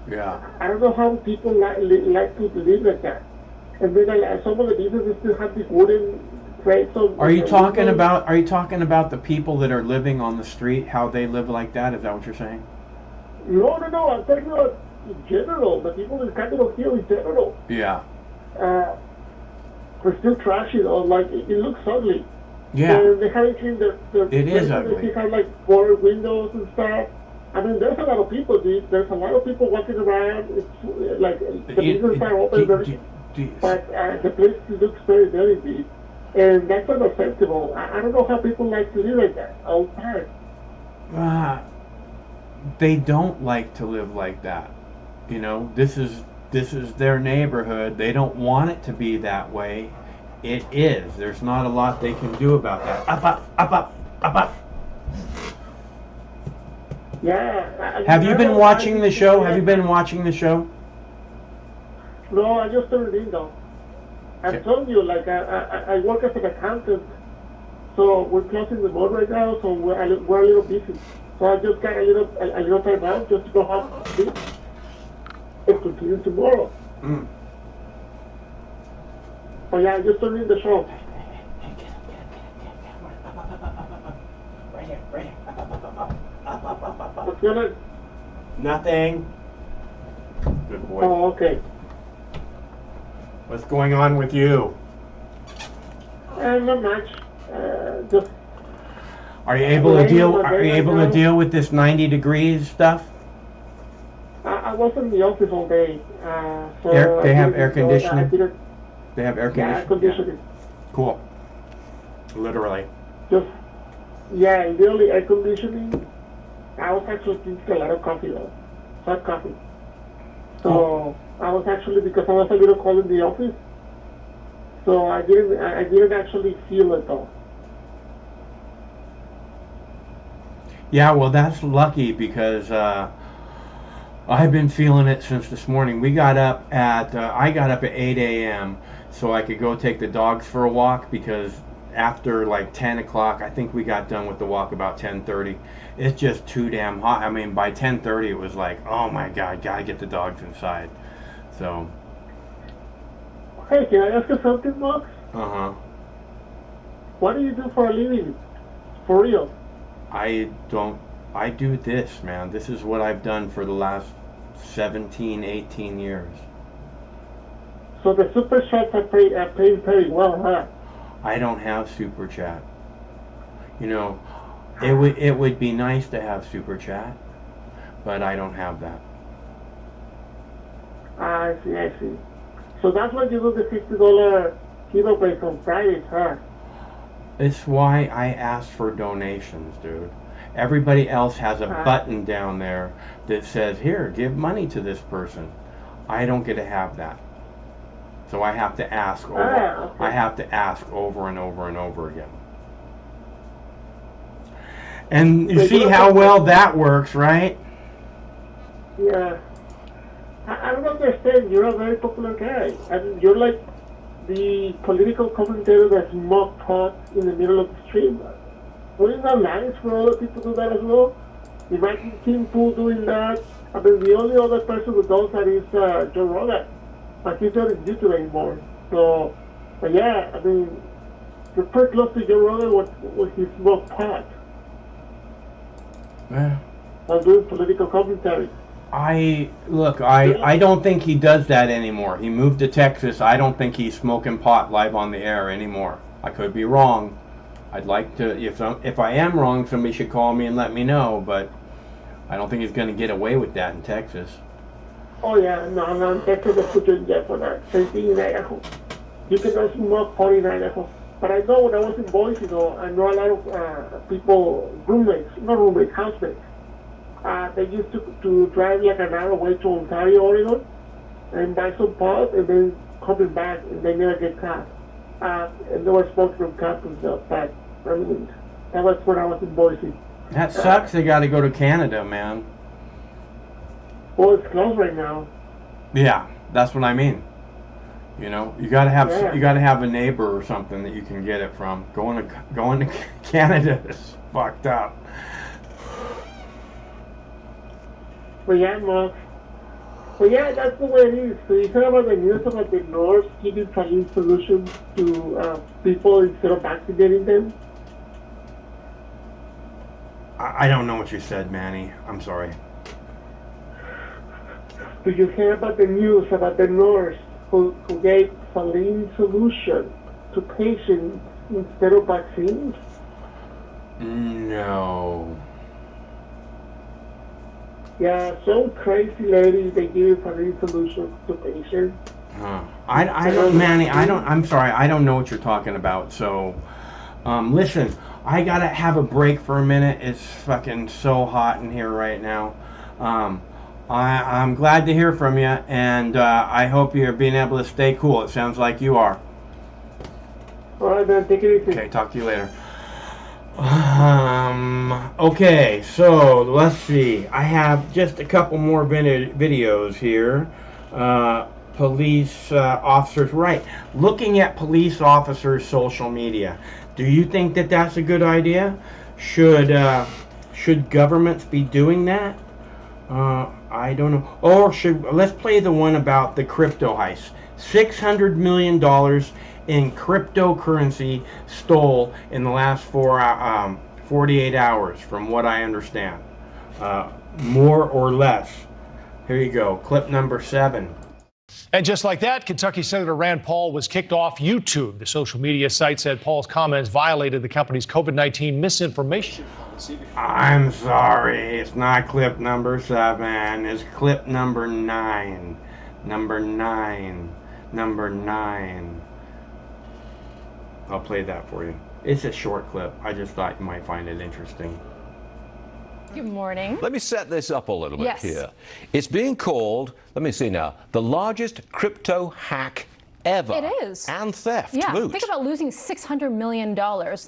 Yeah. I don't know how people like to live like that. And then some of the businesses still have these wooden crates. Are you talking about the people that are living on the street? How they live like that? Is that what you're saying? No. I'm talking about in general. The people in Capitol Hill in general. Yeah. They're still trashy though. Like it looks ugly. Yeah. And they haven't cleaned their it is ugly. They still have like boarded windows and stuff. I mean, there's a lot of people, dude. There's a lot of people walking around. It's like the businesses are open, but the place looks very dirty, dude. And that's unacceptable. I don't know how people like to live like that all the time. They don't like to live like that. This is their neighborhood. They don't want it to be that way. It is. There's not a lot they can do about that. Up. Yeah. Have you been watching the show? No, I just turned it in though. I'm telling you, like I work as an accountant, so we're closing the board right now, so we're a little busy. So I just got a little time out just to go home and sleep and continue tomorrow. Oh yeah, I just turned in the show. Right here. What's going on? Nothing. Good boy. Oh, okay. What's going on with you? Not much. Just. Are you able to deal? Are you able to deal with this 90 degrees stuff? I was in the office all day. So they have air conditioning. They have air conditioning. Yeah, air conditioning. Cool. Literally. Just. Yeah, literally air conditioning. I was actually drinking a lot of coffee though, hot coffee. So I was actually, because I was a little cold in the office, so I didn't actually feel it though. Yeah, well, that's lucky because I've been feeling it since this morning. We got up at I got up at 8 a.m. so I could go take the dogs for a walk, because after like 10 o'clock, I think we got done with the walk about 10:30. It's just too damn hot. I mean, by 10:30 it was like, oh my God, gotta get the dogs inside. So. Hey, can I ask you something, Max? What do you do for a living? For real? I do this, man. This is what I've done for the last 17, 18 years. So the super chats are paying very well, huh? I don't have super chat. You know, it would be nice to have super chat, but I don't have that. I see. So that's why you do the $50 giveaway on Fridays, huh? It's why I asked for donations, dude. Everybody else has a button down there that says, here, give money to this person. I don't get to have that. So I have to ask over. Okay. I have to ask over and over and over again. And you see how well that works, right? Yeah. I don't understand. You're a very popular guy. I mean, you're like the political commentator that smokes pot in the middle of the street. Wouldn't that nice for other people to do that as well? Imagine Tim Pool doing that. I mean, the only other person who does that is Joe Rogan. But he's not in YouTube anymore. So, but yeah, I mean, you're pretty close to Joe Rogan with his smoke pot. Yeah. I'm doing political commentary. I don't think he does that anymore. He moved to Texas. I don't think he's smoking pot live on the air anymore. I could be wrong. I'd like to, if I am wrong, somebody should call me and let me know, but I don't think he's going to get away with that in Texas. Oh yeah, no, Texas will put you in jail for that. Same thing in Idaho. You cannot smoke pot in Idaho. But I know when I was in Boise, though, I know a lot of people, housemates. They used to drive like an hour away to Ontario, Oregon, and buy some pot, and then coming back, and they never get caught. And they were smoking from cops and stuff. But I mean, that was when I was in Boise. That sucks. They got to go to Canada, man. Well, it's closed right now. Yeah, that's what I mean. You know, you gotta have a neighbor or something that you can get it from. Going to Canada is fucked up. But yeah, Mark. But yeah, that's the way it is. So you heard about the news about the North giving saline solutions to people instead of vaccinating them? I don't know what you said, Manny. I'm sorry. Did you hear about the news about the nurse who gave saline solution to patients instead of vaccines? No. Yeah, some crazy lady, they give saline solution to patients. Huh. I don't, Manny, I'm sorry, I don't know what you're talking about. So, listen, I gotta have a break for a minute. It's fucking so hot in here right now. I'm glad to hear from you, and I hope you're being able to stay cool. It sounds like you are. All right, man, take it easy. Okay, talk to you later. Okay, so let's see. I have just a couple more videos here. Police officers, right? Looking at police officers' social media. Do you think that that's a good idea? Should governments be doing that? I don't know. Or let's play the one about the crypto heist. $600 million in cryptocurrency stole in the last 48 hours, from what I understand. More or less. Here you go. Clip number 7. And just like that, Kentucky Senator Rand Paul was kicked off YouTube. The social media site said Paul's comments violated the company's COVID-19 misinformation policy. I'm sorry, it's not clip number 7. It's clip number 9. Number 9. I'll play that for you. It's a short clip. I just thought you might find it interesting. Good morning. Let me set this up a little bit Yes. here. It's being called, let me see now, the largest crypto hack ever. It is. And theft. Yeah, Boot. think about losing $600 million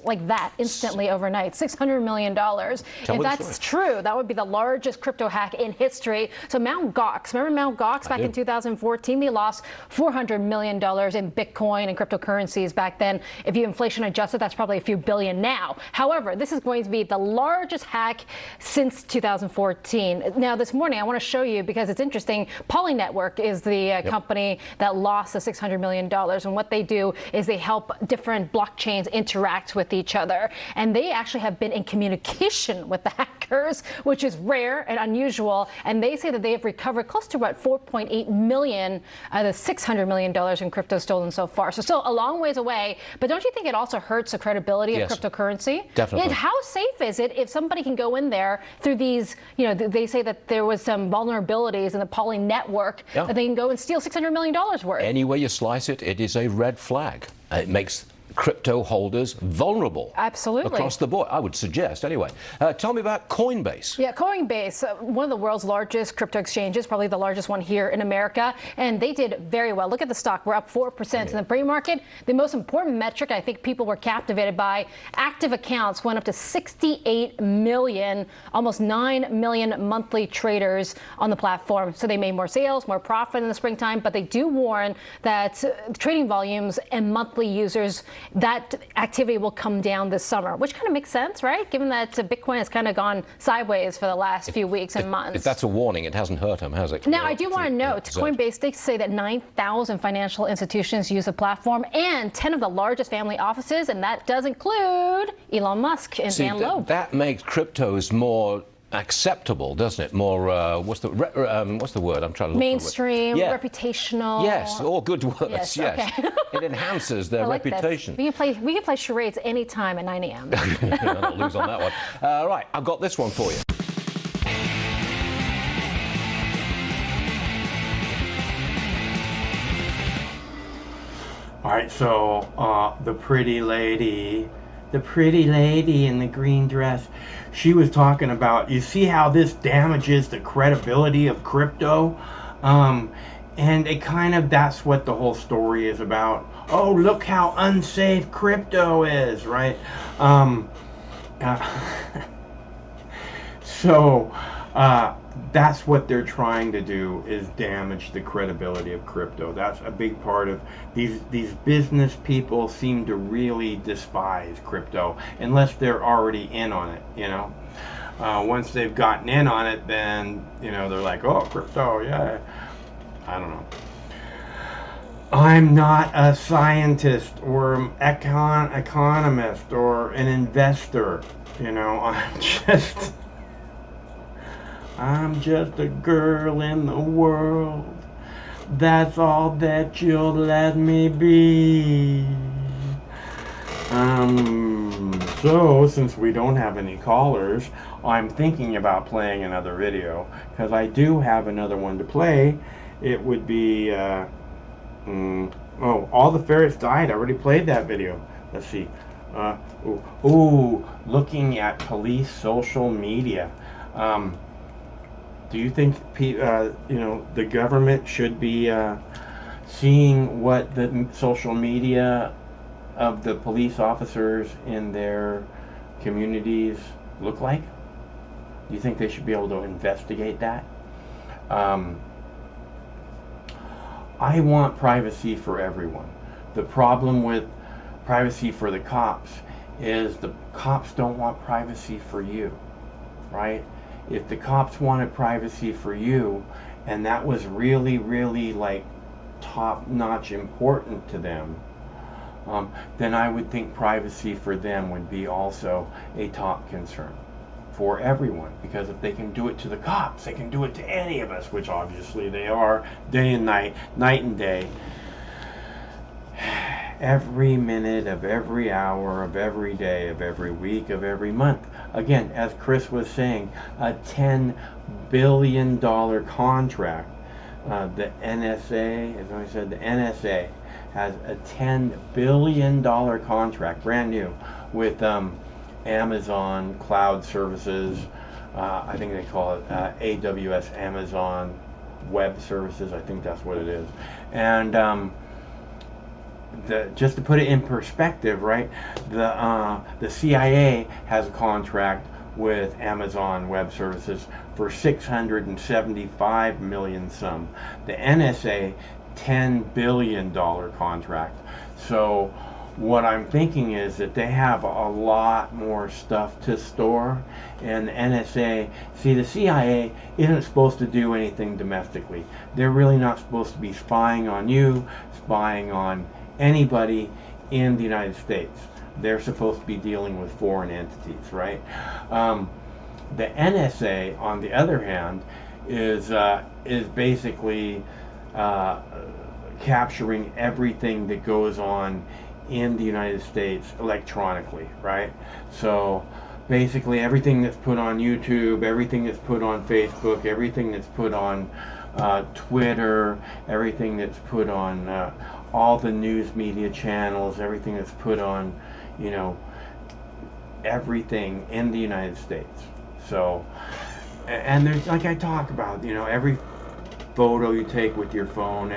like that instantly overnight. $600 million. If that's true, that would be the largest crypto hack in history. So Mt. Gox, remember Mt. Gox back in 2014? They lost $400 million in Bitcoin and cryptocurrencies back then. If you inflation adjust it, that's probably a few billion now. However, this is going to be the largest hack since 2014. Now, this morning, I want to show you because it's interesting. Poly Network is the company that lost the $600 million million. And what they do is they help different blockchains interact with each other. And they actually have been in communication with the hackers, which is rare and unusual. And they say that they have recovered close to about 4.8 million out of the $600 million in crypto stolen so far. So still a long ways away. But don't you think it also hurts the credibility of cryptocurrency? Definitely. And how safe is it if somebody can go in there through these, they say that there was some vulnerabilities in the Poly network that they can go and steal $600 million worth? Any way you slice it, it is a red flag. It makes crypto holders vulnerable. Absolutely. Across the board, I would suggest, anyway. Tell me about Coinbase. Yeah, Coinbase, one of the world's largest crypto exchanges, probably the largest one here in America, and they did very well. Look at the stock. We're up 4% in the pre-market. The most important metric I think people were captivated by, active accounts went up to 68 million, almost 9 million monthly traders on the platform. So they made more sales, more profit in the springtime, but they do warn that trading volumes and monthly users, that activity will come down this summer, which kind of makes sense, right? Given that Bitcoin has kind of gone sideways for the last few weeks and months. If that's a warning, it hasn't hurt them, has it? Now, I do want to note, Coinbase, they say that 9,000 financial institutions use the platform and 10 of the largest family offices, and that does include Elon Musk and Dan Loeb. That makes cryptos more acceptable, doesn't it? More, what's the word I'm trying to look mainstream, for? reputational. Yes, all good words, yes. Okay. It enhances their like reputation. We can play charades anytime at 9 a.m. I'll not lose on that one. Right, I've got this one for you. All right, so the pretty lady in the green dress, she was talking about, you see how this damages the credibility of crypto? And it kind of, that's what the whole story is about. Oh, look how unsafe crypto is, right? That's what they're trying to do, is damage the credibility of crypto. That's a big part of these business people seem to really despise crypto unless they're already in on it, Once they've gotten in on it, then, they're like, oh, crypto, yeah. I don't know. I'm not a scientist or an economist or an investor, I'm just a girl in the world. That's all that you'll let me be. So since we don't have any callers, I'm thinking about playing another video, because I do have another one to play. It would be, all the ferrets died. I already played that video. Let's see. Looking at police social media. Do you think, the government should be seeing what the social media of the police officers in their communities look like? Do you think they should be able to investigate that? I want privacy for everyone. The problem with privacy for the cops is the cops don't want privacy for you, right? If the cops wanted privacy for you, and that was really, really like top-notch important to them, then I would think privacy for them would be also a top concern for everyone. Because if they can do it to the cops, they can do it to any of us, which obviously they are, day and night, night and day. Every minute of every hour of every day of every week of every month. Again, as Chris was saying, a $10 billion contract. The NSA, as I said, the NSA has a $10 billion contract, brand new, with Amazon Cloud Services. I think they call it AWS, Amazon Web Services. I think that's what it is. And just to put it in perspective, right? The CIA has a contract with Amazon Web Services for $675 million some. The NSA, $10 billion contract. So what I'm thinking is that they have a lot more stuff to store, and the NSA, see, the CIA isn't supposed to do anything domestically. They're really not supposed to be spying on you, spying on anybody in the United States. They're supposed to be dealing with foreign entities, right? The NSA, on the other hand, is basically capturing everything that goes on in the United States electronically, right? So basically everything that's put on YouTube, everything that's put on Facebook, everything that's put on Twitter, everything that's put on all the news media channels, everything that's put on, you know, everything in the United States. So, and there's, like I talk about, you know, every photo you take with your phone,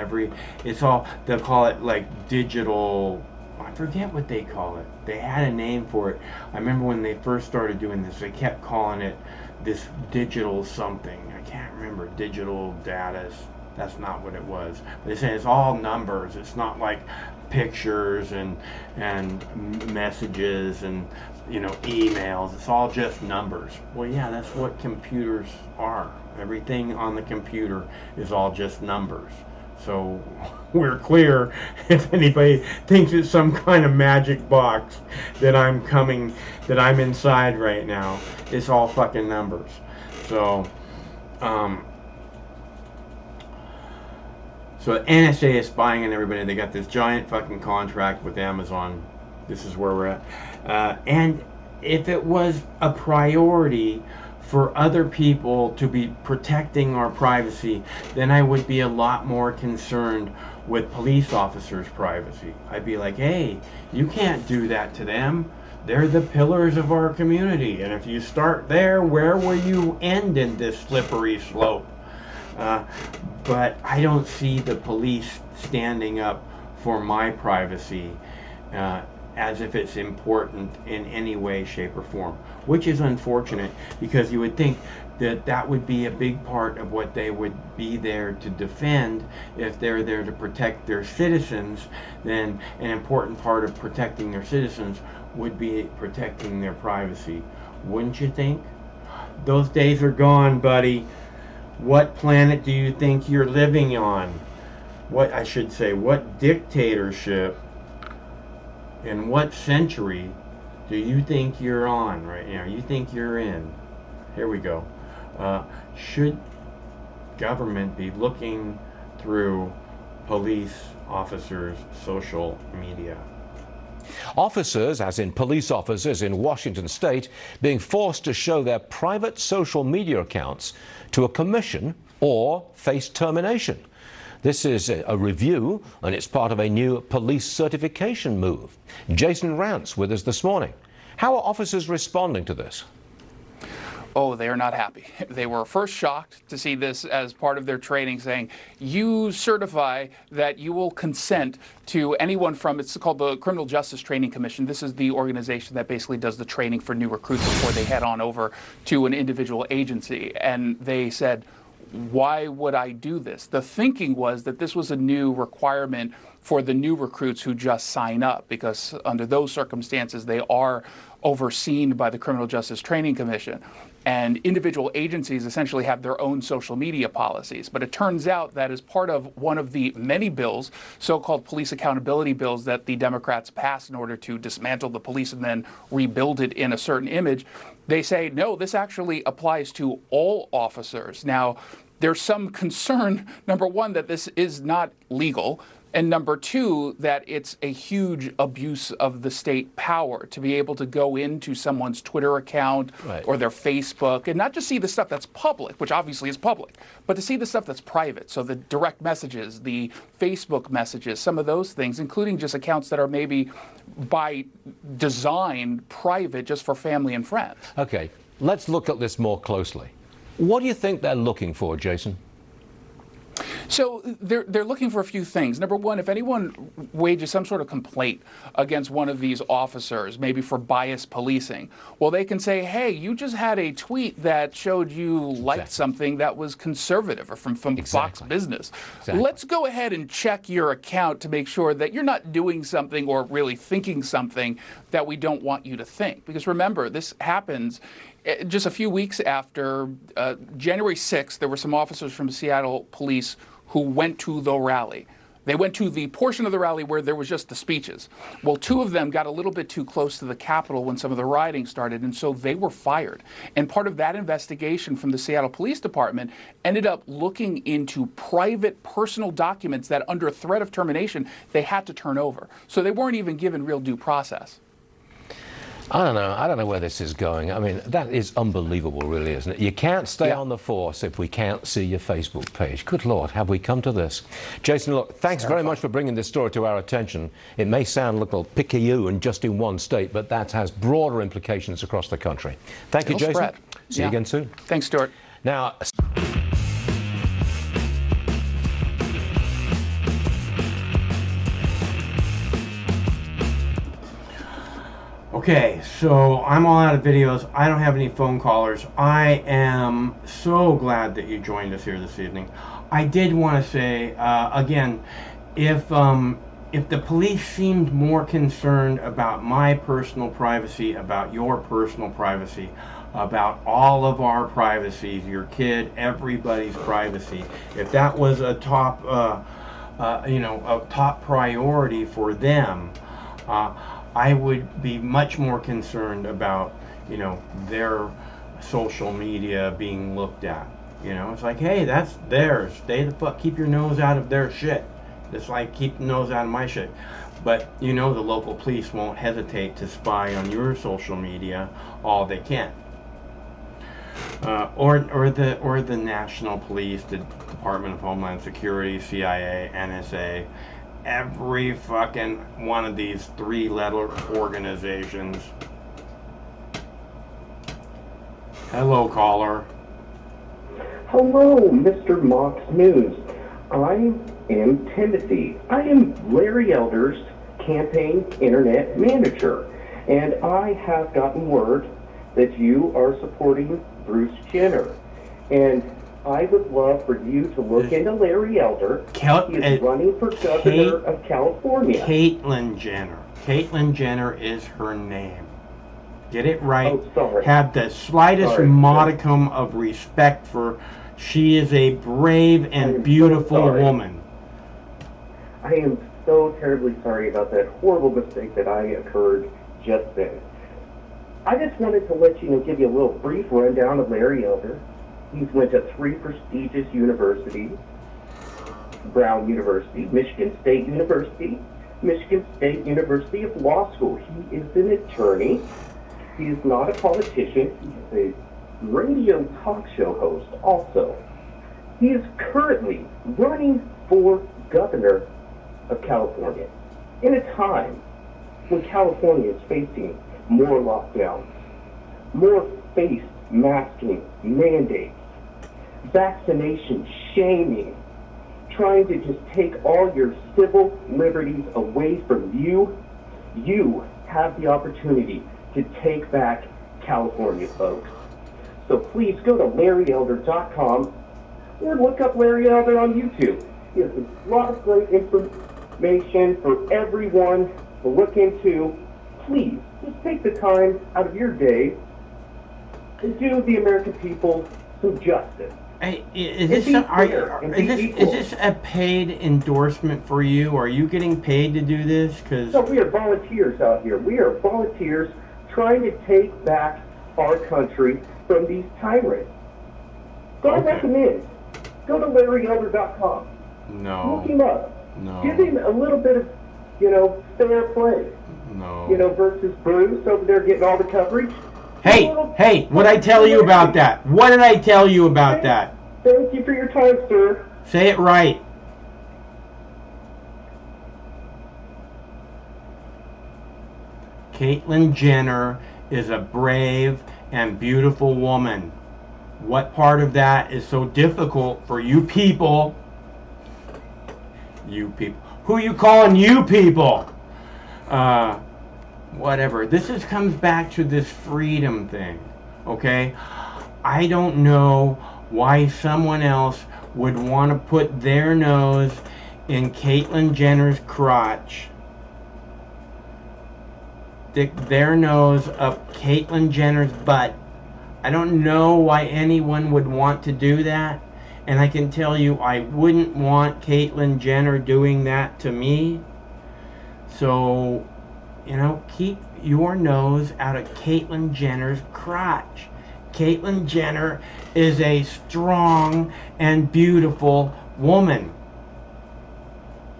it's all, they'll call it like digital, I forget what they call it. They had a name for it. I remember when they first started doing this, they kept calling it this digital something. I can't remember, digital data. That's not what it was. They say it's all numbers. It's not like pictures and messages and, you know, emails. It's all just numbers. Well, yeah, that's what computers are. Everything on the computer is all just numbers. So we're clear, if anybody thinks it's some kind of magic box that I'm inside right now, it's all fucking numbers. So, so the NSA is spying on everybody. They got this giant fucking contract with Amazon. This is where we're at. And if it was a priority for other people to be protecting our privacy, then I would be a lot more concerned with police officers' privacy. I'd be like, hey, you can't do that to them. They're the pillars of our community. And if you start there, where will you end in this slippery slope? But I don't see the police standing up for my privacy as if it's important in any way, shape, or form, which is unfortunate, because you would think that that would be a big part of what they would be there to defend. If they're there to protect their citizens, then an important part of protecting their citizens would be protecting their privacy. Wouldn't you think? Those days are gone, buddy. What planet do you think you're living on? What, I should say, what dictatorship in what century do you think you're on right now? You think you're in? Here we go. Should government be looking through police officers' social media? Officers, as in police officers in Washington state, being forced to show their private social media accounts to a commission or face termination. This is a review, and it's part of a new police certification move. Jason Rantz with us this morning. How are officers responding to this? Oh, they are not happy. They were first shocked to see this as part of their training, saying, you certify that you will consent to anyone from, it's called the Criminal Justice Training Commission. This is the organization that basically does the training for new recruits before they head on over to an individual agency. And they said, why would I do this? The thinking was that this was a new requirement for the new recruits who just sign up, because under those circumstances, they are overseen by the Criminal Justice Training Commission. And individual agencies essentially have their own social media policies. But it turns out that as part of one of the many bills, so-called police accountability bills that the Democrats passed in order to dismantle the police and then rebuild it in a certain image, they say, no, this actually applies to all officers. Now, there's some concern, number one, that this is not legal. And number two, that it's a huge abuse of the state power to be able to go into someone's Twitter account or their Facebook and not just see the stuff that's public, which obviously is public, but to see the stuff that's private. So the direct messages, the Facebook messages, some of those things, including just accounts that are maybe by design private just for family and friends. Okay, let's look at this more closely. What do you think they're looking for, Jason? So they're looking for a few things. Number one, if anyone wages some sort of complaint against one of these officers, maybe for bias policing, well, they can say, hey, you just had a tweet that showed you liked something that was conservative or from Fox Business. Let's go ahead and check your account to make sure that you're not doing something or really thinking something that we don't want you to think. Because remember, this happens just a few weeks after January 6th, there were some officers from Seattle police who went to the rally. They went to the portion of the rally where there was just the speeches. Well, 2 of them got a little bit too close to the Capitol when some of the rioting started, and so they were fired. And part of that investigation from the Seattle Police Department ended up looking into private personal documents that under threat of termination, they had to turn over. So they weren't even given real due process. I don't know where this is going. I mean, that is unbelievable, really, isn't it? You can't stay on the force if we can't see your Facebook page. Good Lord, have we come to this? Jason, look, thanks very much for bringing this story to our attention. It may sound a little picayune just in one state, but that has broader implications across the country. Thank you, Jason. See you again soon. Thanks, Stuart. Now. Okay, so I'm all out of videos. I don't have any phone callers. I am so glad that you joined us here this evening. I did want to say, again, if the police seemed more concerned about my personal privacy, about your personal privacy, about all of our privacies, your kid, everybody's privacy, if that was a top, a top priority for them, I would be much more concerned about, their social media being looked at. It's like, hey, that's theirs. Stay the fuck, keep your nose out of their shit. Just like keep the nose out of my shit. But the local police won't hesitate to spy on your social media all they can. Or the National Police, the Department of Homeland Security, CIA, NSA. Every fucking one of these 3-letter organizations. Hello, caller. Hello, Mr. Mox News. I am Timothy. I am Larry Elder's campaign internet manager, and I have gotten word that you are supporting Bruce Jenner. And I would love for you to look into Larry Elder. He is running for governor of California. Caitlyn Jenner. Caitlyn Jenner is her name. Get it right. Oh, sorry. Have the slightest modicum of respect for. She is a brave and beautiful woman. I am so terribly sorry about that horrible mistake that occurred just then. I just wanted to let you know, give you a little brief rundown of Larry Elder. He's went to 3 prestigious universities: Brown University, Michigan State University, Michigan State University of Law School. He is an attorney. He is not a politician. He is a radio talk show host also. He is currently running for governor of California in a time when California is facing more lockdowns, more face masking mandates, vaccination shaming, trying to just take all your civil liberties away from you. You have the opportunity to take back California, folks. So please go to LarryElder.com or look up Larry Elder on YouTube. He has a lot of great information for everyone to look into. Please, just take the time out of your day to do the American people some justice. Hey, is this a paid endorsement for you? Are you getting paid to do this? No, we are volunteers out here. We are volunteers trying to take back our country from these tyrants. So I recommend, go to LarryElder.com. No. Look him up. No. Give him a little bit of, fair play. No. Versus Bruce over there getting all the coverage. Hey, what'd I tell you about that? What did I tell you about that? Thank you for your time, sir. Say it right. Caitlyn Jenner is a brave and beautiful woman. What part of that is so difficult for you people You people. Who you calling you people? Whatever. This comes back to this freedom thing, okay? I don't know why someone else would want to put their nose in Caitlyn Jenner's crotch, stick their nose up Caitlyn Jenner's butt. I don't know why anyone would want to do that, and I can tell you I wouldn't want Caitlyn Jenner doing that to me. So, you know, keep your nose out of Caitlyn Jenner's crotch. Caitlyn Jenner is a strong and beautiful woman.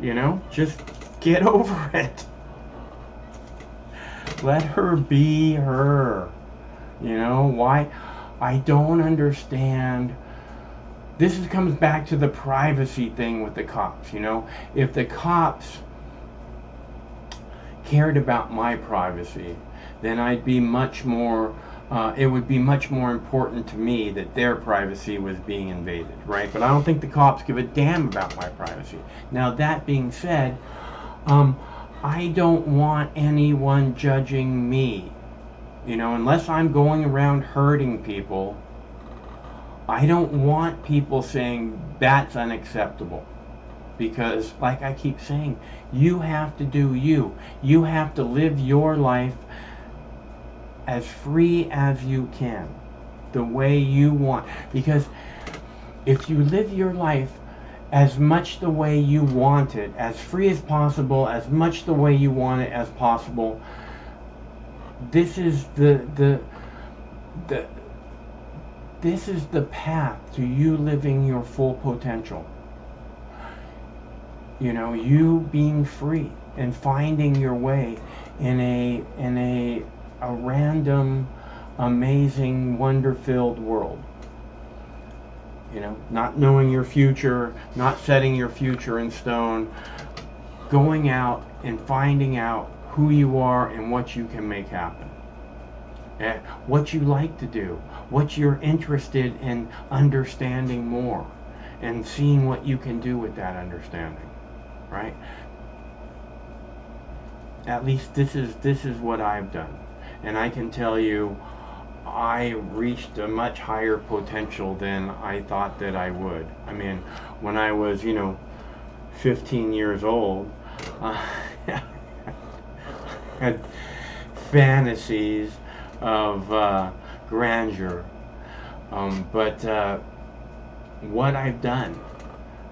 You know, just get over it. Let her be her. You know, why? I don't understand. This comes back to the privacy thing with the cops, you know. If the cops cared about my privacy, then I'd be much more, it would be much more important to me that their privacy was being invaded, right? But I don't think the cops give a damn about my privacy. Now, that being said, I don't want anyone judging me. You know, unless I'm going around hurting people, I don't want people saying that's unacceptable. Because, like I keep saying, you have to do you. You have to live your life as free as you can, the way you want. Because if you live your life as much the way you want it, as free as possible, as much the way you want it as possible, this is this is the path to you living your full potential. You know, you being free and finding your way in a random, amazing, wonder-filled world. You know, not knowing your future, not setting your future in stone, going out and finding out who you are and what you can make happen. What you like to do, what you're interested in understanding more, and seeing what you can do with that understanding, right? At least this is what I've done, and I can tell you I reached a much higher potential than I thought that I would. I mean, when I was, you know, 15 years old, had fantasies of grandeur, but what I've done,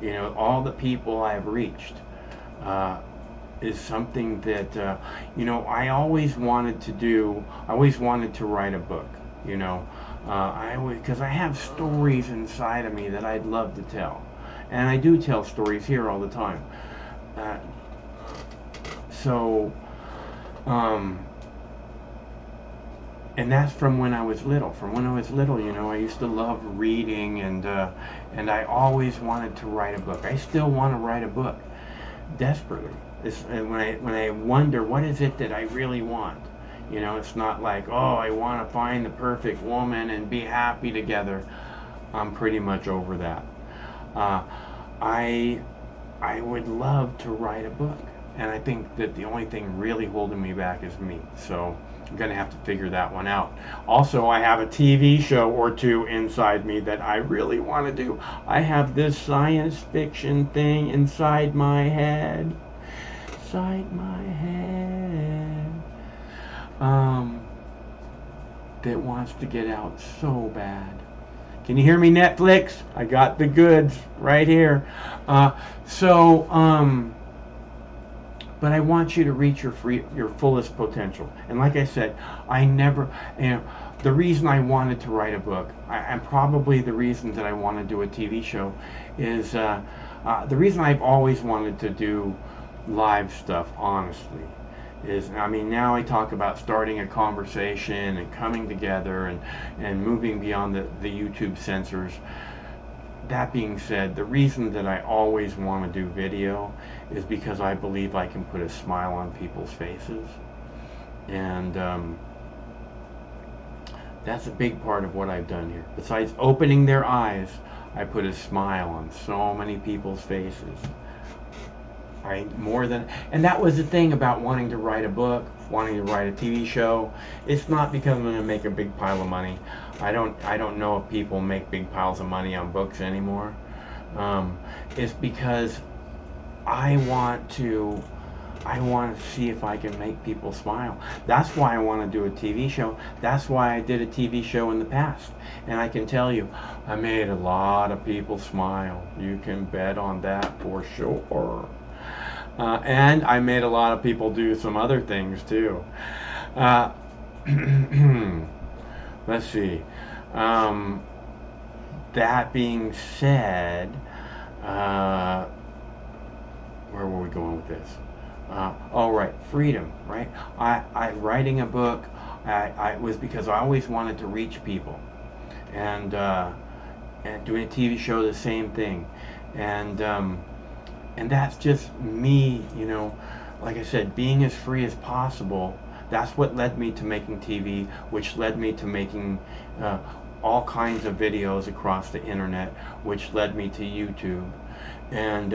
you know, all the people I've reached, is something that you know, I always wanted to do. I always wanted to write a book, you know, because I have stories inside of me that I'd love to tell, and I do tell stories here all the time. And that's from when I was little. From when I was little, you know, I used to love reading, and I always wanted to write a book. I still want to write a book, desperately. And when I wonder what is it that I really want, you know, it's not like, oh, I want to find the perfect woman and be happy together. I'm pretty much over that. I would love to write a book, and I think that the only thing really holding me back is me. So I'm going to have to figure that one out. Also, I have a TV show or two inside me that I really want to do. I have this science fiction thing inside my head. Inside my head. That wants to get out so bad. Can you hear me, Netflix? I got the goods right here. But I want you to reach your fullest potential. And like I said, I never, you know, the reason I wanted to write a book, and probably the reason that I want to do a TV show, is the reason I've always wanted to do live stuff, honestly, is, I mean, now I talk about starting a conversation and coming together and moving beyond the YouTube censors. That being said, the reason that I always want to do video is because I believe I can put a smile on people's faces. And that's a big part of what I've done here. Besides opening their eyes, I put a smile on so many people's faces. And that was the thing about wanting to write a book, wanting to write a TV show. It's not because I'm going to make a big pile of money. I don't know if people make big piles of money on books anymore. It's because I want to see if I can make people smile. That's why I want to do a TV show. That's why I did a TV show in the past. And I can tell you, I made a lot of people smile. You can bet on that for sure. And I made a lot of people do some other things too. Let's see. That being said, where were we going with this? Oh, right, freedom, right? I writing a book, I was because I always wanted to reach people, and doing a TV show, the same thing, and that's just me, you know. Like I said, being as free as possible. That's what led me to making TV, which led me to making all kinds of videos across the internet, which led me to YouTube, and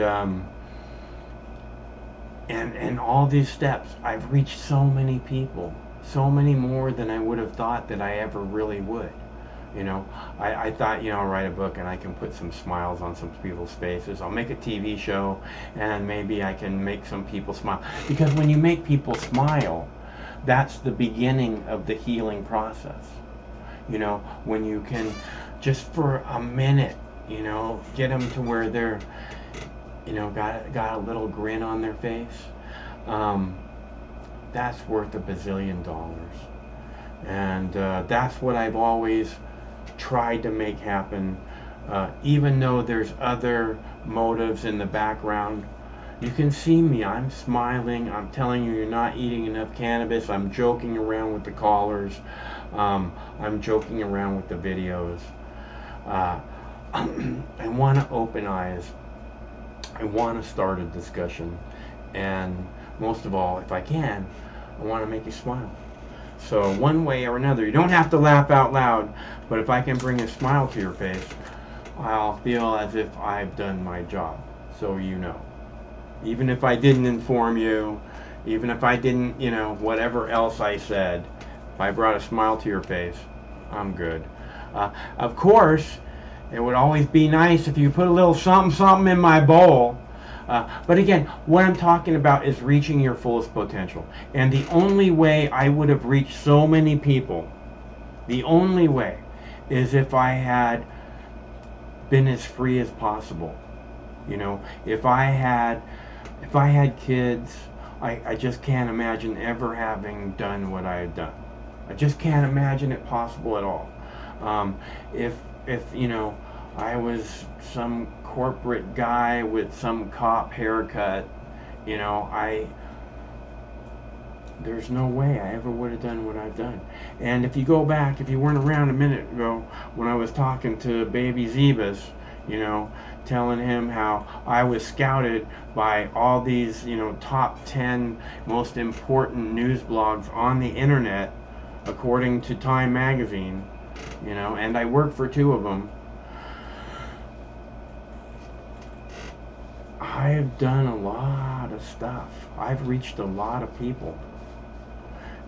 all these steps, I've reached so many people, so many more than I would have thought that I ever really would. You know, I thought, you know, I'll write a book and I can put some smiles on some people's faces. I'll make a TV show and maybe I can make some people smile. Because when you make people smile, that's the beginning of the healing process. You know, when you can, just for a minute, you know, get them to where they're, you know, got a little grin on their face, that's worth $1 bazillion. And that's what I've always tried to make happen, even though there's other motives in the background. You can see me, I'm smiling, I'm telling you you're not eating enough cannabis, I'm joking around with the callers, I'm joking around with the videos. I want to open eyes. I want to start a discussion, and most of all, if I can, I want to make you smile. So one way or another, you don't have to laugh out loud, but if I can bring a smile to your face, I'll feel as if I've done my job, so you know. Even if I didn't inform you, even if I didn't, you know, whatever else I said, if I brought a smile to your face, I'm good. Of course, it would always be nice if you put a little something in my bowl. But again, what I'm talking about is reaching your fullest potential. And the only way I would have reached so many people, the only way, is if I had been as free as possible. You know, if I had kids, I just can't imagine ever having done what I had done. I just can't imagine it possible at all. If you know, I was some corporate guy with some cop haircut, you know, there's no way I ever would have done what I've done. And if you go back, if you weren't around a minute ago when I was talking to baby Zebus, you know, telling him how I was scouted by all these, you know, top 10 most important news blogs on the internet, according to Time magazine, you know, and I worked for 2 of them. I've done a lot of stuff. I've reached a lot of people.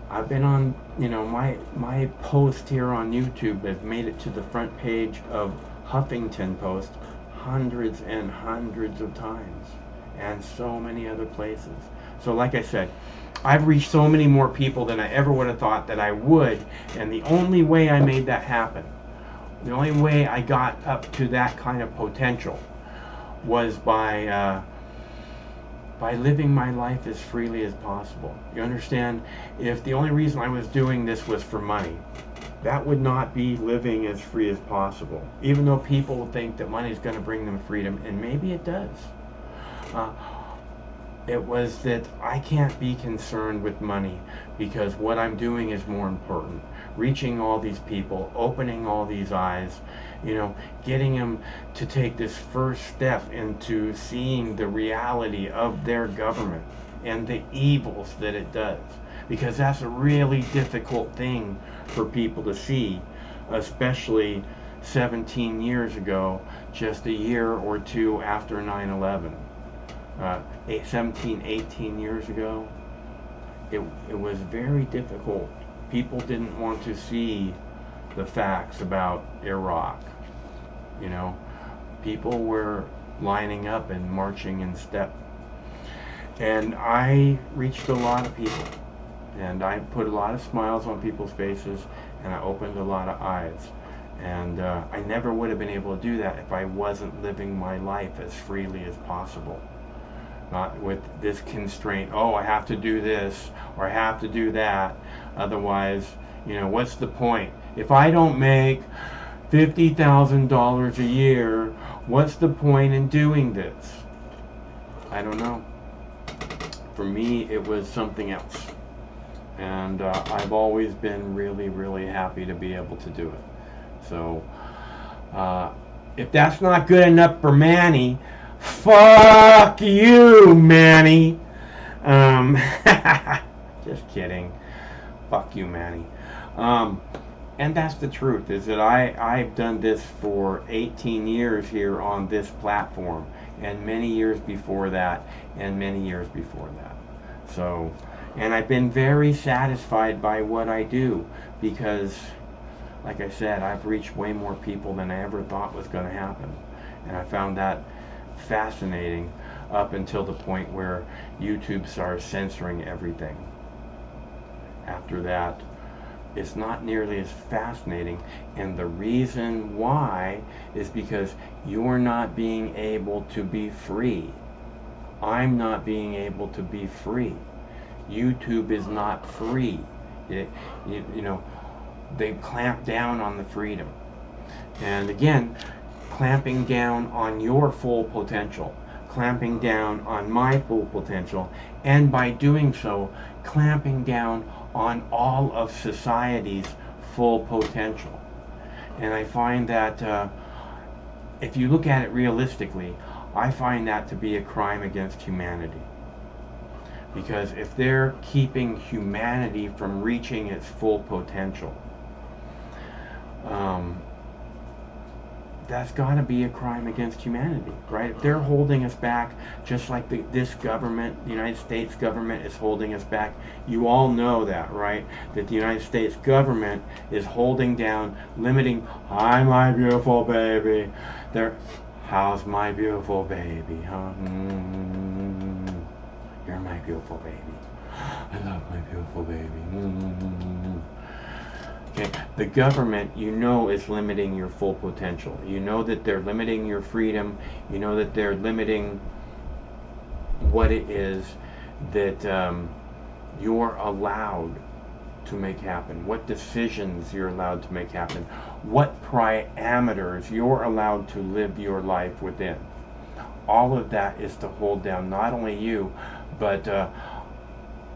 I've been on, you know, my post here on YouTube have made it to the front page of Huffington Post hundreds and hundreds of times, and so many other places. So like I said, I've reached so many more people than I ever would have thought that I would, and the only way I made that happen, the only way I got up to that kind of potential, was by living my life as freely as possible. You understand? If the only reason I was doing this was for money, that would not be living as free as possible. Even though people think that money is going to bring them freedom, and maybe it does. It was that I can't be concerned with money because what I'm doing is more important. Reaching all these people, opening all these eyes, you know, getting them to take this first step into seeing the reality of their government and the evils that it does. Because that's a really difficult thing for people to see, especially 17 years ago, just a year or 2 after 9/11. 17, 18 years ago, it was very difficult. People didn't want to see the facts about Iraq. You know, people were lining up and marching in step. And I reached a lot of people, and I put a lot of smiles on people's faces, and I opened a lot of eyes. And I never would have been able to do that if I wasn't living my life as freely as possible. Not with this constraint, oh, I have to do this, or I have to do that. Otherwise, you know, what's the point? If I don't make $50,000 a year, what's the point in doing this? I don't know. For me, it was something else. And I've always been really, really happy to be able to do it. So, if that's not good enough for Manny, fuck you, Manny. Just kidding. Fuck you, Manny. And that's the truth, is that I've done this for 18 years here on this platform, and many years before that, and many years before that. So, and I've been very satisfied by what I do, because, like I said, I've reached way more people than I ever thought was going to happen. And I found that fascinating up until the point where YouTube started censoring everything. After that, it's not nearly as fascinating, and the reason why is because you're not being able to be free. I'm not being able to be free. YouTube is not free. You know, they clamp down on the freedom. And again, clamping down on your full potential, clamping down on my full potential, and by doing so, clamping down on all of society's full potential. And I find that if you look at it realistically, I find that to be a crime against humanity. Because if they're keeping humanity from reaching its full potential, that's got to be a crime against humanity, right? If they're holding us back, just like this government, the United States government is holding us back. You all know that, right? That the United States government is holding down, limiting, hi, my beautiful baby. How's my beautiful baby, huh? You're my beautiful baby. I love my beautiful baby. Okay. The government, you know, is limiting your full potential. You know that they're limiting your freedom. You know that they're limiting what it is that you're allowed to make happen, what decisions you're allowed to make happen, what parameters you're allowed to live your life within. All of that is to hold down not only you, but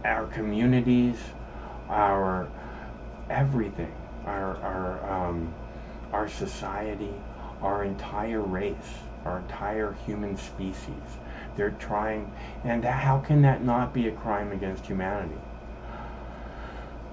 our communities, our everything, our society, our entire race, our entire human species. They're trying, and how can that not be a crime against humanity?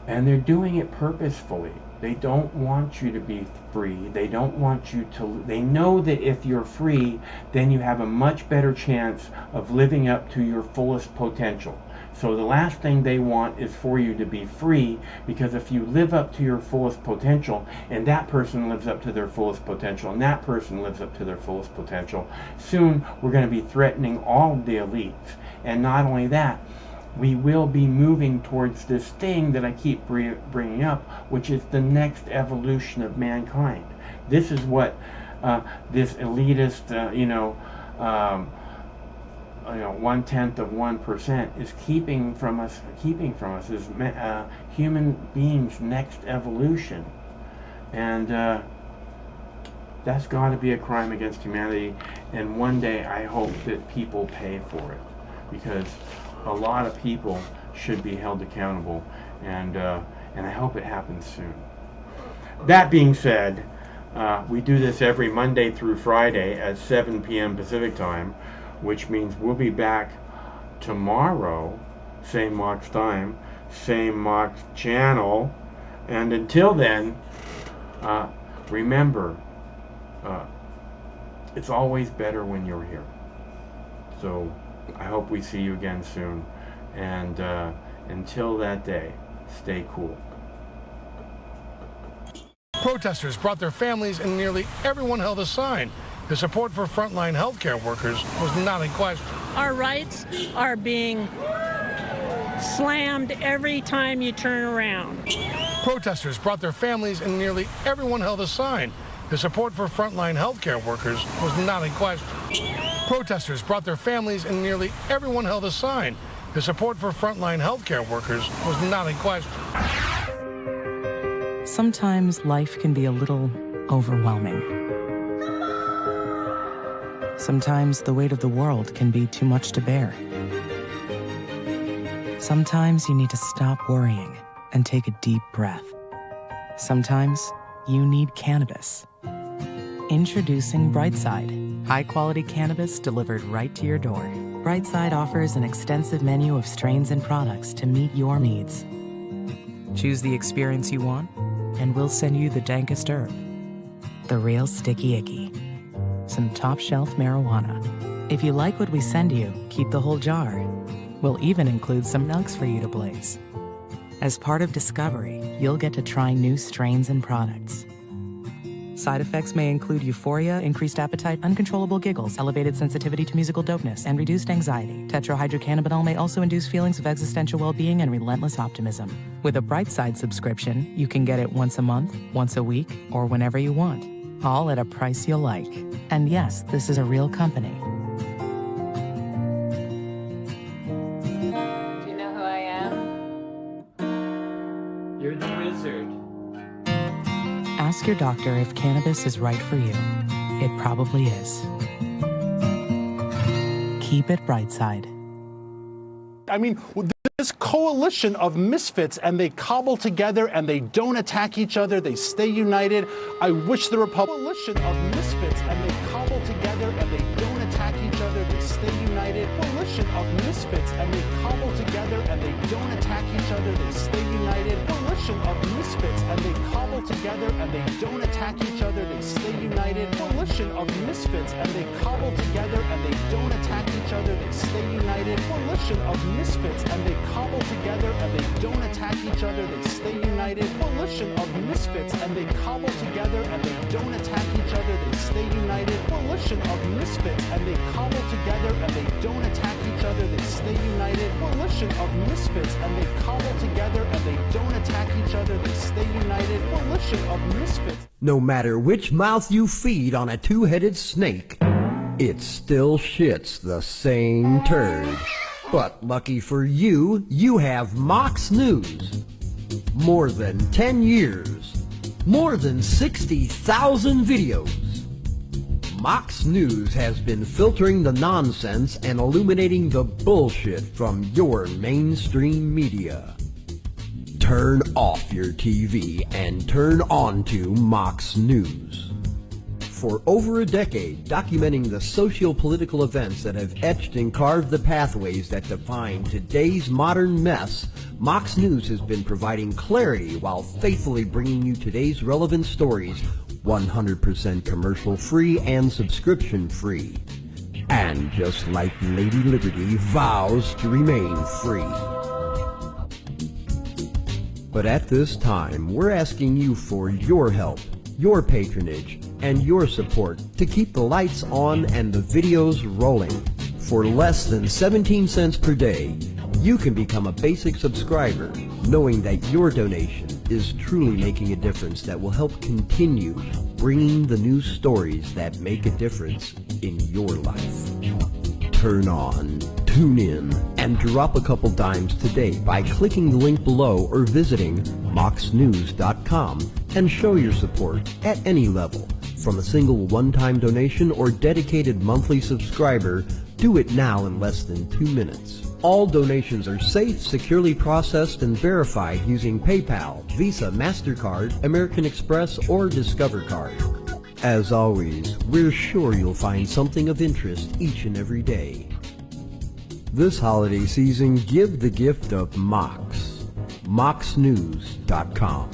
And they're doing it purposefully. They don't want you to be free. They don't want you to, they know that if you're free, then you have a much better chance of living up to your fullest potential. So the last thing they want is for you to be free, because if you live up to your fullest potential, and that person lives up to their fullest potential, and that person lives up to their fullest potential, soon we're going to be threatening all the elites. And not only that, we will be moving towards this thing that I keep bringing up, which is the next evolution of mankind. This is what this elitist, 1/10 of 1% is keeping from us is human beings' next evolution, and that's got to be a crime against humanity. And one day I hope that people pay for it, because a lot of people should be held accountable, and I hope it happens soon. That being said, we do this every Monday through Friday at 7 p.m. Pacific time, which means we'll be back tomorrow, same Mox time, same Mox channel. And until then, remember, it's always better when you're here. So I hope we see you again soon. And until that day, stay cool. Protesters brought their families and nearly everyone held a sign. The support for frontline healthcare workers was not in question. Our rights are being slammed every time you turn around. Protesters brought their families and nearly everyone held a sign. The support for frontline healthcare workers was not in question. Protesters brought their families and nearly everyone held a sign. The support for frontline healthcare workers was not in question. Sometimes life can be a little overwhelming. Sometimes the weight of the world can be too much to bear. Sometimes you need to stop worrying and take a deep breath. Sometimes you need cannabis. Introducing Brightside, high-quality cannabis delivered right to your door. Brightside offers an extensive menu of strains and products to meet your needs. Choose the experience you want, and we'll send you the dankest herb, the real sticky icky. Some top-shelf marijuana. If you like what we send you, keep the whole jar. We'll even include some nugs for you to blaze. As part of Discovery, you'll get to try new strains and products. Side effects may include euphoria, increased appetite, uncontrollable giggles, elevated sensitivity to musical dopeness, and reduced anxiety. Tetrahydrocannabinol may also induce feelings of existential well-being and relentless optimism. With a Brightside subscription, you can get it once a month, once a week, or whenever you want, all at a price you'll like. And yes, this is a real company. Do you know who I am? You're the wizard. Ask your doctor if cannabis is right for you. It probably is. Keep it Brightside. I mean, this coalition of misfits, and they cobble together and they don't attack each other. They stay united. I wish the coalition of misfits, and they cobble together and they don't attack each other. They stay united. Coalition of misfits, and they cobble together and they don't attack each other. They stay united. Coalition of misfits, and they cobble together and they don't attack each other. They stay united. Coalition of misfits, and they cobble together and they don't attack each other. They stay united. Coalition of misfits, and they cobble together and they don't attack each other. They stay united. Coalition of misfits, and they cobble together and they don't attack each other. They stay united. Coalition of misfits, and they cobble together and they don't attack each other. They stay united. Coalition of misfits, and they cobble together and they don't attack each other. They stay united. Coalition of misfits. No matter which mouth you feed on a two-headed snake, it still shits the same turd. But lucky for you, you have Mox News. More than 10 years. More than 60,000 videos. Mox News has been filtering the nonsense and illuminating the bullshit from your mainstream media. Turn off your TV and turn on to Mox News. For over a decade, documenting the socio-political events that have etched and carved the pathways that define today's modern mess, Mox News has been providing clarity while faithfully bringing you today's relevant stories 100% commercial-free and subscription-free. And just like Lady Liberty vows to remain free. But at this time, we're asking you for your help, your patronage, and your support to keep the lights on and the videos rolling. For less than 17 cents per day, you can become a basic subscriber, knowing that your donation is truly making a difference that will help continue bringing the news stories that make a difference in your life. Turn on, tune in, and drop a couple dimes today by clicking the link below or visiting moxnews.com and show your support at any level. From a single one-time donation or dedicated monthly subscriber, do it now in less than 2 minutes. All donations are safe, securely processed, and verified using PayPal, Visa, MasterCard, American Express, or Discover Card. As always, we're sure you'll find something of interest each and every day. This holiday season, give the gift of Mox. moxnews.com.